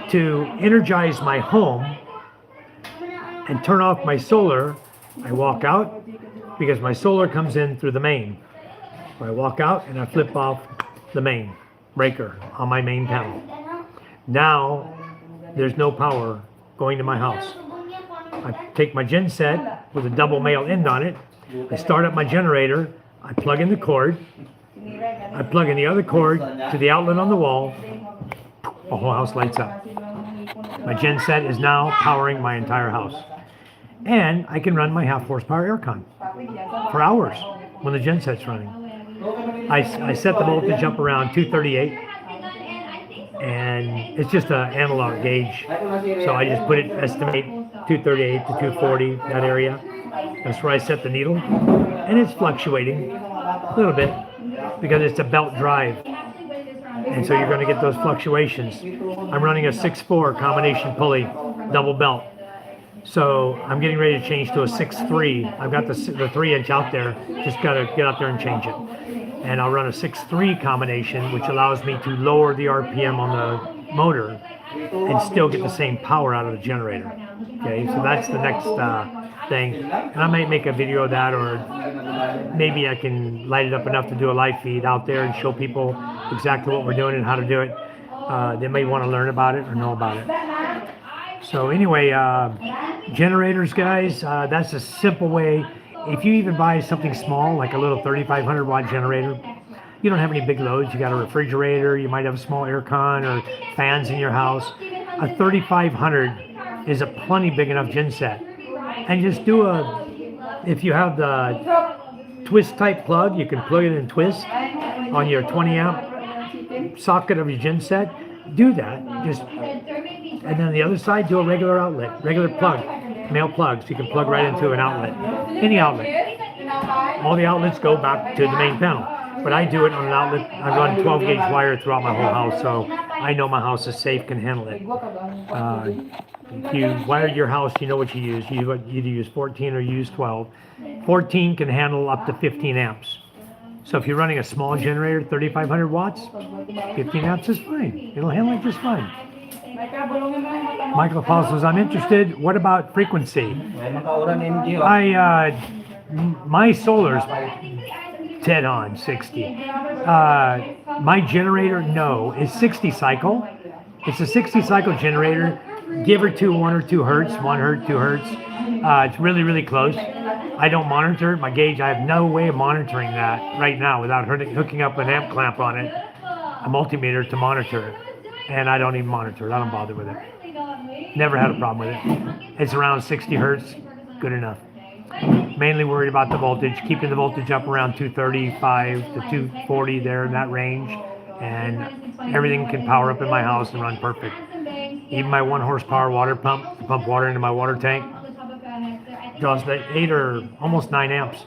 to energize my home and turn off my solar, I walk out because my solar comes in through the main. So I walk out and I flip off the main breaker on my main panel. Now there's no power going to my house. I take my gen set with a double male end on it. I start up my generator. I plug in the cord. I plug in the other cord to the outlet on the wall. The whole house lights up. My gen set is now powering my entire house. And I can run my 1/2 horsepower aircon for hours when the gen set's running. I set the voltage up around 238, and it's just an analog gauge. So I just put it, estimate 238 to 240, that area. That's where I set the needle. And it's fluctuating a little bit because it's a belt drive. And so you're going to get those fluctuations. I'm running a 6.4 combination pulley, double belt. So I'm getting ready to change to a 6.3. I've got the 3-inch out there. Just got to get out there and change it. And I'll run a 6.3 combination, which allows me to lower the RPM on the motor and still get the same power out of the generator. Okay, so that's the next thing. And I might make a video of that, or maybe I can light it up enough to do a live feed out there and show people exactly what we're doing and how to do it. They may want to learn about it or know about it. So anyway, generators, guys, that's a simple way. If you even buy something small, like a little 3,500 watt generator, you don't have any big loads. You got a refrigerator, you might have a small aircon or fans in your house. A 3,500 is a plenty big enough gen set. And just do if you have the twist type plug, you can plug it in twist on your 20 amp socket of your gen set. Do that. And then the other side, do a regular outlet, regular plug, male plug, so you can plug right into an outlet, any outlet. All the outlets go back to the main panel, but I do it on an outlet. I run 12 gauge wire throughout my whole house, so I know my house is safe, can handle it. If you wire your house, you know what you use. You either use 14 or you use 12. 14 can handle up to 15 amps. So if you're running a small generator, 3,500 watts, 15 amps is fine. It'll handle it just fine. Michael Paul says, I'm interested. What about frequency? My solar's dead on 60. My generator, no, is 60 cycle. It's a 60 cycle generator. Give or two 1 or 2 hertz, 1 hertz, 2 hertz. It's really, really close. I don't monitor it. My gauge, I have no way of monitoring that right now without hooking up an amp clamp on it, a multimeter to monitor it. And I don't even monitor it. I don't bother with it. Never had a problem with it. It's around 60 hertz. Good enough. Mainly worried about the voltage, keeping the voltage up around 235 to 240 there in that range. And everything can power up in my house and run perfect. Even my 1 horsepower water pump, to pump water into my water tank, draws the 8 or almost 9 amps,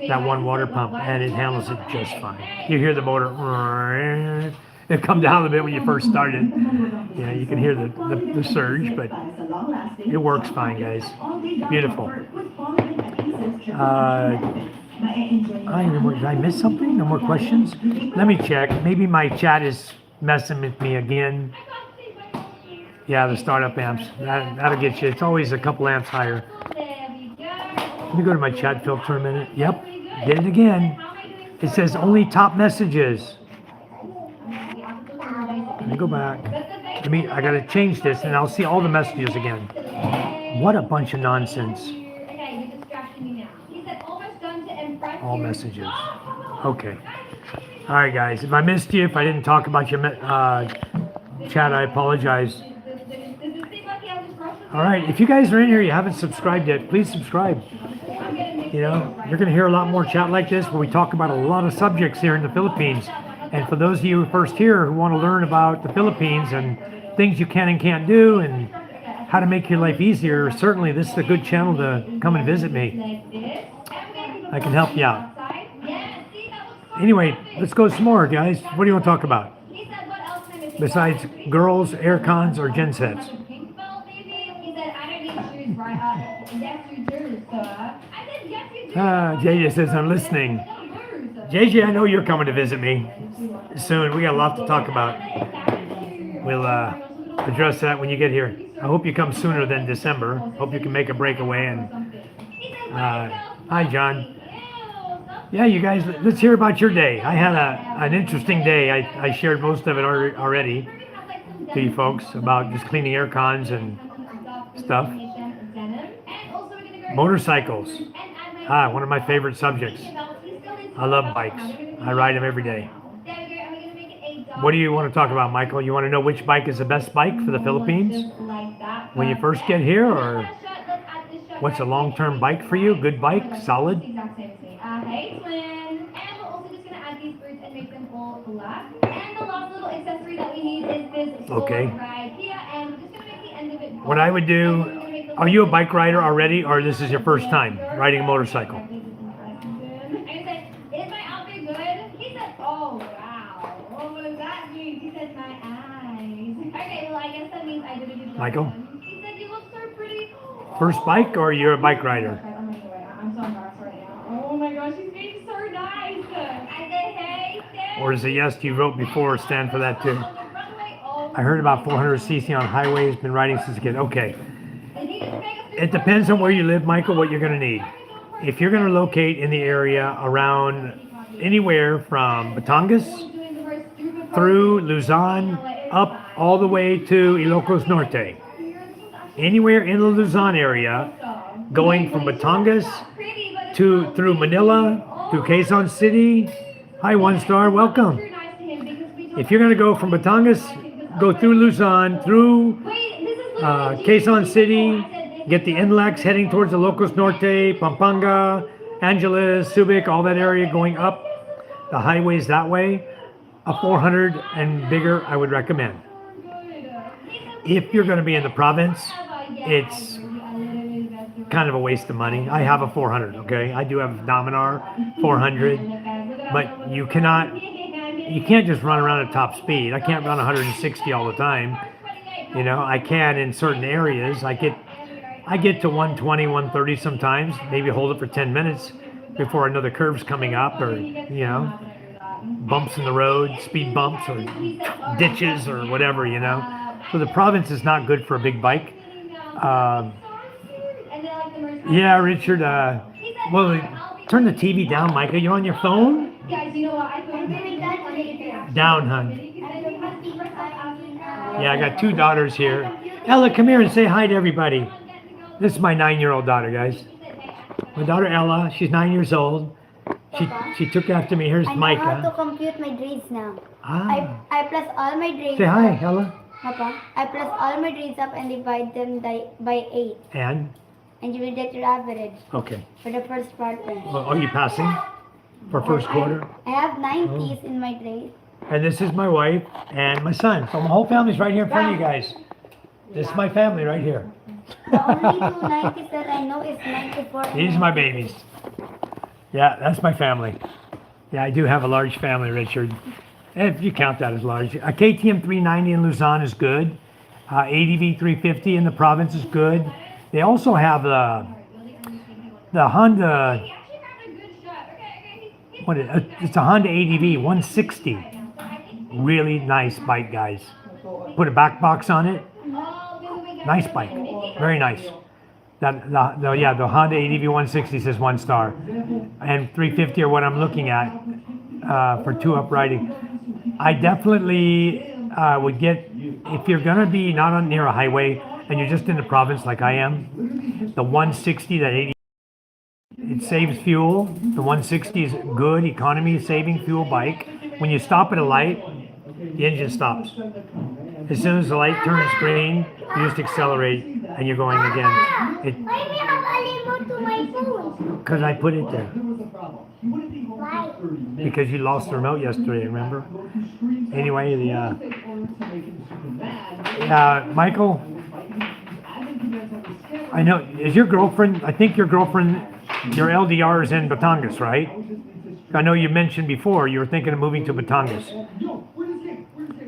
that one water pump, and it handles it just fine. You hear the motor, it come down a bit when you first started. Yeah, you can hear the surge, but it works fine, guys. Beautiful. Did I miss something? No more questions? Let me check. Maybe my chat is messing with me again. Yeah, the startup amps. That'll get you. It's always a couple amps higher. Let me go to my chat filter a minute. Yep, did it again. It says only top messages. Let me go back. I gotta change this and I'll see all the messages again. What a bunch of nonsense. All messages. Okay. All right, guys. If I missed you, if I didn't talk about your chat, I apologize. All right. If you guys are in here, you haven't subscribed yet, please subscribe. You know, you're going to hear a lot more chat like this where we talk about a lot of subjects here in the Philippines. And for those of you first here who want to learn about the Philippines and things you can and can't do and how to make your life easier, certainly this is a good channel to come and visit me. I can help you out. Anyway, let's go some more, guys. What do you want to talk about? besides girls, air cons, or gen sets? Pink belt, maybe? He said, I don't need shoes, right? Yes, you do, sir. I said, yes, you do. JJ says I'm listening. JJ, I know you're coming to visit me soon. We got a lot to talk about. We'll address that when you get here. I hope you come sooner than December. Hope you can make a breakaway. And hi, John. Yeah, you guys, let's hear about your day. I had an interesting day. I shared most of it already to you folks about just cleaning air cons and stuff. Motorcycles. One of my favorite subjects. I love bikes. I ride them every day. What do you want to talk about, Michael? You want to know which bike is the best bike for the Philippines when you first get here, or what's a long-term bike for you? Good bike, solid? Hey, twin. And we're also just going to add these fruits and make them all black. And the last little accessory that we need is this Okay. right here. And we're just going to make the end of it gold. What I would do, are you a bike rider already, or this is your first time riding a motorcycle? And he said, is my outfit good? He said, oh, wow. What does that mean? He said, my eyes. Okay, well, I guess that means I did a good job. Michael? He said, you look so pretty. First bike, or you're a bike rider? I'm so embarrassed right now. Oh my gosh, she's being so nice. I said, hey, Sam. Or is it yes you wrote before, stand for that too? I heard about 400cc on highways, been riding since a kid. Okay. It depends on where you live, Michael, what you're going to need. If you're going to locate in the area around anywhere from Batangas through Luzon up all the way to Ilocos Norte, anywhere in the Luzon area, going from Batangas through Manila to Quezon City. Hi, One Star, welcome. If you're going to go from Batangas, go through Luzon, through Quezon City, get the NLEX heading towards the Ilocos Norte, Pampanga, Angeles, Subic, all that area going up the highways that way. A 400 and bigger, I would recommend. If you're going to be in the province, it's kind of a waste of money. I have a 400, okay? I do have a Dominar 400, but you can't just run around at top speed. I can't run 160 all the time. You know, I can in certain areas. I get to 120, 130 sometimes, maybe hold it for 10 minutes before another curve's coming up, or, you know, bumps in the road, speed bumps, or ditches, or whatever, you know. So the province is not good for a big bike. Yeah, Richard, well, turn the TV down, Micah. You on your phone? Down, hon. Yeah, I got two daughters here. Ella, come here and say hi to everybody. This is my 9-year-old daughter, guys. My daughter Ella, she's 9 years old. She took after me. Here's I know how to Micah. compute my grades now. Ah. I plus all my grades. Say hi, Ella. Papa, I plus all my grades up and divide them by 8. And? And you will get your average Okay. for the first part. Well, are you passing for first quarter? I have 9 P's in my grade. And this is my wife and my son. So my whole family's right here in front of you guys. This is my family right here. The only 2 90s that I know is 94. These are my babies. Yeah, that's my family. Yeah, I do have a large family, Richard. If you count that as large. A KTM 390 in Luzon is good. ADV 350 in the province is good. They also have the Honda, it's a Honda ADV 160. Really nice bike, guys. Put a back box on it. Nice bike, very nice. The Honda ADV 160 says 1 star, and 350 are what I'm looking at for 2-up riding. I definitely would get, if you're gonna be not on near a highway and you're just in the province like I am, the 160, that 80, it saves fuel. The 160 is good economy saving fuel bike. When you stop at a light, the engine stops. As soon as the light turns green, you just accelerate and you're going again. Why do you have a remote to my phone? Because I put it there. Why? Because you lost the remote yesterday, remember? Anyway, Michael, I know, is your girlfriend, I think your girlfriend, your LDR is in Batangas, right? I know you mentioned before you were thinking of moving to Batangas.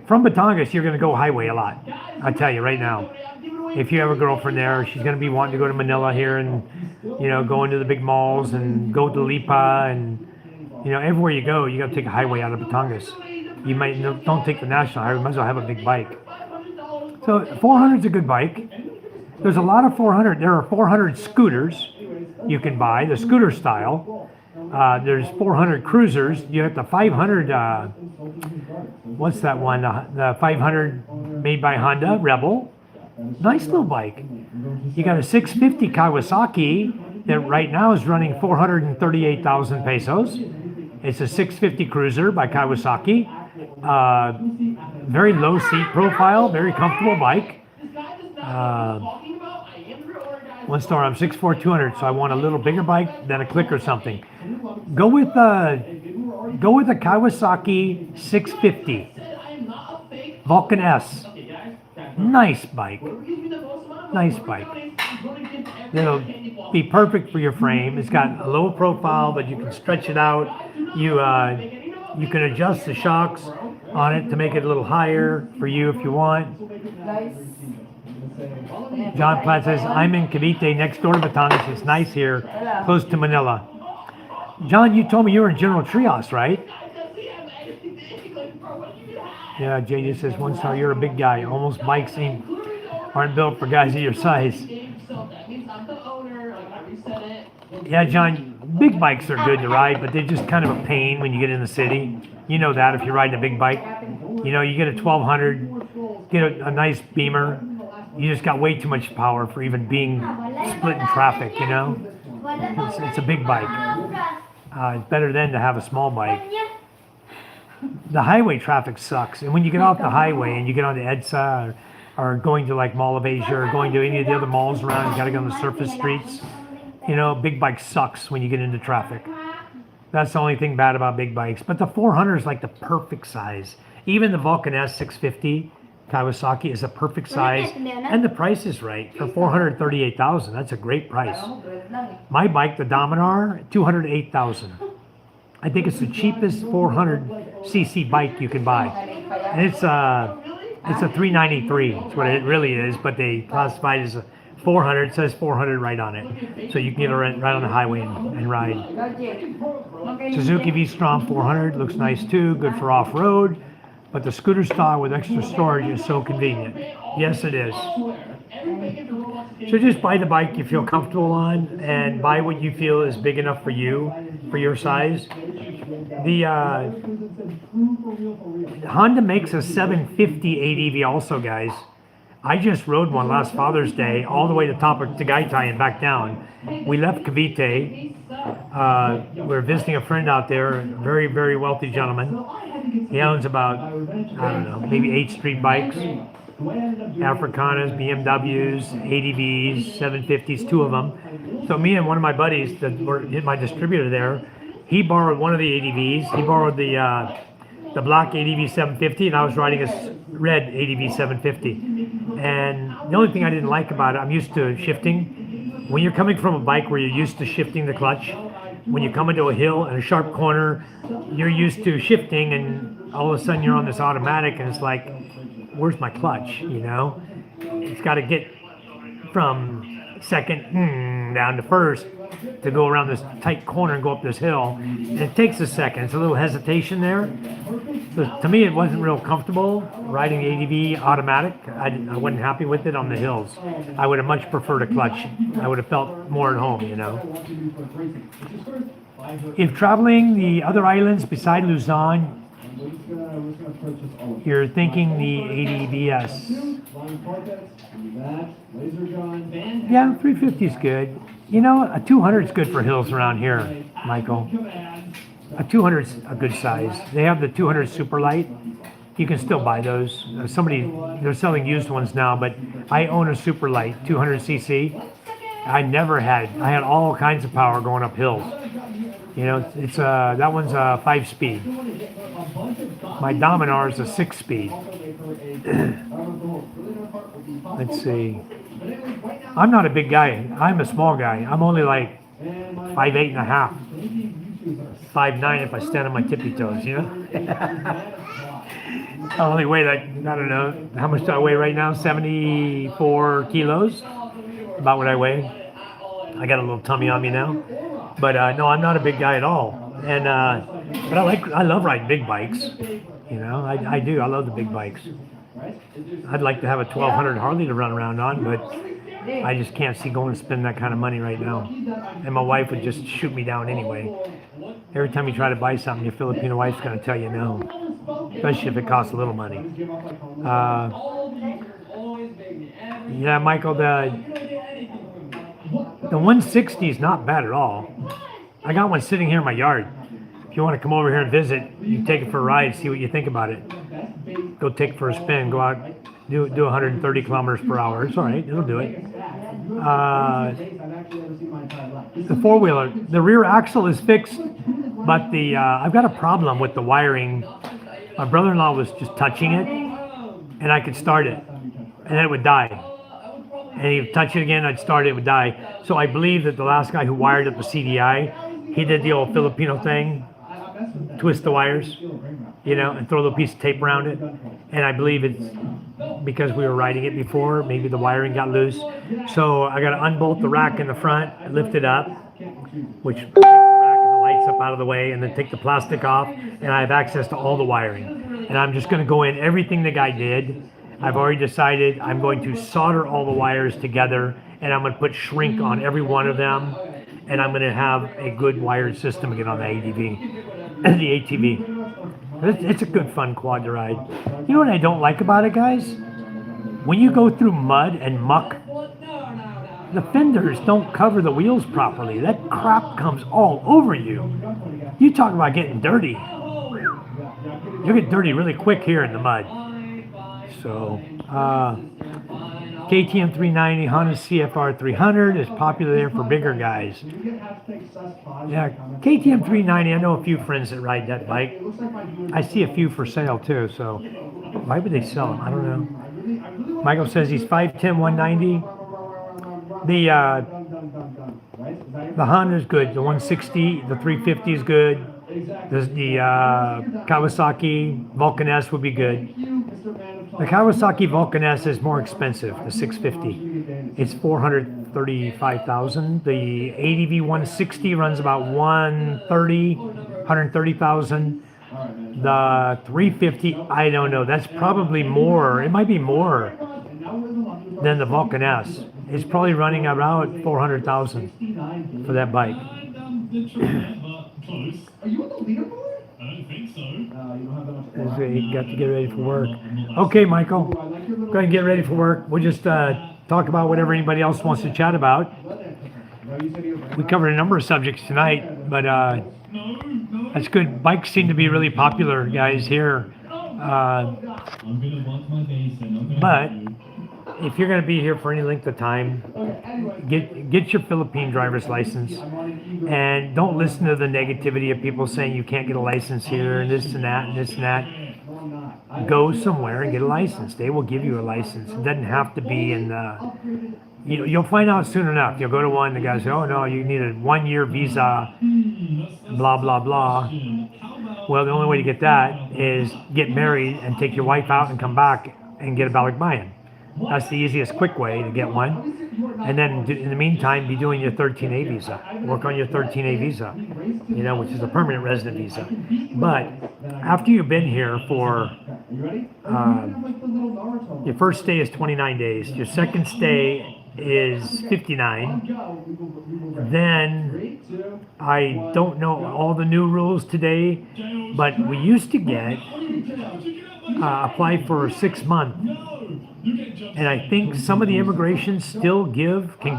from Batangas, you're going to go highway a lot. I'll tell you right now. If you have a girlfriend there, she's going to be wanting to go to Manila here and, go into the big malls and go to Lipa and, everywhere you go, you got to take a highway out of Batangas. You might don't take the national highway. You might as well have a big bike. So 400 is a good bike. There's a lot of 400. There are 400 scooters you can buy, the scooter style. There's 400 cruisers. You have the 500. What's that one? The 500 made by Honda Rebel. Nice little bike. You got a 650 Kawasaki that right now is running 438,000 pesos. It's a 650 cruiser by Kawasaki. Very low seat profile, very comfortable bike. One star. I'm 6'4", 200, so I want a little bigger bike than a Click or something. Go with a Kawasaki 650 Vulcan S. Nice bike. Nice bike. It'll be perfect for your frame. It's got a low profile, but you can stretch it out. You can adjust the shocks on it to make it a little higher for you if you want. John Platt says, I'm in Cavite, next door to Batangas. It's nice here, close to Manila. John, you told me you were in General Trias, right? Yeah, JJ says, one star, you're a big guy. Almost bikes aren't built for guys of your size. Yeah, John, big bikes are good to ride, but they're just kind of a pain when you get in the city. You know that if you're riding a big bike. You get a 1200, get a nice Beamer. You just got way too much power for even being split in traffic, It's a big bike. It's better than to have a small bike. The highway traffic sucks. And when you get off the highway and you get onto EDSA or going to like Mall of Asia or going to any of the other malls around, you got to go on the surface streets. Big bike sucks when you get into traffic. That's the only thing bad about big bikes. But the 400 is like the perfect size. Even the Vulcan S 650 Kawasaki is a perfect size. And the price is right for 438,000. That's a great price. My bike, the Dominar, 208,000. I think it's the cheapest 400cc bike you can buy. And it's a 393. That's what it really is. But they classify it as a 400. It says 400 right on it. So you can get it right on the highway and ride. Suzuki V-Strom 400 looks nice too. Good for off-road. But the scooter style with extra storage is so convenient. Yes, it is. So just buy the bike you feel comfortable on and buy what you feel is big enough for you, for your size. The Honda makes a 750 ADV also, guys. I just rode one last Father's Day all the way to the top of Tagaytay and back down. We left Cavite. We're visiting a friend out there, a very, very wealthy gentleman. He owns about, I don't know, maybe 8 street bikes. Africanas, BMWs, ADVs, 750s, 2 of them. So me and one of my buddies that were my distributor there, he borrowed one of the ADVs. He borrowed the black ADV 750, and I was riding a red ADV 750. And the only thing I didn't like about it, I'm used to shifting. When you're coming from a bike where you're used to shifting the clutch, when you come into a hill and a sharp corner, you're used to shifting, and all of a sudden you're on this automatic, and it's like, where's my clutch? It's got to get from second down to first to go around this tight corner and go up this hill. And it takes a second. It's a little hesitation there. So to me, it wasn't real comfortable riding the ADV automatic. I wasn't happy with it on the hills. I would have much preferred a clutch. I would have felt more at home, If traveling the other islands beside Luzon, you're thinking the ADVS. Yeah, 350 is good. A 200 is good for hills around here, Michael. A 200 is a good size. They have the 200 super light. You can still buy those. They're selling used ones now, but I own a super light 200cc. I had all kinds of power going up hills. It's that one's a 5-speed. My Dominar is a 6-speed. Let's see. I'm not a big guy. I'm a small guy. I'm only like 5'8.5", 5'9" if I stand on my tippy toes, I only weigh like, I don't know, how much do I weigh right now? 74 kilos, about what I weigh. I got a little tummy on me now, but no, I'm not a big guy at all. And but I love riding big bikes. You know, I do. I love the big bikes. I'd like to have a 1200 Harley to run around on, but I just can't see going to spend that kind of money right now. And my wife would just shoot me down anyway. Every time you try to buy something, your Filipino wife's going to tell you no, especially if it costs a little money. Yeah, Michael, the 160 is not bad at all. I got one sitting here in my yard. If you want to come over here and visit, you can take it for a ride, see what you think about it. Go take it for a spin, go out, do 130 kilometers per hour. It's all right, it'll do it. The four-wheeler, the rear axle is fixed, but I've got a problem with the wiring. My brother-in-law was just touching it, and I could start it, and then it would die. And he'd touch it again, I'd start it, it would die. So I believe that the last guy who wired up the CDI, he did the old Filipino thing, twist the wires, you know, and throw a little piece of tape around it. And I believe it's because we were riding it before, maybe the wiring got loose. So I got to unbolt the rack in the front, lift it up, which takes the rack and the lights up out of the way, and then take the plastic off, and I have access to all the wiring. And I'm just going to go in everything the guy did. I've already decided I'm going to solder all the wires together, and I'm going to put shrink on every one of them, and I'm going to have a good wired system again on the ATV. The ATV. It's a good fun quad to ride. You know what I don't like about it, guys? When you go through mud and muck, the fenders don't cover the wheels properly. That crap comes all over you. You talk about getting dirty. You get dirty really quick here in the mud. So, KTM 390, Honda CFR 300 is popular there for bigger guys. Yeah, KTM 390, I know a few friends that ride that bike. I see a few for sale too, so why would they sell them? I don't know. Michael says he's 5'10", 190. The Honda's good. The 160, the 350 is good. The Kawasaki Vulcan S would be good. The Kawasaki Vulcan S is more expensive, the 650. It's $435,000. The ADV 160 runs about 130,000. The 350, I don't know. That's probably more. It might be more than the Vulcan S. It's probably running around 400,000 for that bike. Are you on the leaderboard? I don't think so. You got to get ready for work. Okay, Michael, go ahead and get ready for work. We'll just talk about whatever anybody else wants to chat about. We covered a number of subjects tonight, but that's good. Bikes seem to be really popular, guys, here. But if you're going to be here for any length of time, get your Philippine driver's license, and don't listen to the negativity of people saying you can't get a license here and this and that and this and that. Go somewhere and get a license. They will give you a license. It doesn't have to be in the... You'll find out soon enough. You'll go to one, the guy says, oh no, you need a 1-year visa, blah, blah, blah. Well, the only way to get that is get married and take your wife out and come back and get a balikbayan. That's the easiest, quick way to get one. And then in the meantime, be doing your 13A visa. Work on your 13A visa, which is a permanent resident visa. But after you've been here for, your first stay is 29 days. Your second stay is 59. Then, I don't know all the new rules today, but we used to get, apply for a 6-month. And I think some of the immigrations still will give a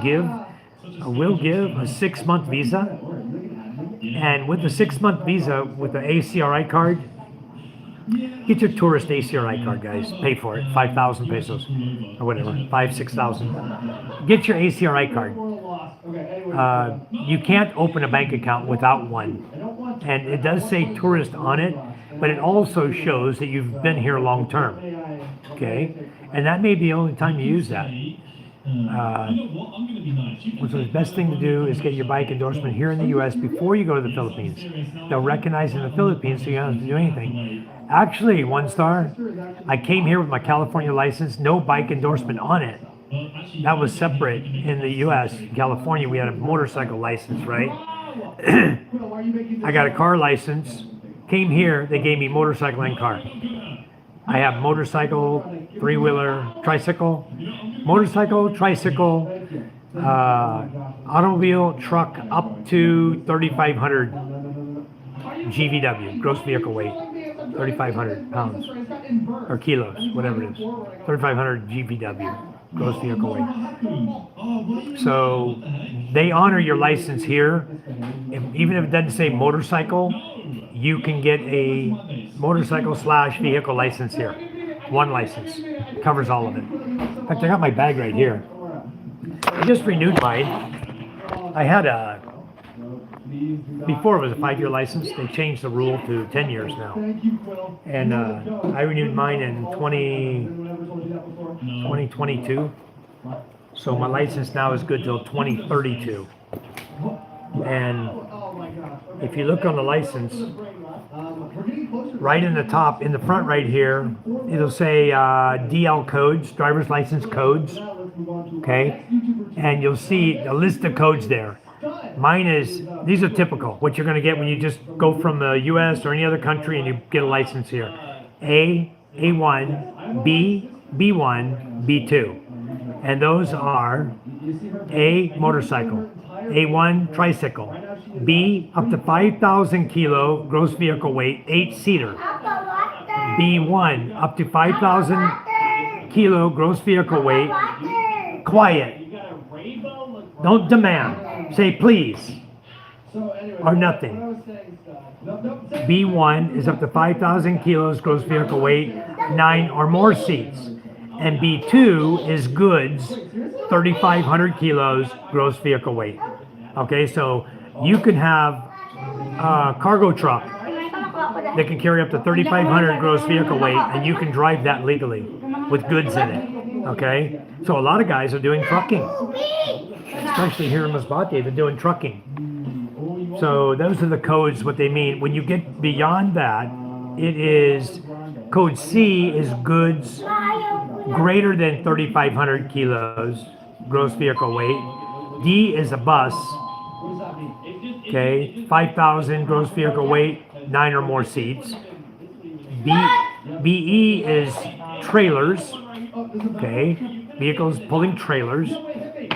6-month visa. And with the 6-month visa, with the ACRI card, get your tourist ACRI card, guys. Pay for it, 5,000 pesos or whatever, 6,000. Get your ACRI card. You can't open a bank account without one. And it does say tourist on it, but it also shows that you've been here long term. Okay? And that may be the only time you use that. You know what? I'm gonna be nice. You can So the take best thing to do is get your bike endorsement here in the U.S. before you go to the Philippines. They'll recognize in the Philippines, so you don't have to do anything. Actually, one star, I came here with my California license, no bike endorsement on it. That was separate in the U.S. In California, we had a motorcycle license, right? I got a car license, came here, they gave me motorcycle and car. I have motorcycle, three-wheeler, tricycle, motorcycle, tricycle, automobile, truck up to 3,500 GVW, gross vehicle weight, 3,500 pounds or kilos, whatever it is, 3,500 GVW, gross vehicle weight. So they honor your license here. Even if it doesn't say motorcycle, you can get a motorcycle / vehicle license here. One license covers all of it. In fact, I got my bag right here. I just renewed mine. I had before it was a 5-year license. They changed the rule to 10 years now. And I renewed mine in 2022. So my license now is good till 2032. And if you look on the license, right in the top, in the front right here, it'll say DL codes, driver's license codes, okay? And you'll see a list of codes there. Mine is, these are typical, what you're gonna get when you just go from the US or any other country and you get a license here. A, A1, B, B1, B2. And those are A, motorcycle, A1, tricycle, B, up to 5,000 kilo gross vehicle weight, 8-seater. B1, up to 5,000 kilo gross vehicle weight, quiet. Don't demand. Say please or nothing. B1 is up to 5,000 kilos gross vehicle weight, 9 or more seats. And B2 is goods, 3,500 kilos gross vehicle weight. Okay, so you can have a cargo truck that can carry up to 3,500 gross vehicle weight, and you can drive that legally with goods in it. Okay, so a lot of guys are doing trucking, especially here in Masbate, they're doing trucking. So those are the codes, what they mean. When you get beyond that, it is code C is goods greater than 3,500 kilos gross vehicle weight. D is a bus, okay, 5,000 gross vehicle weight, 9 or more seats. BE is trailers, okay, vehicles pulling trailers,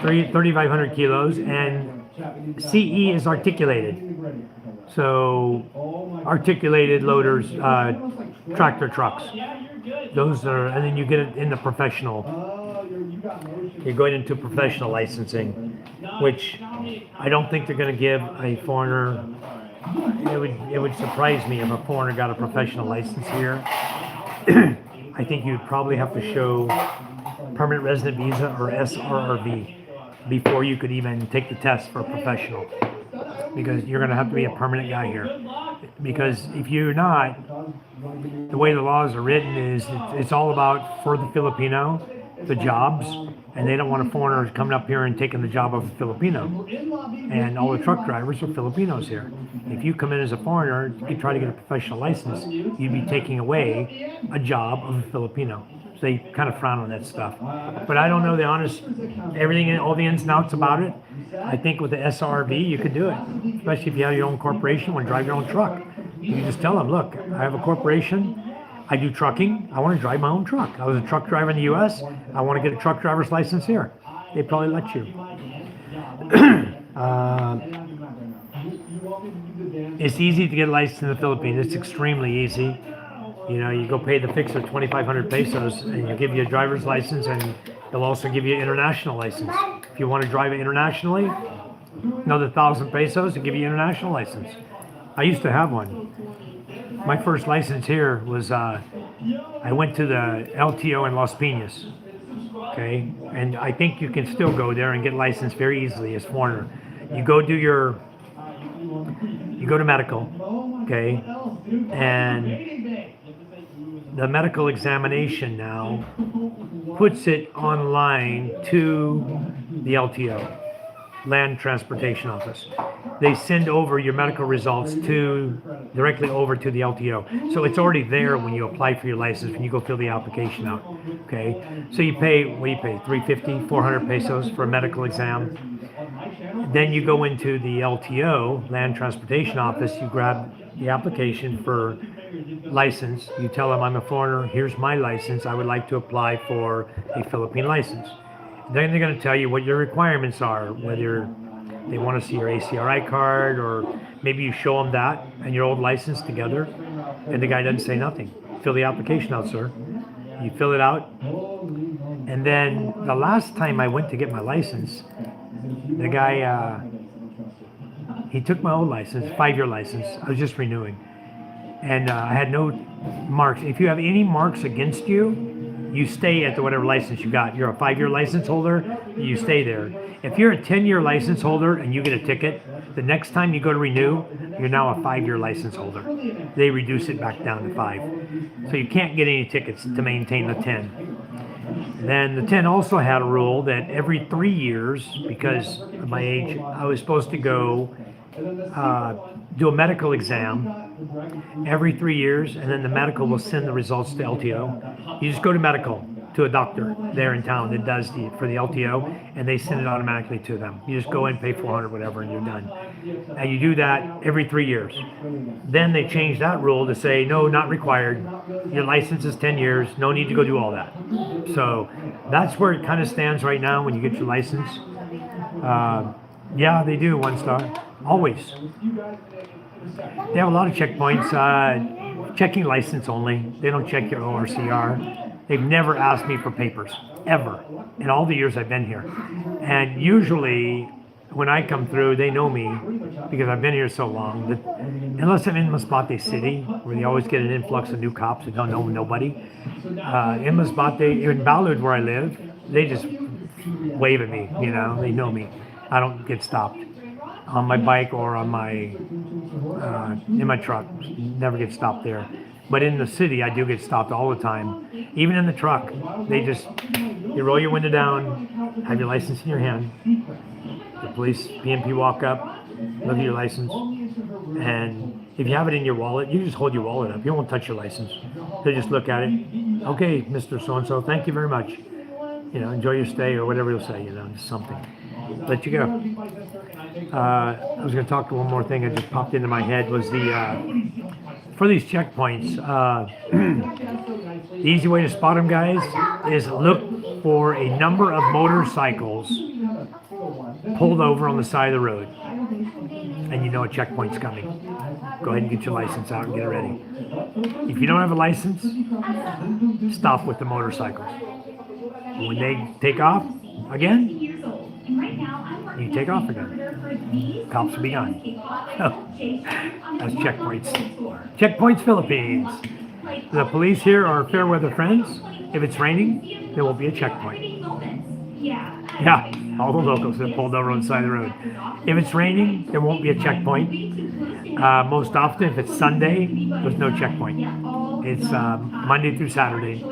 3,500 kilos, and CE is articulated. So articulated loaders, tractor trucks. Those are, and then you get it in the professional. You're going into professional licensing, which I don't think they're going to give a foreigner. It would surprise me if a foreigner got a professional license here. I think you'd probably have to show permanent resident visa or SRRV before you could even take the test for a professional, because you're going to have to be a permanent guy here. Because if you're not, the way the laws are written is it's all about for the Filipino, the jobs, and they don't want a foreigner coming up here and taking the job of a Filipino. And all the truck drivers are Filipinos here. If you come in as a foreigner, you try to get a professional license, you'd be taking away a job of a Filipino. So they kind of frown on that stuff. But I don't know the honest, everything, all the ins and outs about it. I think with the SRV, you could do it, especially if you have your own corporation, want to drive your own truck. You can just tell them, look, I have a corporation, I do trucking, I want to drive my own truck. I was a truck driver in the US, I want to get a truck driver's license here. They probably let you. It's easy to get licensed in the Philippines. It's extremely easy. You know, you go pay the fixer 2,500 pesos and you give you a driver's license, and they'll also give you an international license. If you want to drive it internationally, another 1,000 pesos to give you an international license. I used to have one. My first license here was, I went to the LTO in Las Piñas, okay? And I think you can still go there and get licensed very easily as foreigner. You go do you go to medical, okay? And the medical examination now puts it online to the LTO, Land Transportation Office. They send over your medical results directly over to the LTO. So it's already there when you apply for your license, when you go fill the application out. Okay. So you pay, what do you pay? 350, 400 pesos for a medical exam. Then you go into the LTO, Land Transportation Office, you grab the application for license. You tell them I'm a foreigner, here's my license, I would like to apply for a Philippine license. Then they're going to tell you what your requirements are, whether they want to see your ACRI card, or maybe you show them that and your old license together, and the guy doesn't say nothing. Fill the application out, sir. You fill it out, and then the last time I went to get my license, the guy, he took my old license, 5-year license. I was just renewing, and I had no marks. If you have any marks against you, you stay at the whatever license you got. You're a 5-year license holder, you stay there. If you're a 10-year license holder and you get a ticket, the next time you go to renew, you're now a 5-year license holder. They reduce it back down to 5. So you can't get any tickets to maintain the 10. Then the 10 also had a rule that every 3 years, because of my age, I was supposed to go do a medical exam every 3 years, and then the medical will send the results to LTO. You just go to medical, to a doctor there in town that does for the LTO, and they send it automatically to them. You just go in, pay 400, whatever, and you're done. And you do that every 3 years. Then they changed that rule to say, no, not required. Your license is 10 years. No need to go do all that. So that's where it kind of stands right now when you get your license. Yeah, they do 1 star. Always. They have a lot of checkpoints. Checking license only. They don't check your ORCR. They've never asked me for papers, ever, in all the years I've been here. And usually, when I come through, they know me because I've been here so long that unless I'm in Masbate City, where they always get an influx of new cops that don't know nobody, in Masbate, in Balud, where I live, they just wave at me, you know, they know me. I don't get stopped on my bike or on my, in my truck, never get stopped there. But in the city, I do get stopped all the time. Even in the truck, you roll your window down, have your license in your hand. The police, PNP walk up, look at your license, and if you have it in your wallet, you just hold your wallet up. You won't touch your license. They just look at it. Okay, Mr. So-and-so, thank you very much. You know, enjoy your stay, or whatever you'll say, you know, just something. Let you go. I was going to talk to one more thing that just popped into my head was for these checkpoints, the easy way to spot them, guys, is look for a number of motorcycles pulled over on the side of the road, and you know a checkpoint's coming. Go ahead and get your license out and get it ready. If you don't have a license, stop with the motorcycles. When they take off again, you take off again. Cops will be gone. That's checkpoints. Checkpoints Philippines. The police here are fair weather friends. If it's raining, there will be a checkpoint. Yeah, all the locals that pulled over on the side of the road. If it's raining, there won't be a checkpoint. Most often, if it's Sunday, there's no checkpoint. It's Monday through Saturday,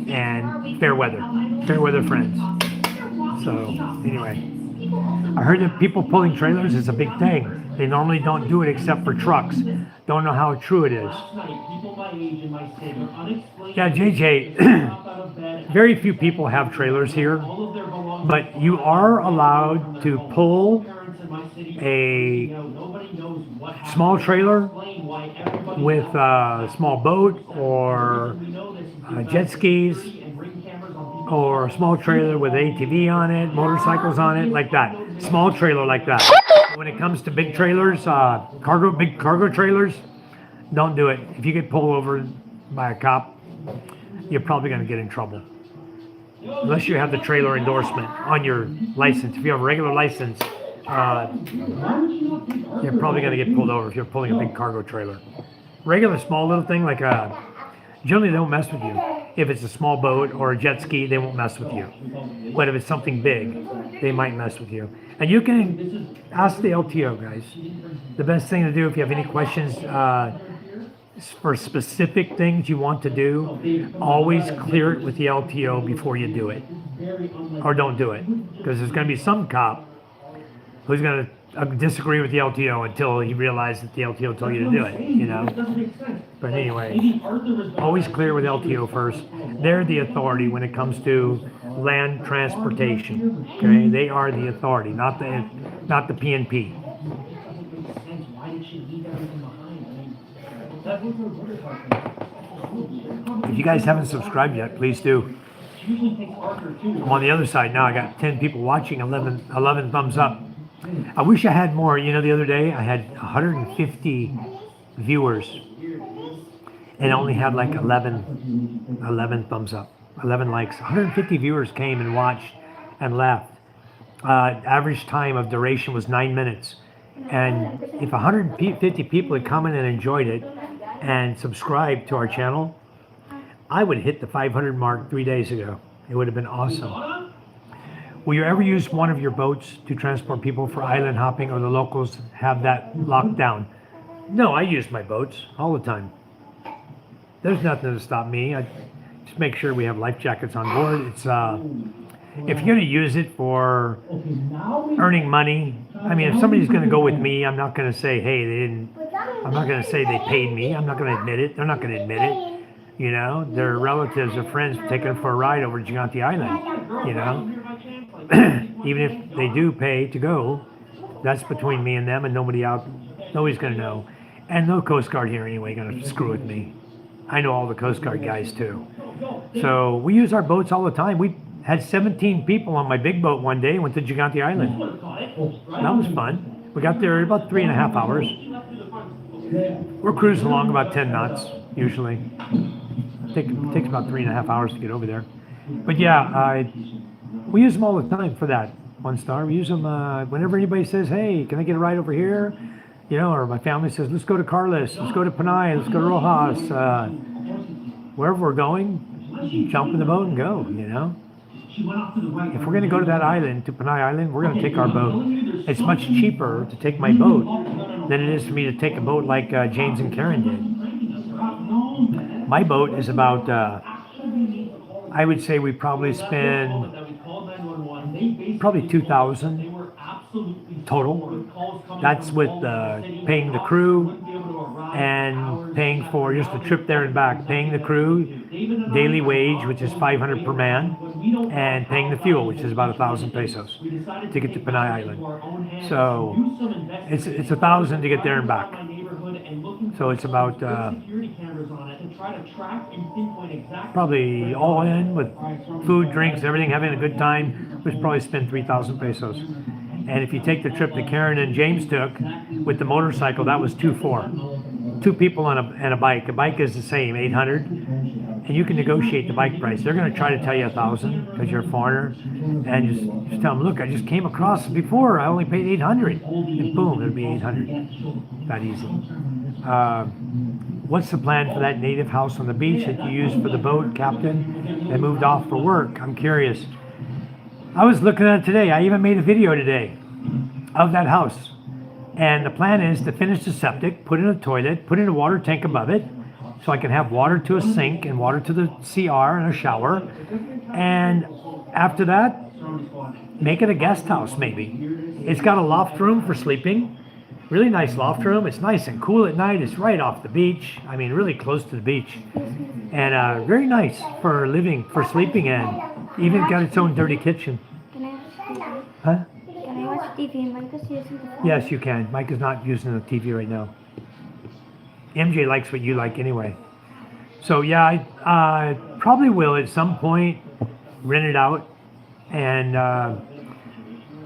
and fair weather friends. So anyway, I heard that people pulling trailers is a big thing. They normally don't do it except for trucks. Don't know how true it is. Yeah, JJ, very few people have trailers here, but you are allowed to pull a small trailer with a small boat or jet skis, or a small trailer with ATV on it, motorcycles on it, like that. Small trailer like that. When it comes to big trailers, big cargo trailers, don't do it. If you get pulled over by a cop, you're probably going to get in trouble. Unless you have the trailer endorsement on your license. If you have a regular license, you're probably going to get pulled over if you're pulling a big cargo trailer. Regular small little thing like generally they won't mess with you. If it's a small boat or a jet ski, they won't mess with you. But if it's something big, they might mess with you. And you can ask the LTO guys. The best thing to do if you have any questions, for specific things you want to do, always clear it with the LTO before you do it. Or don't do it. Because there's going to be some cop who's going to disagree with the LTO until he realizes that the LTO told you to do it, you know. But anyway, always clear with LTO first. They're the authority when it comes to land transportation. Okay, they are the authority, not the PNP. If you guys haven't subscribed yet, please do. I'm on the other side now. I got 10 people watching, 11 thumbs up. I wish I had more. You know, the other day I had 150 viewers and I only had like 11 thumbs up, 11 likes. 150 viewers came and watched and left. Average time of duration was 9 minutes. And if 150 people had come in and enjoyed it and subscribed to our channel, I would hit the 500 mark 3 days ago. It would have been awesome. Will you ever use one of your boats to transport people for island hopping, or the locals have that locked down? No, I use my boats all the time. There's nothing to stop me. I just make sure we have life jackets on board. It's if you're going to use it for earning money, I mean, if somebody's going to go with me, I'm not going to say, hey, they didn't. I'm not going to say they paid me. I'm not going to admit it. They're not going to admit it. You know, their relatives or friends taking them for a ride over Gigante Island. You know, even if they do pay to go, that's between me and them, and nobody's going to know. And no Coast Guard here anyway going to screw with me. I know all the Coast Guard guys too. So we use our boats all the time. We had 17 people on my big boat one day and went to Gigante Island. That was fun. We got there in about 3.5 hours. We're cruising along about 10 knots usually. It takes about 3.5 hours to get over there. But yeah, we use them all the time for that. One Star. We use them whenever anybody says, hey, can I get a ride over here? You know, or my family says, let's go to Carlos, let's go to Panay, let's go to Rojas. Wherever we're going, jump in the boat and go, you know. If we're going to go to that island, to Panay Island, we're going to take our boat. It's much cheaper to take my boat than it is for me to take a boat like James and Karen did. My boat is about, I would say we probably spend probably $2,000 total. That's with paying the crew and paying for just the trip there and back, paying the crew daily wage, which is $500 per man, and paying the fuel, which is about 1,000 pesos to get to Panay Island. So it's 1,000 to get there and back. So it's about probably all in with food, drinks, everything, having a good time. We probably spend 3,000 pesos. And if you take the trip that Karen and James took with the motorcycle, that was 2,400. 2 people on a bike. A bike is the same, 800. And you can negotiate the bike price. They're going to try to tell you 1,000 because you're a foreigner. And just tell them, look, I just came across before. I only paid 800. And boom, it'll be 800. That easy. What's the plan for that native house on the beach that you used for the boat, Captain, that moved off for work? I'm curious. I was looking at it today. I even made a video today of that house. And the plan is to finish the septic, put in a toilet, put in a water tank above it, so I can have water to a sink and water to the CR and a shower. And after that, make it a guest house maybe. It's got a loft room for sleeping. Really nice loft room. It's nice and cool at night. It's right off the beach. I mean, really close to the beach. And very nice for living, for sleeping in. Even got its own dirty kitchen. Can I watch TV? Huh? Can I watch TV and Micah's using the phone? Yes, you can. Mike is not using the TV right now. MJ likes what you like anyway. So yeah, I probably will at some point rent it out. And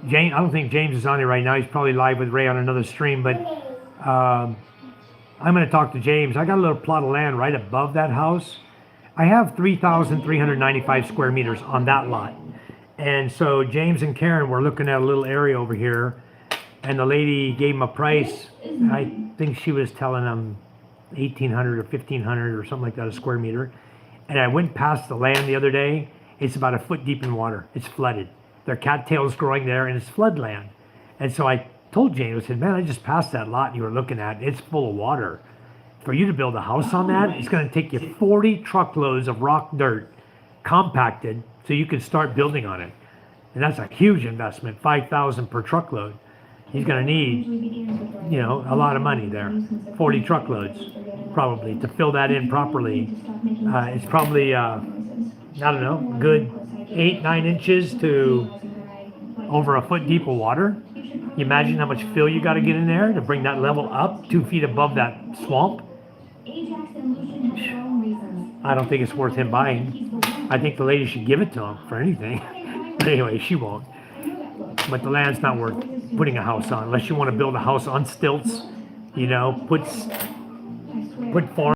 James, I don't think James is on it right now. He's probably live with Ray on another stream. But I'm going to talk to James. I got a little plot of land right above that house. I have 3,395 square meters on that lot. And so James and Karen were looking at a little area over here, and the lady gave them a price. I think she was telling them 1,800 or 1,500 or something like that a square meter. And I went past the land the other day. It's about a foot deep in water. It's flooded. There are cattails growing there, and it's floodland. And so I told James, I said, man, I just passed that lot you were looking at. It's full of water. for you to build a house on that, it's going to take you 40 truckloads of rock dirt compacted so you can start building on it. And that's a huge investment, 5,000 per truckload. He's going to need, you know, a lot of money there, 40 truckloads probably to fill that in properly. It's probably, I don't know, good 8-9 inches to over a foot deep of water. You imagine how much fill you got to get in there to bring that level up 2 feet above that swamp. I don't think it's worth him buying. I think the lady should give it to him for anything. But anyway, she won't. But the land's not worth putting a house on unless you want to build a house on stilts. You know, put farm.